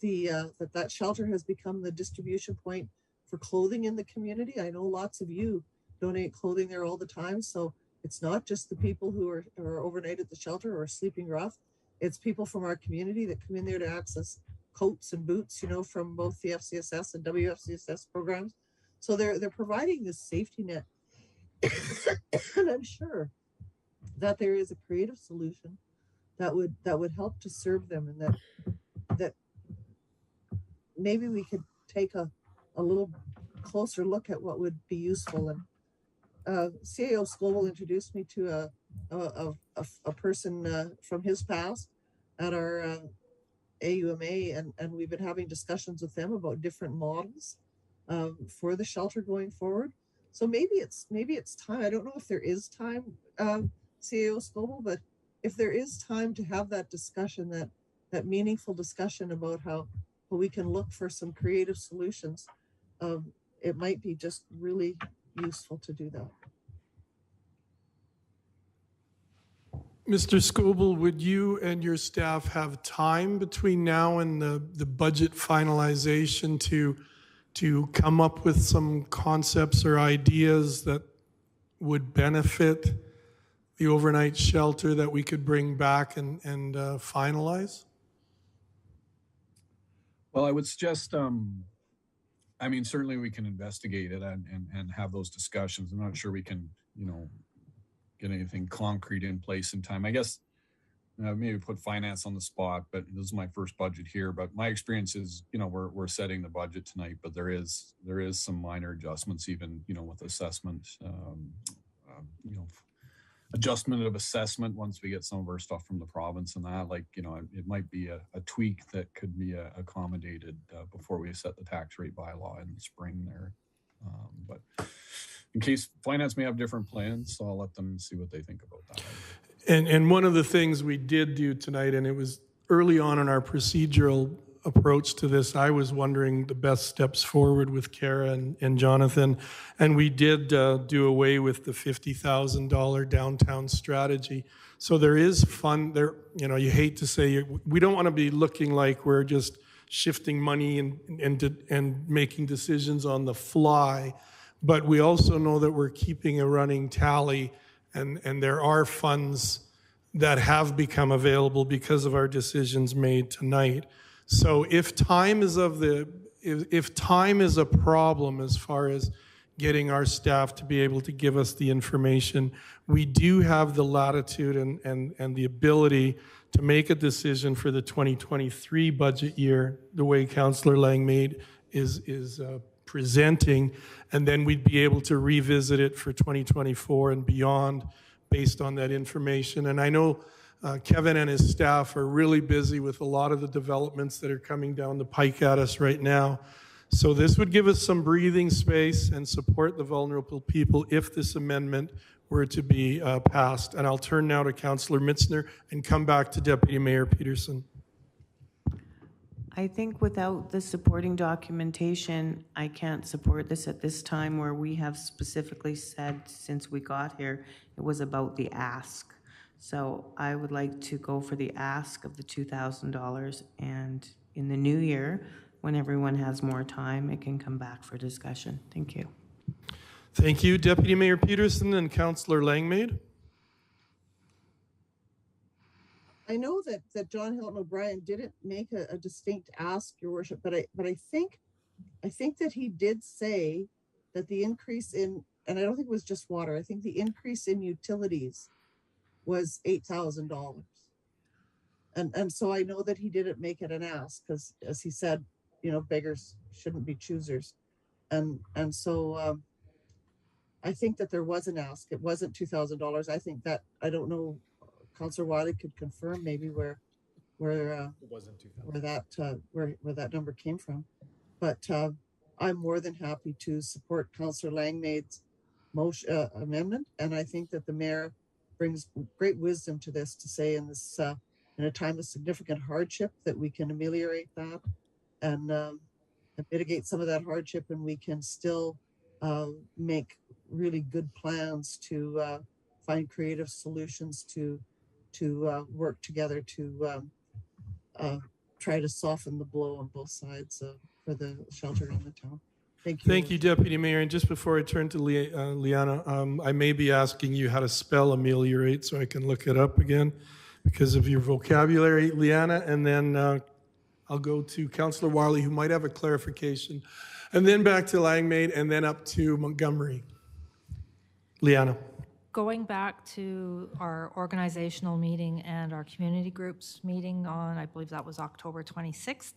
that shelter has become the distribution point for clothing in the community. I know lots of you donate clothing there all the time, so it's not just the people who are overnight at the shelter or sleeping rough. It's people from our community that come in there to access coats and boots, from both the FCSS and WFCSS programs. So they're providing this safety net. And I'm sure that there is a creative solution that would help to serve them, and that maybe we could take a little closer look at what would be useful. And CAO Scovel introduced me to a person from his past at our AUMA, and we've been having discussions with them about different models for the shelter going forward. So maybe it's time. I don't know if there is time, CAO Scovel, but if there is time to have that discussion, that meaningful discussion about how we can look for some creative solutions, it might be just really useful to do that. Mr. Scoble, would you and your staff have time between now and the budget finalization to come up with some concepts or ideas that would benefit the overnight shelter that we could bring back and finalize? Well, I would suggest, certainly we can investigate it and have those discussions. I'm not sure we can, get anything concrete in place in time. I guess maybe put finance on the spot, but this is my first budget here. But my experience is, we're setting the budget tonight, but there is some minor adjustments, even, with assessment, adjustment of assessment once we get some of our stuff from the province and that, it might be a tweak that could be accommodated before we set the tax rate bylaw in the spring there. But in case finance may have different plans, so I'll let them see what they think about that. And one of the things we did do tonight, and it was early on in our procedural approach to this, I was wondering the best steps forward with Kara and Jonathan, and we did do away with the $50,000 downtown strategy. So there is fun there. You hate to say we don't want to be looking like we're just shifting money and making decisions on the fly, but we also know that we're keeping a running tally, and there are funds that have become available because of our decisions made tonight. So if time is a problem as far as getting our staff to be able to give us the information, we do have the latitude and the ability to make a decision for the 2023 budget year, the way Councillor Langmaid is presenting, and then we'd be able to revisit it for 2024 and beyond based on that information. And I know Kevin and his staff are really busy with a lot of the developments that are coming down the pike at us right now. So this would give us some breathing space and support the vulnerable people if this amendment were to be passed. And I'll turn now to Councillor Mitzner and come back to Deputy Mayor Peterson. I think without the supporting documentation, I can't support this at this time, where we have specifically said since we got here, it was about the ask. So I would like to go for the ask of the $2,000, and in the new year, when everyone has more time, it can come back for discussion. Thank you. Thank you, Deputy Mayor Peterson and Councillor Langmaid. I know that John Hilton O'Brien didn't make a distinct ask, Your Worship, but I think that he did say that the increase in, and I don't think it was just water, I think the increase in utilities was $8,000. And so I know that he didn't make it an ask, because as he said, beggars shouldn't be choosers. And so I think that there was an ask. It wasn't $2,000. I think that, I don't know, Councillor Wiley could confirm maybe where it wasn't 2,000. Where that number came from. But I'm more than happy to support Councillor Langmaid's motion amendment, and I think that the mayor brings great wisdom to this, to say in this, in a time of significant hardship, that we can ameliorate that and mitigate some of that hardship, and we can still make really good plans to find creative solutions to work together to try to soften the blow on both sides for the shelter in the town. Thank you. Thank you, Deputy Mayor. And just before I turn to Liana, I may be asking you how to spell ameliorate so I can look it up again because of your vocabulary, Liana. And then I'll go to Councillor Wiley, who might have a clarification. And then back to Langmaid, and then up to Montgomery. Liana. Going back to our organizational meeting and our community groups meeting on, I believe that was October 26th,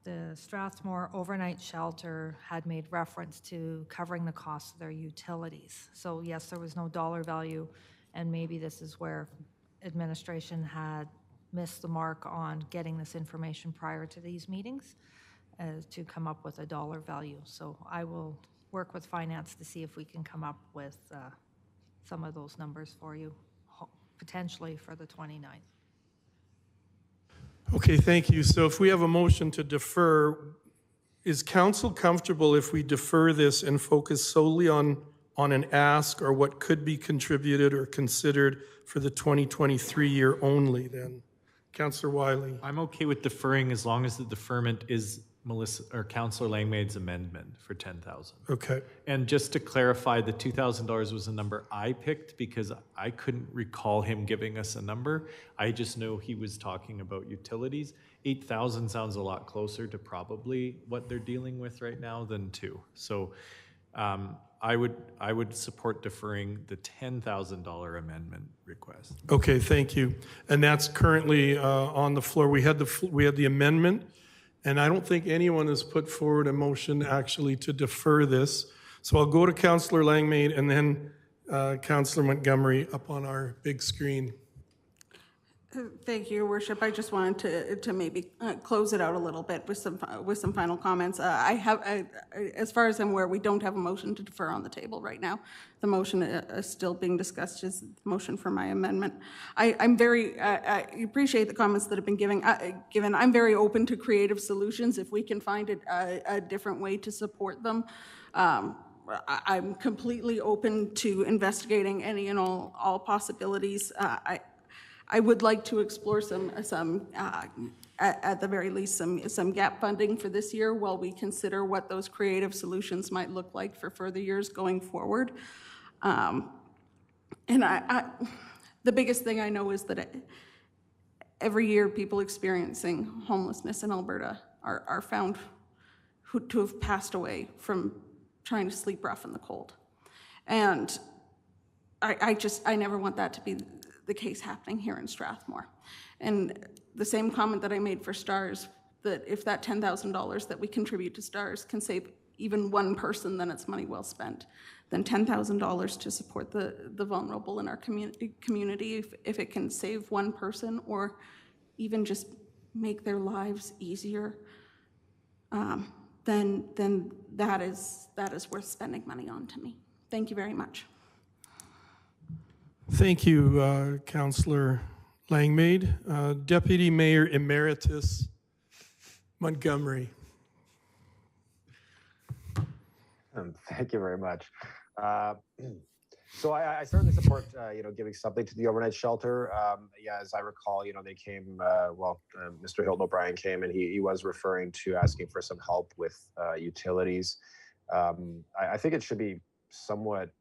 the Strathmore overnight shelter had made reference to covering the cost of their utilities. So yes, there was no dollar value, and maybe this is where administration had missed the mark on getting this information prior to these meetings to come up with a dollar value. So I will work with finance to see if we can come up with some of those numbers for you, potentially for the 29th. Okay, thank you. So if we have a motion to defer, is council comfortable if we defer this and focus solely on an ask or what could be contributed or considered for the 2023 year only then? Councillor Wiley. I'm okay with deferring as long as the deferment is Melissa or Councillor Langmaid's amendment for 10,000. Okay. And just to clarify, the $2,000 was a number I picked because I couldn't recall him giving us a number. I just know he was talking about utilities. 8,000 sounds a lot closer to probably what they're dealing with right now than 2. So I would support deferring the $10,000 amendment request. Okay, thank you. And that's currently on the floor. We had the amendment. And I don't think anyone has put forward a motion actually to defer this. So I'll go to Councillor Langmaid and then Councillor Montgomery up on our big screen. Thank you, Your Worship. I just wanted to maybe close it out a little bit with some final comments. As far as I'm aware, we don't have a motion to defer on the table right now. The motion is still being discussed is the motion for my amendment. I appreciate the comments that have been given. I'm very open to creative solutions if we can find a different way to support them. I'm completely open to investigating any and all possibilities. I would like to explore some at the very least, some gap funding for this year while we consider what those creative solutions might look like for further years going forward. And the biggest thing I know is that every year people experiencing homelessness in Alberta are found to have passed away from trying to sleep rough in the cold. And I never want that to be the case happening here in Strathmore. And the same comment that I made for STARS, that if that $10,000 that we contribute to STARS can save even one person, then it's money well spent. Then $10,000 to support the vulnerable in our community, if it can save one person or even just make their lives easier, then that is worth spending money on to me. Thank you very much. Thank you, Councillor Langmaid. Deputy Mayor Emeritus Montgomery. Thank you very much. So I certainly support, giving something to the overnight shelter. Yeah, as I recall, they came, Mr. Hilton O'Brien came and he was referring to asking for some help with utilities. I think it should be somewhat,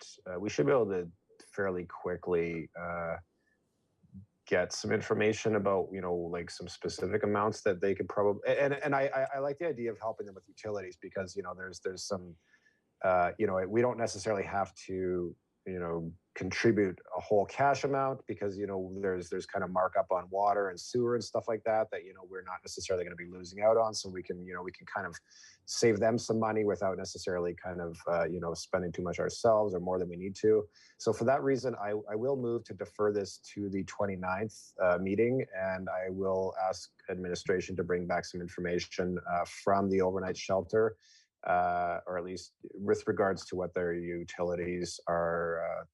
we should be able to fairly quickly get some information about, like some specific amounts that they could probably, and I like the idea of helping them with utilities because, there's some, we don't necessarily have to, contribute a whole cash amount because, there's kind of markup on water and sewer and stuff like that, we're not necessarily going to be losing out on. So we can kind of save them some money without necessarily kind of, spending too much ourselves or more than we need to. So for that reason, I will move to defer this to the 29th meeting, and I will ask administration to bring back some information from the overnight shelter, or at least with regards to what their utilities are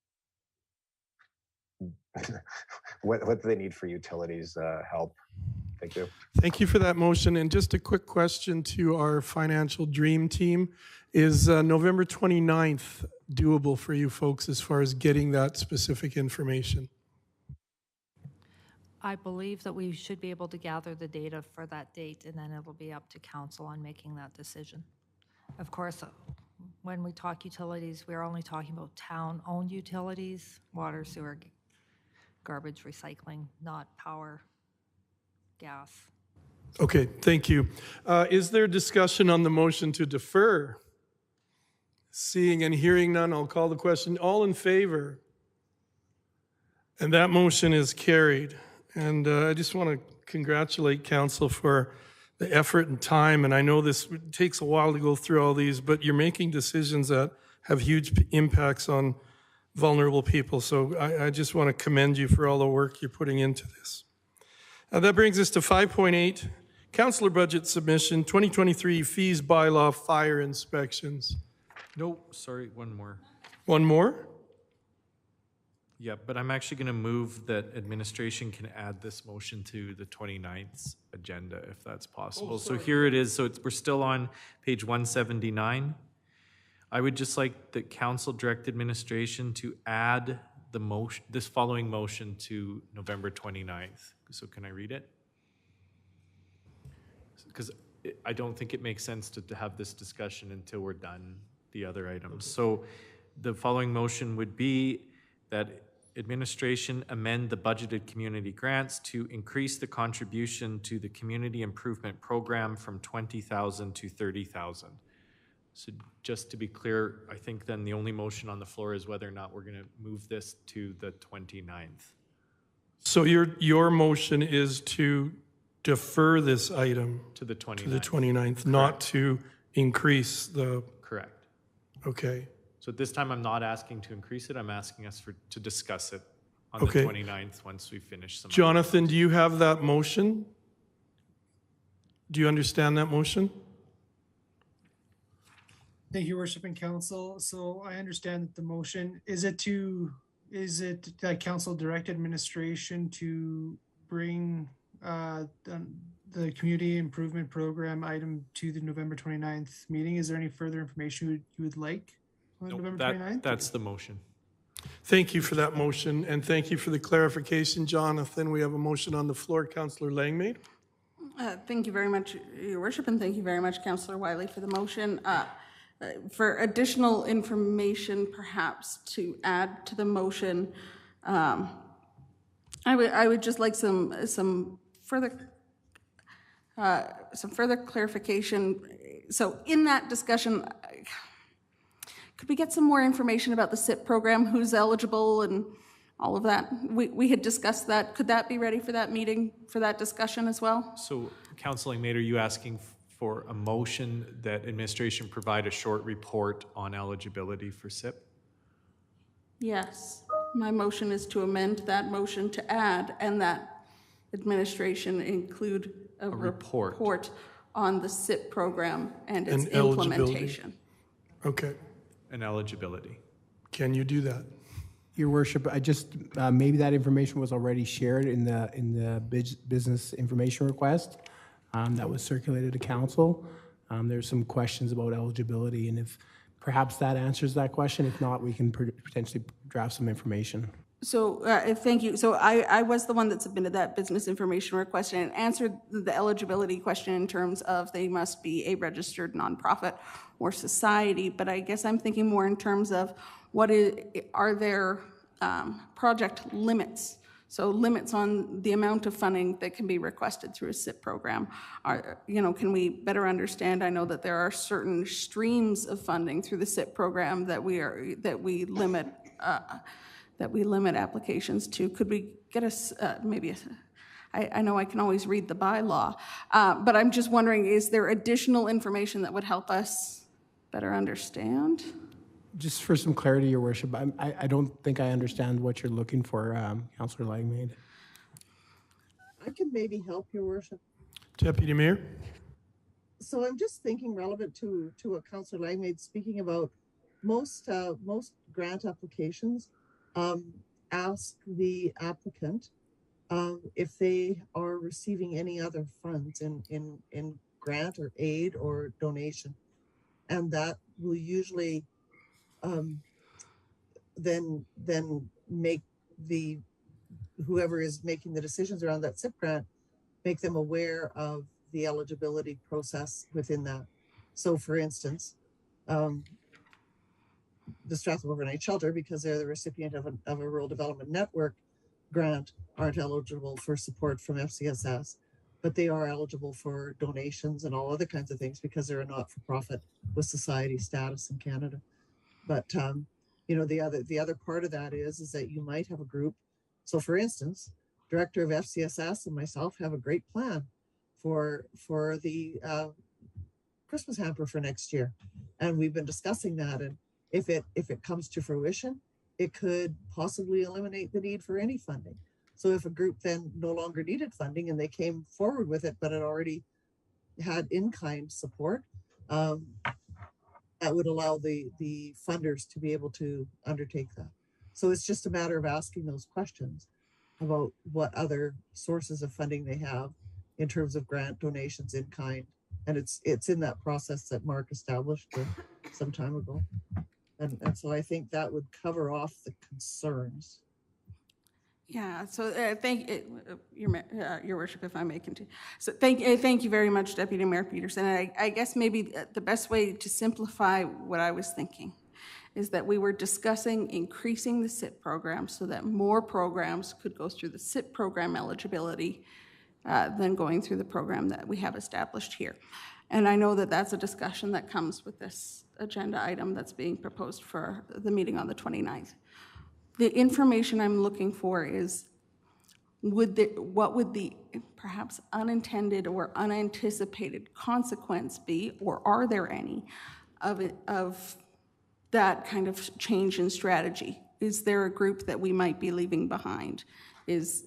what do they need for utilities help? Thank you. Thank you for that motion. And just a quick question to our financial dream team. Is November 29th doable for you folks as far as getting that specific information? I believe that we should be able to gather the data for that date, and then it'll be up to council on making that decision. Of course, when we talk utilities, we're only talking about town-owned utilities, water, sewer, garbage, recycling, not power, gas. Okay, thank you. Is there discussion on the motion to defer? Seeing and hearing none, I'll call the question. All in favor? And that motion is carried. And I just want to congratulate council for the effort and time. And I know this takes a while to go through all these, but you're making decisions that have huge impacts on vulnerable people. So I just want to commend you for all the work you're putting into this. That brings us to 5.8, councillor budget submission, 2023 fees bylaw fire inspections. No, sorry, one more. One more? Yeah, but I'm actually going to move that administration can add this motion to the 29th agenda if that's possible. So here it is. So we're still on page 179. I would just like the council direct administration to add the motion, this following motion to November 29th. So can I read it? Because I don't think it makes sense to have this discussion until we're done the other items. So the following motion would be that administration amend the budgeted community grants to increase the contribution to the community improvement program from 20,000 to 30,000. So just to be clear, I think then the only motion on the floor is whether or not we're going to move this to the 29th. So your motion is to defer this item To the 29th. to the 29th, not to increase the, Correct. okay. So at this time, I'm not asking to increase it. I'm asking us to discuss it on Okay. the 29th once we finish some. Jonathan, do you have that motion? Do you understand that motion? Thank you, Worship and Council. So I understand that the motion, is it that council direct administration to bring the community improvement program item to the November 29th meeting? Is there any further information you would like on Nope, November 29th? that's the motion. Thank you for that motion, and thank you for the clarification, Jonathan. We have a motion on the floor. Councillor Langmaid? Thank you very much, Your Worship, and thank you very much, Councillor Wiley, for the motion. For additional information, perhaps to add to the motion, I would just like some further clarification. So in that discussion, could we get some more information about the SIP program, who's eligible and all of that? We had discussed that. Could that be ready for that meeting, for that discussion as well? So, Councilor Maid, are you asking for a motion that administration provide a short report on eligibility for SIP? Yes. My motion is to amend that motion to add, and that administration include a report on the SIP program and its And eligibility. implementation. Okay. And eligibility. Can you do that? Your Worship, I just, maybe that information was already shared in the business information request that was circulated to council. There's some questions about eligibility, and if perhaps that answers that question. If not, we can potentially draft some information. So, thank you. So I was the one that submitted that business information request and answered the eligibility question in terms of they must be a registered nonprofit or society, but I guess I'm thinking more in terms of are there project limits? So limits on the amount of funding that can be requested through a SIP program. Can we better understand? I know that there are certain streams of funding through the SIP program that we limit applications to. Could we get us I know I can always read the bylaw, but I'm just wondering, is there additional information that would help us better understand? Just for some clarity, Your Worship, I don't think I understand what you're looking for, Councillor Langmaid. I could maybe help, Your Worship. Deputy Mayor? So I'm just thinking relevant to what Councillor Langmaid speaking about most grant applications ask the applicant if they are receiving any other funds in grant or aid or donation. And that will usually then make the whoever is making the decisions around that SIP grant, make them aware of the eligibility process within that. So for instance, the Strathmore Overnight Shelter, because they're the recipient of a Rural Development Network grant, aren't eligible for support from FCSS, but they are eligible for donations and all other kinds of things because they're a not-for-profit with society status in Canada. But you know, the other part of that is that you might have a group. So for instance, director of FCSS and myself have a great plan for the Christmas hamper for next year, and we've been discussing that. And if it comes to fruition, it could possibly eliminate the need for any funding. So if a group then no longer needed funding and they came forward with it, but it already had in-kind support, that would allow the funders to be able to undertake that. So it's just a matter of asking those questions about what other sources of funding they have in terms of grant donations in kind. And it's in that process that Mark established some time ago. And so I think that would cover off the concerns. Yeah, so thank Your Worship, if I may continue. So thank you very much, Deputy Mayor Peterson. And I guess maybe the best way to simplify what I was thinking is that we were discussing increasing the SIP program so that more programs could go through the SIP program eligibility than going through the program that we have established here. And I know that that's a discussion that comes with this agenda item that's being proposed for the meeting on the 29th. The information I'm looking for is, what would the perhaps unintended or unanticipated consequence be, or are there any, of that kind of change in strategy? Is there a group that we might be leaving behind? Is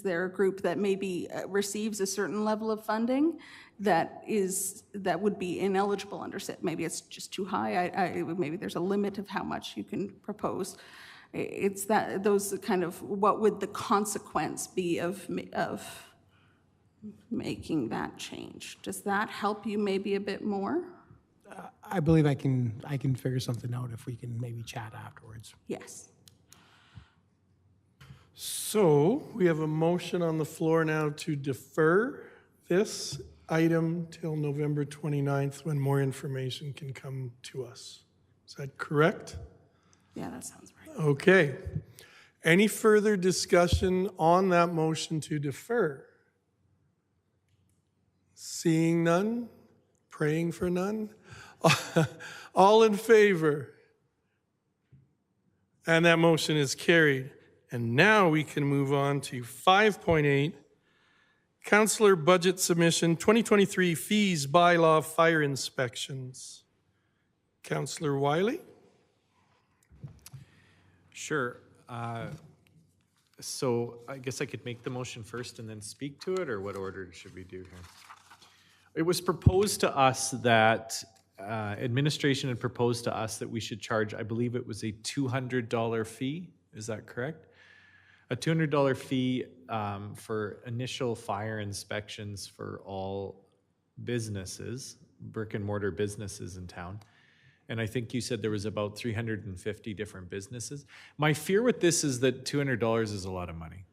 there a group that maybe receives a certain level of funding that would be ineligible under SIP? Maybe it's just too high. Maybe there's a limit of how much you can propose. It's that those kind of, what would the consequence be of making that change? Does that help you maybe a bit more? I believe I can figure something out if we can maybe chat afterwards. Yes. So we have a motion on the floor now to defer this item till November 29th when more information can come to us. Is that correct? Yeah, that sounds right. Okay. Any further discussion on that motion to defer? Seeing none, praying for none. All in favor? And that motion is carried. And now we can move on to 5.8, Councillor Budget Submission 2023 Fees Bylaw Fire Inspections. Councillor Wiley? Sure. So I guess I could make the motion first and then speak to it, or what order should we do here? It was proposed to us that, administration had proposed to us that we should charge, I believe it was a $200 fee. Is that correct? A $200 fee for initial fire inspections for all businesses, brick and mortar businesses in town. And I think you said there was about 350 different businesses. My fear with this is that $200 is a lot of money.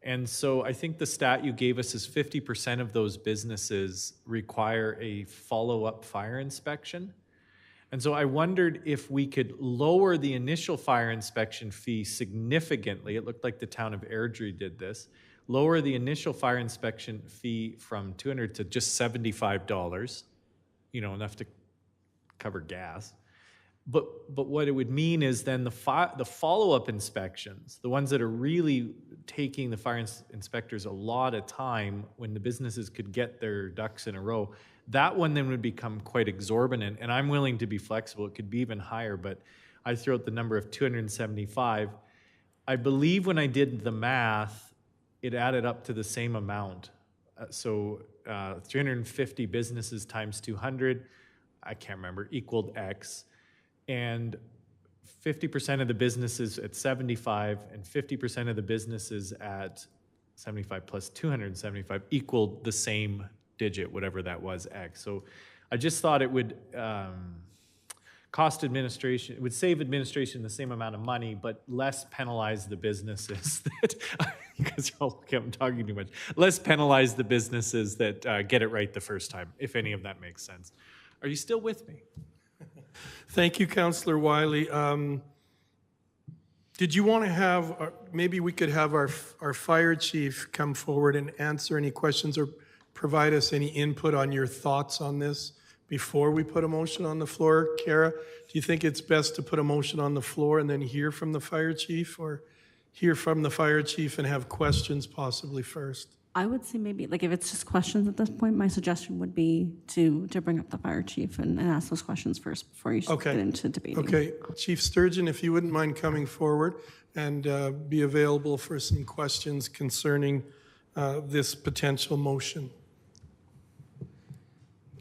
And so I think the stat you gave us is 50% of those businesses require a follow-up fire inspection. And so I wondered if we could lower the initial fire inspection fee significantly. It looked like the town of Airdrie did this. Lower the initial fire inspection fee from $200 to just $75, enough to cover gas. But what it would mean is then the follow-up inspections, the ones that are really taking the fire inspectors a lot of time when the businesses could get their ducks in a row, that one then would become quite exorbitant. And I'm willing to be flexible. It could be even higher, but I threw out the number of 275. I believe when I did the math, it added up to the same amount. So 350 businesses times 200, I can't remember, equaled X. And 50% of the businesses at 75 and 50% of the businesses at 75 plus 275 equaled the same digit, whatever that was, X. So I just thought it would cost administration, it would save administration the same amount of money, but less penalize the businesses that, because y'all look, I'm talking too much, less penalize the businesses that get it right the first time, if any of that makes sense. Are you still with me? Thank you, Councillor Wiley. Did you want to have, maybe we could have our fire chief come forward and answer any questions or provide us any input on your thoughts on this before we put a motion on the floor? Kara, do you think it's best to put a motion on the floor and then hear from the fire chief, or hear from the fire chief and have questions possibly first? I would say maybe, like, if it's just questions at this point, my suggestion would be to bring up the fire chief and ask those questions first before you get into debating. Okay, Chief Sturgeon, if you wouldn't mind coming forward and be available for some questions concerning this potential motion.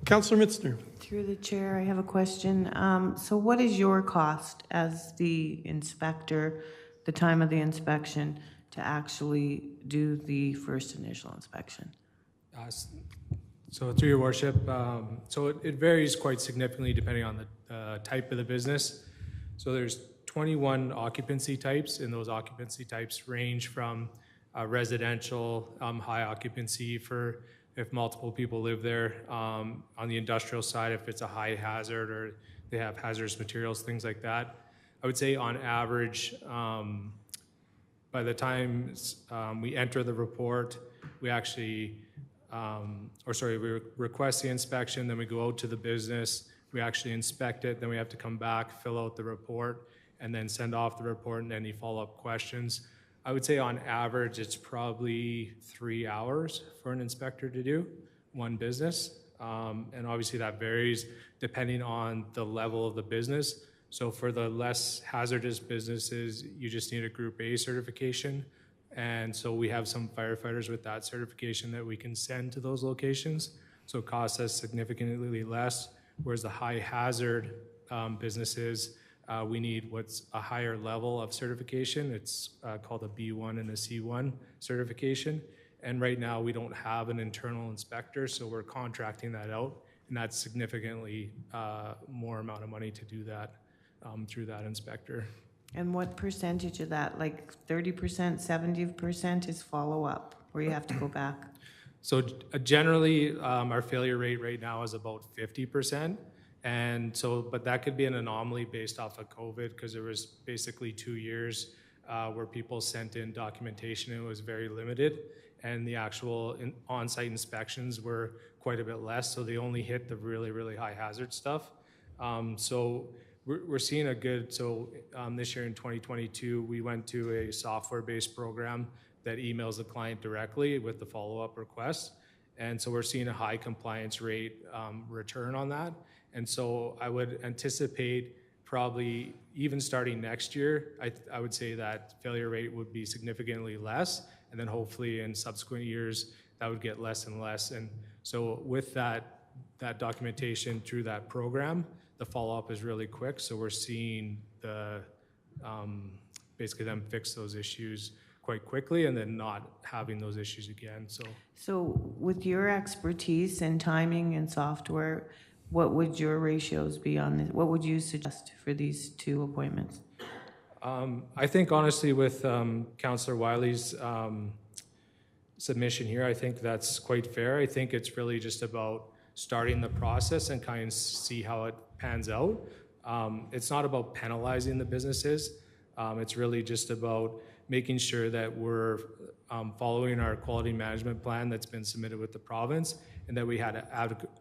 Councillor Mitzner. Through the chair, I have a question. So what is your cost as the inspector, the time of the inspection, to actually do the first initial inspection? So through your worship, so it varies quite significantly depending on the type of the business. So there's 21 occupancy types, and those occupancy types range from residential, high occupancy for if multiple people live there. On the industrial side, if it's a high hazard or they have hazardous materials, things like that. I would say on average, by the time we enter the report, we actually, we request the inspection, then we go out to the business, we actually inspect it, then we have to come back, fill out the report, and then send off the report and any follow-up questions. I would say on average, it's probably 3 hours for an inspector to do one business. And obviously that varies depending on the level of the business. So for the less hazardous businesses, you just need a Group A certification. And so we have some firefighters with that certification that we can send to those locations. So it costs us significantly less, whereas the high hazard businesses, we need what's a higher level of certification. It's called a B1 and a C1 certification. And right now we don't have an internal inspector, so we're contracting that out. And that's significantly more amount of money to do that. Through that inspector. And what percentage of that, like 30%, 70% is follow-up, where you have to go back? So generally, our failure rate right now is about 50%. And so, but that could be an anomaly based off of COVID, because there was basically 2 years where people sent in documentation and it was very limited. And the actual on-site inspections were quite a bit less. So they only hit the really, really high hazard stuff. So we're seeing a good, this year in 2022, we went to a software-based program that emails the client directly with the follow-up request. And so we're seeing a high compliance rate return on that. And so I would anticipate probably even starting next year, I would say that failure rate would be significantly less. And then hopefully in subsequent years, that would get less and less. And so with that documentation through that program, the follow-up is really quick, so we're seeing basically them fix those issues quite quickly and then not having those issues again. So with your expertise in timing and software, what would your ratios be on this? What would you suggest for these two appointments? I think honestly with Councillor Wiley's submission here, I think that's quite fair. I think it's really just about starting the process and kind of see how it pans out. It's not about penalizing the businesses. It's really just about making sure that we're following our quality management plan that's been submitted with the province, and that we had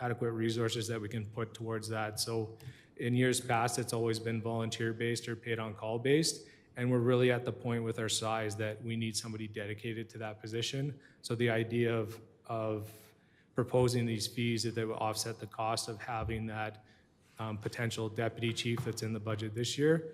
adequate resources that we can put towards that. So in years past, it's always been volunteer-based or paid-on-call based, and we're really at the point with our size that we need somebody dedicated to that position. So the idea of proposing these fees that will offset the cost of having that potential deputy chief that's in the budget this year,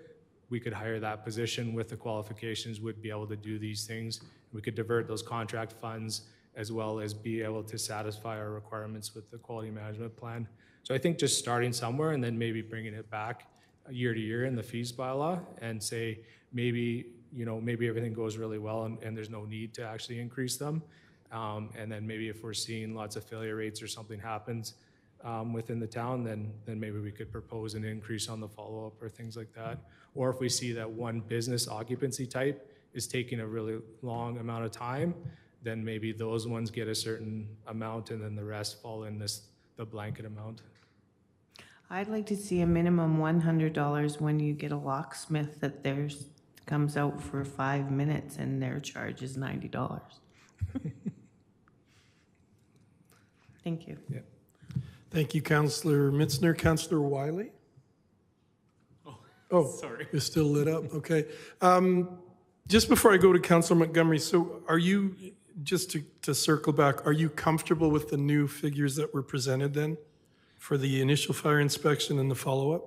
we could hire that position with the qualifications, would be able to do these things. We could divert those contract funds as well as be able to satisfy our requirements with the quality management plan. So I think just starting somewhere and then maybe bringing it back year to year in the fees bylaw and say, maybe, maybe everything goes really well and there's no need to actually increase them. And then maybe if we're seeing lots of failure rates or something happens within the town, then maybe we could propose an increase on the follow-up or things like that. Or if we see that one business occupancy type is taking a really long amount of time, then maybe those ones get a certain amount and then the rest fall in the blanket amount. I'd like to see a minimum $100 when you get a locksmith that comes out for 5 minutes and their charge is $90. Thank you. Yeah. Thank you, Councillor Mitzner. Councillor Wiley? Oh, sorry. You're still lit up, okay. Just before I go to Councillor Montgomery, so are you, just to circle back, are you comfortable with the new figures that were presented then for the initial fire inspection and the follow-up?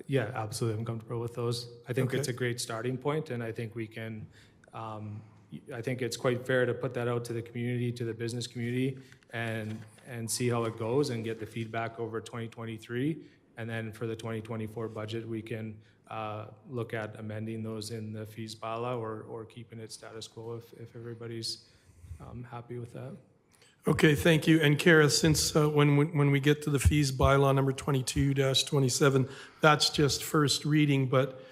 Yeah, absolutely. I'm comfortable with those. I think Okay. it's a great starting point, and I think we can, I think it's quite fair to put that out to the community, to the business community, and see how it goes and get the feedback over 2023. And then for the 2024 budget, we can look at amending those in the fees bylaw or keeping it status quo if everybody's happy with that. Okay, thank you. And Kara, since when we get to the fees bylaw number 22-27, that's just first reading, but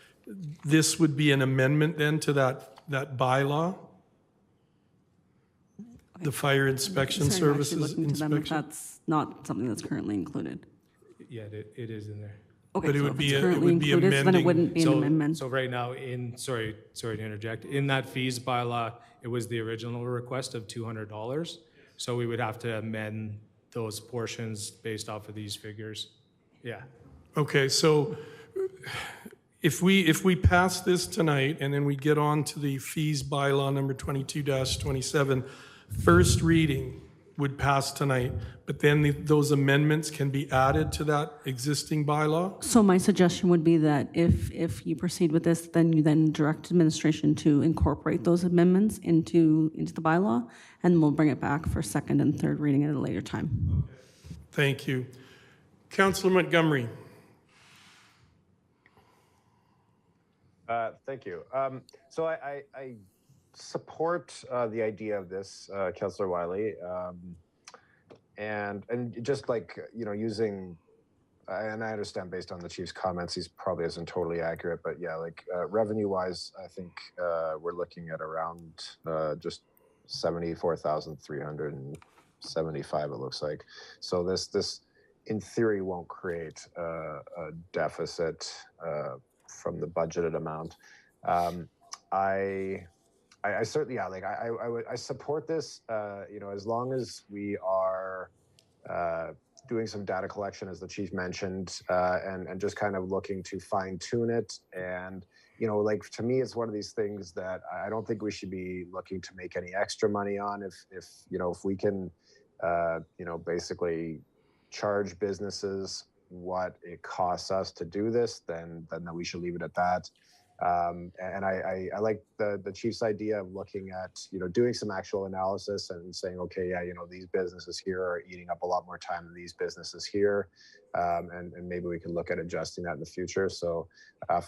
this would be an amendment then to that bylaw? The fire inspection Sorry, I'm actually services looking to them if inspection? that's not something that's currently included. Yeah, it is in there. Okay, But it so would if be it's a- it currently would be included, so then it amending- wouldn't be an amendment. So right now, sorry to interject, in that fees bylaw, it was the original request of $200. So we would have to amend those portions based off of these figures. Yeah. Okay, so if we pass this tonight and then we get on to the fees bylaw number 22-27, first reading would pass tonight, but then those amendments can be added to that existing bylaw? So my suggestion would be that if you proceed with this, then you then direct administration to incorporate those amendments into the bylaw, and we'll bring it back for second and third reading at a later time. Thank you. Councillor Montgomery. Thank you. So I support the idea of this, Councillor Wiley, and just like using, and I understand based on the chief's comments, he's probably isn't totally accurate, but yeah, like revenue-wise, I think we're looking at around just 74,375. It looks like. So this in theory won't create a deficit from the budgeted amount. I certainly, yeah, like I support this, as long as we are doing some data collection, as the chief mentioned, and just kind of looking to fine tune it. And, like to me, it's one of these things that I don't think we should be looking to make any extra money on. If we can, basically charge businesses what it costs us to do this, then we should leave it at that. And I like the chief's idea of looking at, doing some actual analysis and saying, okay, yeah, these businesses here are eating up a lot more time than these businesses here. And maybe we can look at adjusting that in the future. So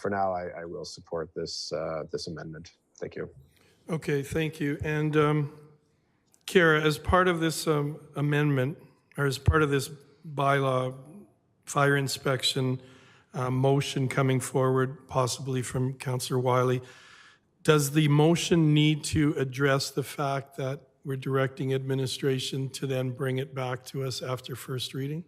for now, I will support this amendment. Thank you. Okay, thank you. And Kara, as part of this amendment, or as part of this bylaw, fire inspection motion coming forward, possibly from Councillor Wiley, does the motion need to address the fact that we're directing administration to then bring it back to us after first reading?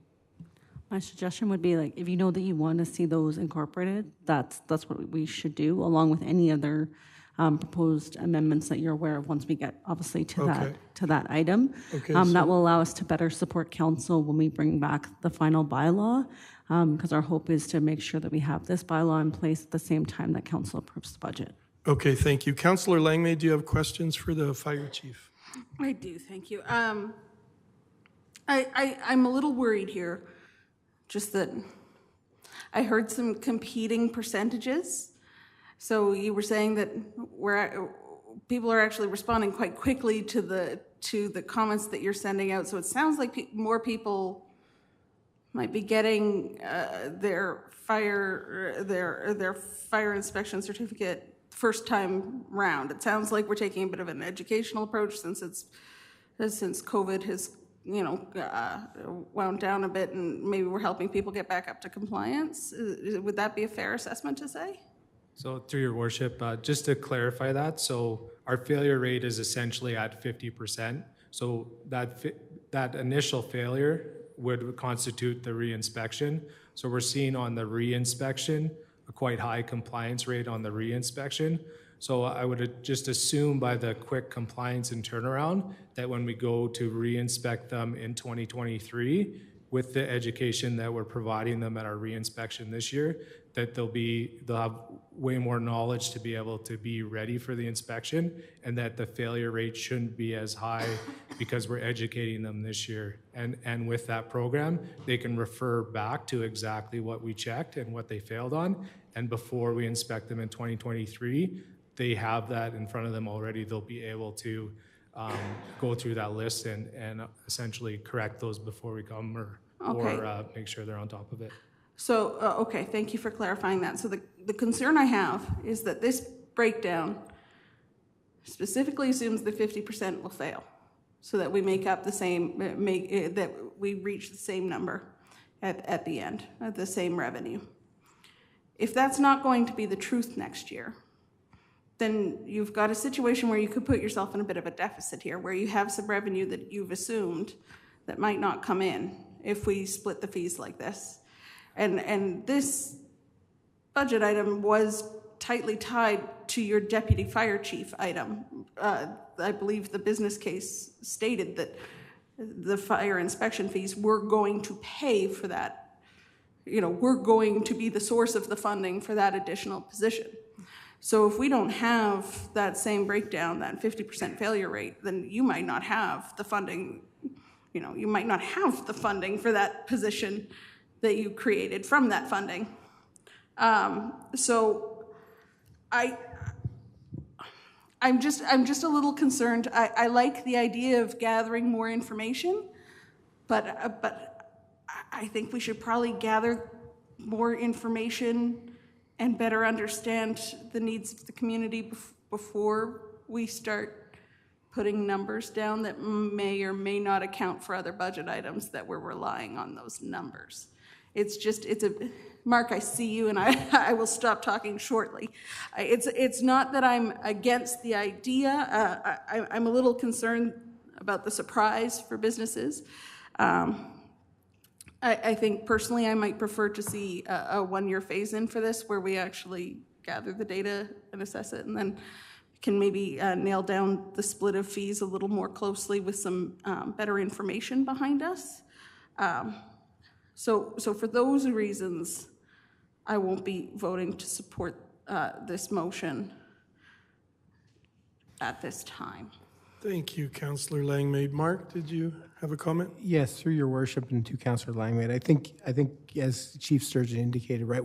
My suggestion would be, like, if you know that you want to see those incorporated, that's what we should do, along with any other proposed amendments that you're aware of once we get, obviously, to that item. Okay, That will allow us to better support council when we bring back the final bylaw, because our hope is to make sure that we have this bylaw in place at the same time that council approves the budget. Okay, thank you. Councillor Langmaid, do you have questions for the fire chief? I do, thank you. I'm a little worried here, just that I heard some competing percentages. So you were saying that people are actually responding quite quickly to the comments that you're sending out. So it sounds like more people might be getting their fire inspection certificate first time round. It sounds like we're taking a bit of an educational approach since COVID has wound down a bit, and maybe we're helping people get back up to compliance. Would that be a fair assessment to say? So through your worship, just to clarify that, so our failure rate is essentially at 50%. So that initial failure would constitute the reinspection. So we're seeing on the reinspection a quite high compliance rate on the reinspection. So I would just assume by the quick compliance and turnaround that when we go to reinspect them in 2023, with the education that we're providing them at our reinspection this year, that they'll have way more knowledge to be able to be ready for the inspection, and that the failure rate shouldn't be as high because we're educating them this year. And with that program, they can refer back to exactly what we checked and what they failed on. And before we inspect them in 2023, they have that in front of them already. They'll be able to go through that list and essentially correct those before we come or make sure they're on top of it. So, okay, thank you for clarifying that. So the concern I have is that this breakdown specifically assumes that 50% will fail, so that we make up the same, that we reach the same number at the end, at the same revenue. If that's not going to be the truth next year, then you've got a situation where you could put yourself in a bit of a deficit here, where you have some revenue that you've assumed that might not come in if we split the fees like this. And this budget item was tightly tied to your deputy fire chief item. I believe the business case stated that the fire inspection fees were going to pay for that. We're going to be the source of the funding for that additional position. So if we don't have that same breakdown, that 50% failure rate, then you might not have the funding, you might not have the funding for that position that you created from that funding. So I'm just a little concerned. I like the idea of gathering more information, but I think we should probably gather more information and better understand the needs of the community before we start putting numbers down that may or may not account for other budget items that we're relying on those numbers. Mark, I see you, and I will stop talking shortly. It's not that I'm against the idea. I'm a little concerned about the surprise for businesses. I think personally I might prefer to see a one-year phase-in for this, where we actually gather the data and assess it, and then can maybe nail down the split of fees a little more closely with some better information behind us. So for those reasons, I won't be voting to support this motion at this time. Thank you, Councillor Langmaid. Mark, did you have a comment? Yes, through your worship and to Councillor Langmaid. I think as Chief Sturgeon indicated, right,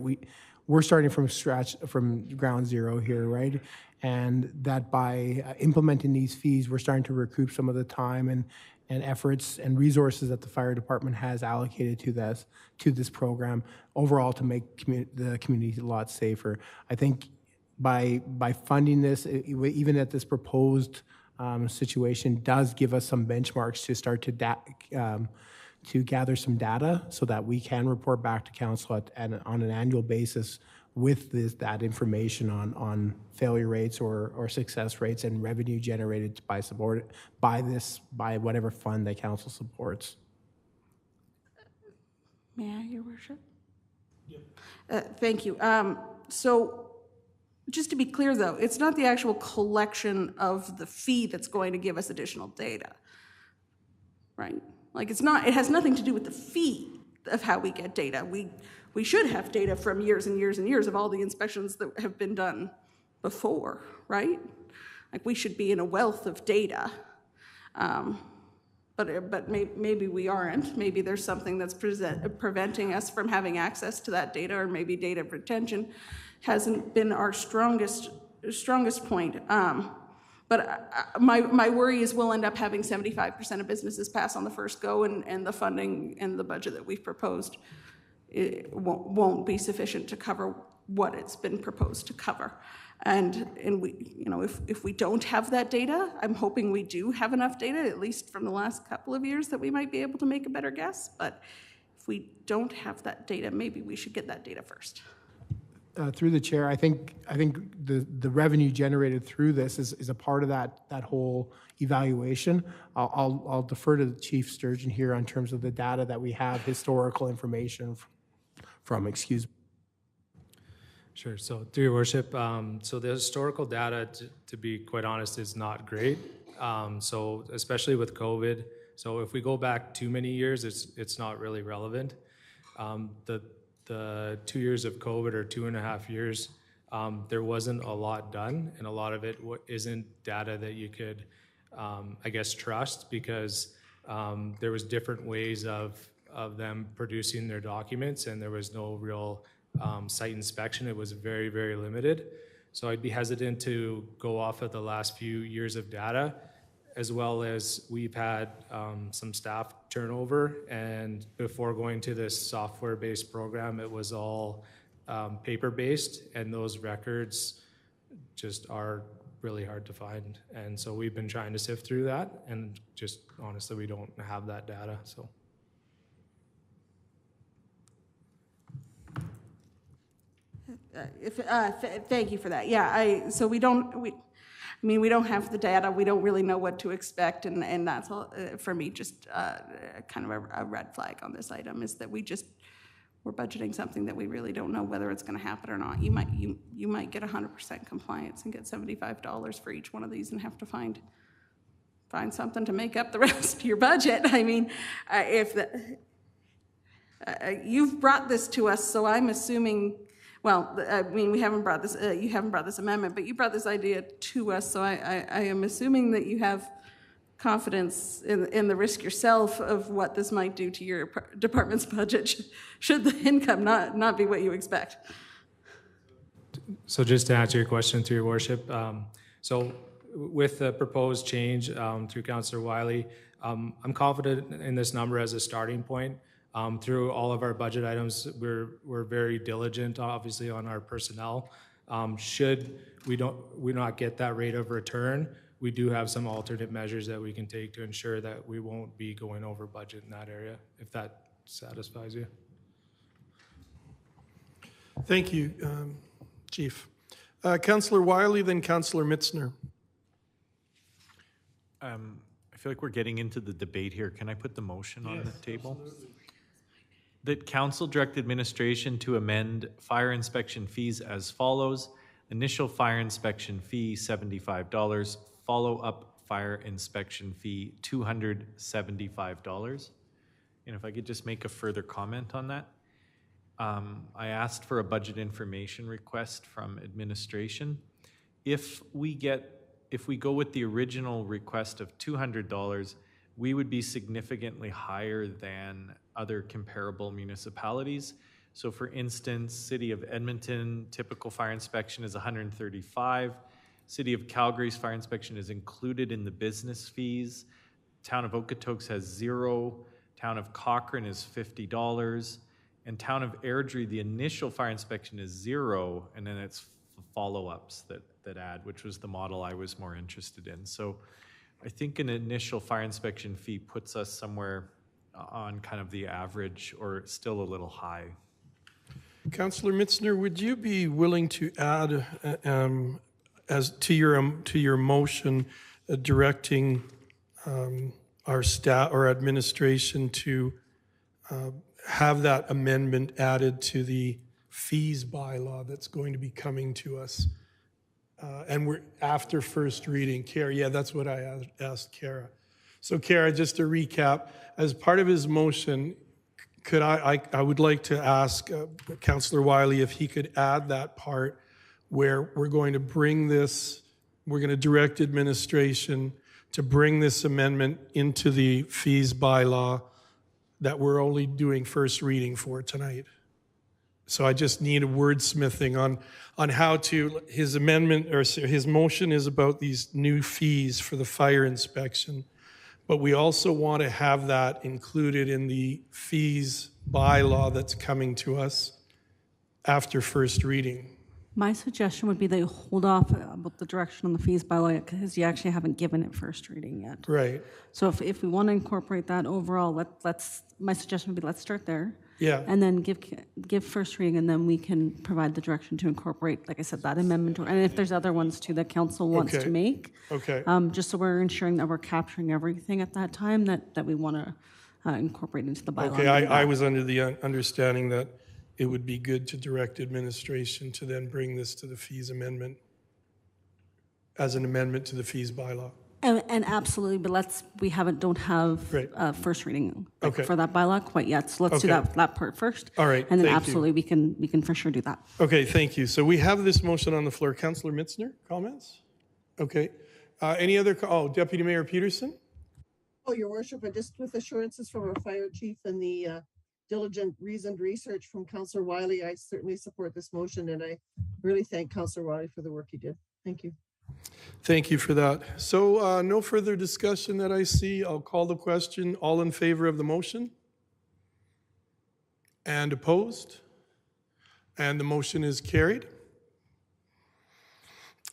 we're starting from scratch, from ground zero here, right? And that by implementing these fees, we're starting to recoup some of the time and efforts and resources that the fire department has allocated to this program overall to make the community a lot safer. I think by funding this, even at this proposed situation, does give us some benchmarks to start to gather some data so that we can report back to council on an annual basis with that information on failure rates or success rates and revenue generated by whatever fund that council supports. May I, Your Worship? Yep. Thank you. So just to be clear, though, it's not the actual collection of the fee that's going to give us additional data, right? Like it has nothing to do with the fee of how we get data. We should have data from years and years and years of all the inspections that have been done before, right? Like we should be in a wealth of data, but maybe we aren't. Maybe there's something that's preventing us from having access to that data, or maybe data retention hasn't been our strongest point. But my worry is we'll end up having 75% of businesses pass on the first go, and the funding and the budget that we've proposed it won't be sufficient to cover what it's been proposed to cover. And we, you know, if we don't have that data, I'm hoping we do have enough data, at least from the last couple of years, that we might be able to make a better guess. But if we don't have that data, maybe we should get that data first. Through the chair, I think the revenue generated through this is a part of that whole evaluation. I'll defer to the Chief Sturgeon here on terms of the data that we have, historical information from, excuse me. Sure. So through your worship, so the historical data, to be quite honest, is not great. So especially with COVID. So if we go back too many years, it's not really relevant. The 2 years of COVID, or 2.5 years, there wasn't a lot done, and a lot of it isn't data that you could, I guess, trust, because there was different ways of them producing their documents, and there was no real site inspection. It was very, very limited. So I'd be hesitant to go off of the last few years of data, as well as we've had some staff turnover. And before going to this software-based program, it was all paper-based, and those records just are really hard to find. And so we've been trying to sift through that, and just honestly, we don't have that data, so. Thank you for that. Yeah, so we don't have the data. We don't really know what to expect, and that's all, for me, just kind of a red flag on this item, is that we're budgeting something that we really don't know whether it's going to happen or not. You might get 100% compliance and get $75 for each one of these, and have to find something to make up the rest of your budget. I mean, you've brought this to us, so I'm assuming. Well, I mean, we haven't brought this. You haven't brought this amendment, but you brought this idea to us. So I am assuming that you have confidence in the risk yourself of what this might do to your department's budget, should the income not be what you expect. So just to answer your question, through your worship, so with the proposed change through Councillor Wiley, I'm confident in this number as a starting point. Through all of our budget items, we're very diligent, obviously, on our personnel. Should we not get that rate of return, we do have some alternate measures that we can take to ensure that we won't be going over budget in that area, if that satisfies you. Thank you, Chief. Councillor Wiley, then Councillor Mitzner. I feel like we're getting into the debate here. Can I put the motion on the table? Absolutely. That council direct administration to amend fire inspection fees as follows. Initial fire inspection fee, $75. Follow-up fire inspection fee, $275. And if I could just make a further comment on that. I asked for a budget information request from administration. If we go with the original request of $200, we would be significantly higher than other comparable municipalities. So for instance, City of Edmonton, typical fire inspection is $135. City of Calgary's fire inspection is included in the business fees. Town of Okotoks has $0. Town of Cochrane is $50. And Town of Airdrie, the initial fire inspection is $0, and then it's follow-ups that add, which was the model I was more interested in. So I think an initial fire inspection fee puts us somewhere on kind of the average, or still a little high. Councillor Mitzner, would you be willing to add as to your motion directing our staff or administration to have that amendment added to the fees bylaw that's going to be coming to us? And we're after first reading. Kara, yeah, that's what I asked Kara. So Kara, just to recap, as part of his motion, could I would like to ask Councillor Wiley if he could add that part where we're going to direct administration to bring this amendment into the fees bylaw that we're only doing first reading for tonight. So I just need a wordsmithing on how to, his amendment or his motion is about these new fees for the fire inspection. But we also want to have that included in the fees bylaw that's coming to us after first reading. My suggestion would be that you hold off about the direction on the fees bylaw because you actually haven't given it first reading yet. Right. So if we want to incorporate that overall, my suggestion would be let's start there. Yeah. And then give first reading, and then we can provide the direction to incorporate, like I said, that amendment. And if there's other ones too that council wants Okay. to make. Okay. Just so we're ensuring that we're capturing everything at that time that we want to incorporate into the bylaw. Okay, I was under the understanding that it would be good to direct administration to then bring this to the fees amendment as an amendment to the fees bylaw. And absolutely, but we don't have Right. first reading Okay. for that bylaw quite yet. So let's do Okay. that part first. All right, And then thank you. absolutely, we can for sure do that. Okay, thank you. So we have this motion on the floor. Councillor Mitzner, comments? Okay. Any other, Deputy Mayor Peterson? Oh, your worship, and just with assurances from our fire chief and the diligent, reasoned research from Councillor Wiley, I certainly support this motion, and I really thank Councillor Wiley for the work he did. Thank you. Thank you for that. So no further discussion that I see. I'll call the question. All in favor of the motion? And opposed? And the motion is carried.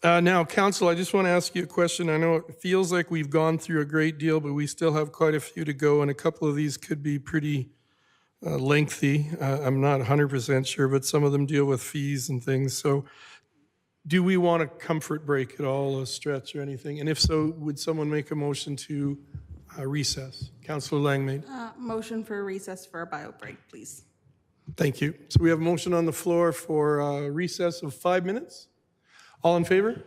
Now, Council, I just want to ask you a question. I know it feels like we've gone through a great deal, but we still have quite a few to go, and a couple of these could be pretty lengthy. I'm not 100% sure, but some of them deal with fees and things. So do we want a comfort break at all, a stretch or anything? And if so, would someone make a motion to recess? Councillor Langmaid. Motion for a recess for a bio break, please. Thank you. So we have a motion on the floor for recess of 5 minutes. All in favor?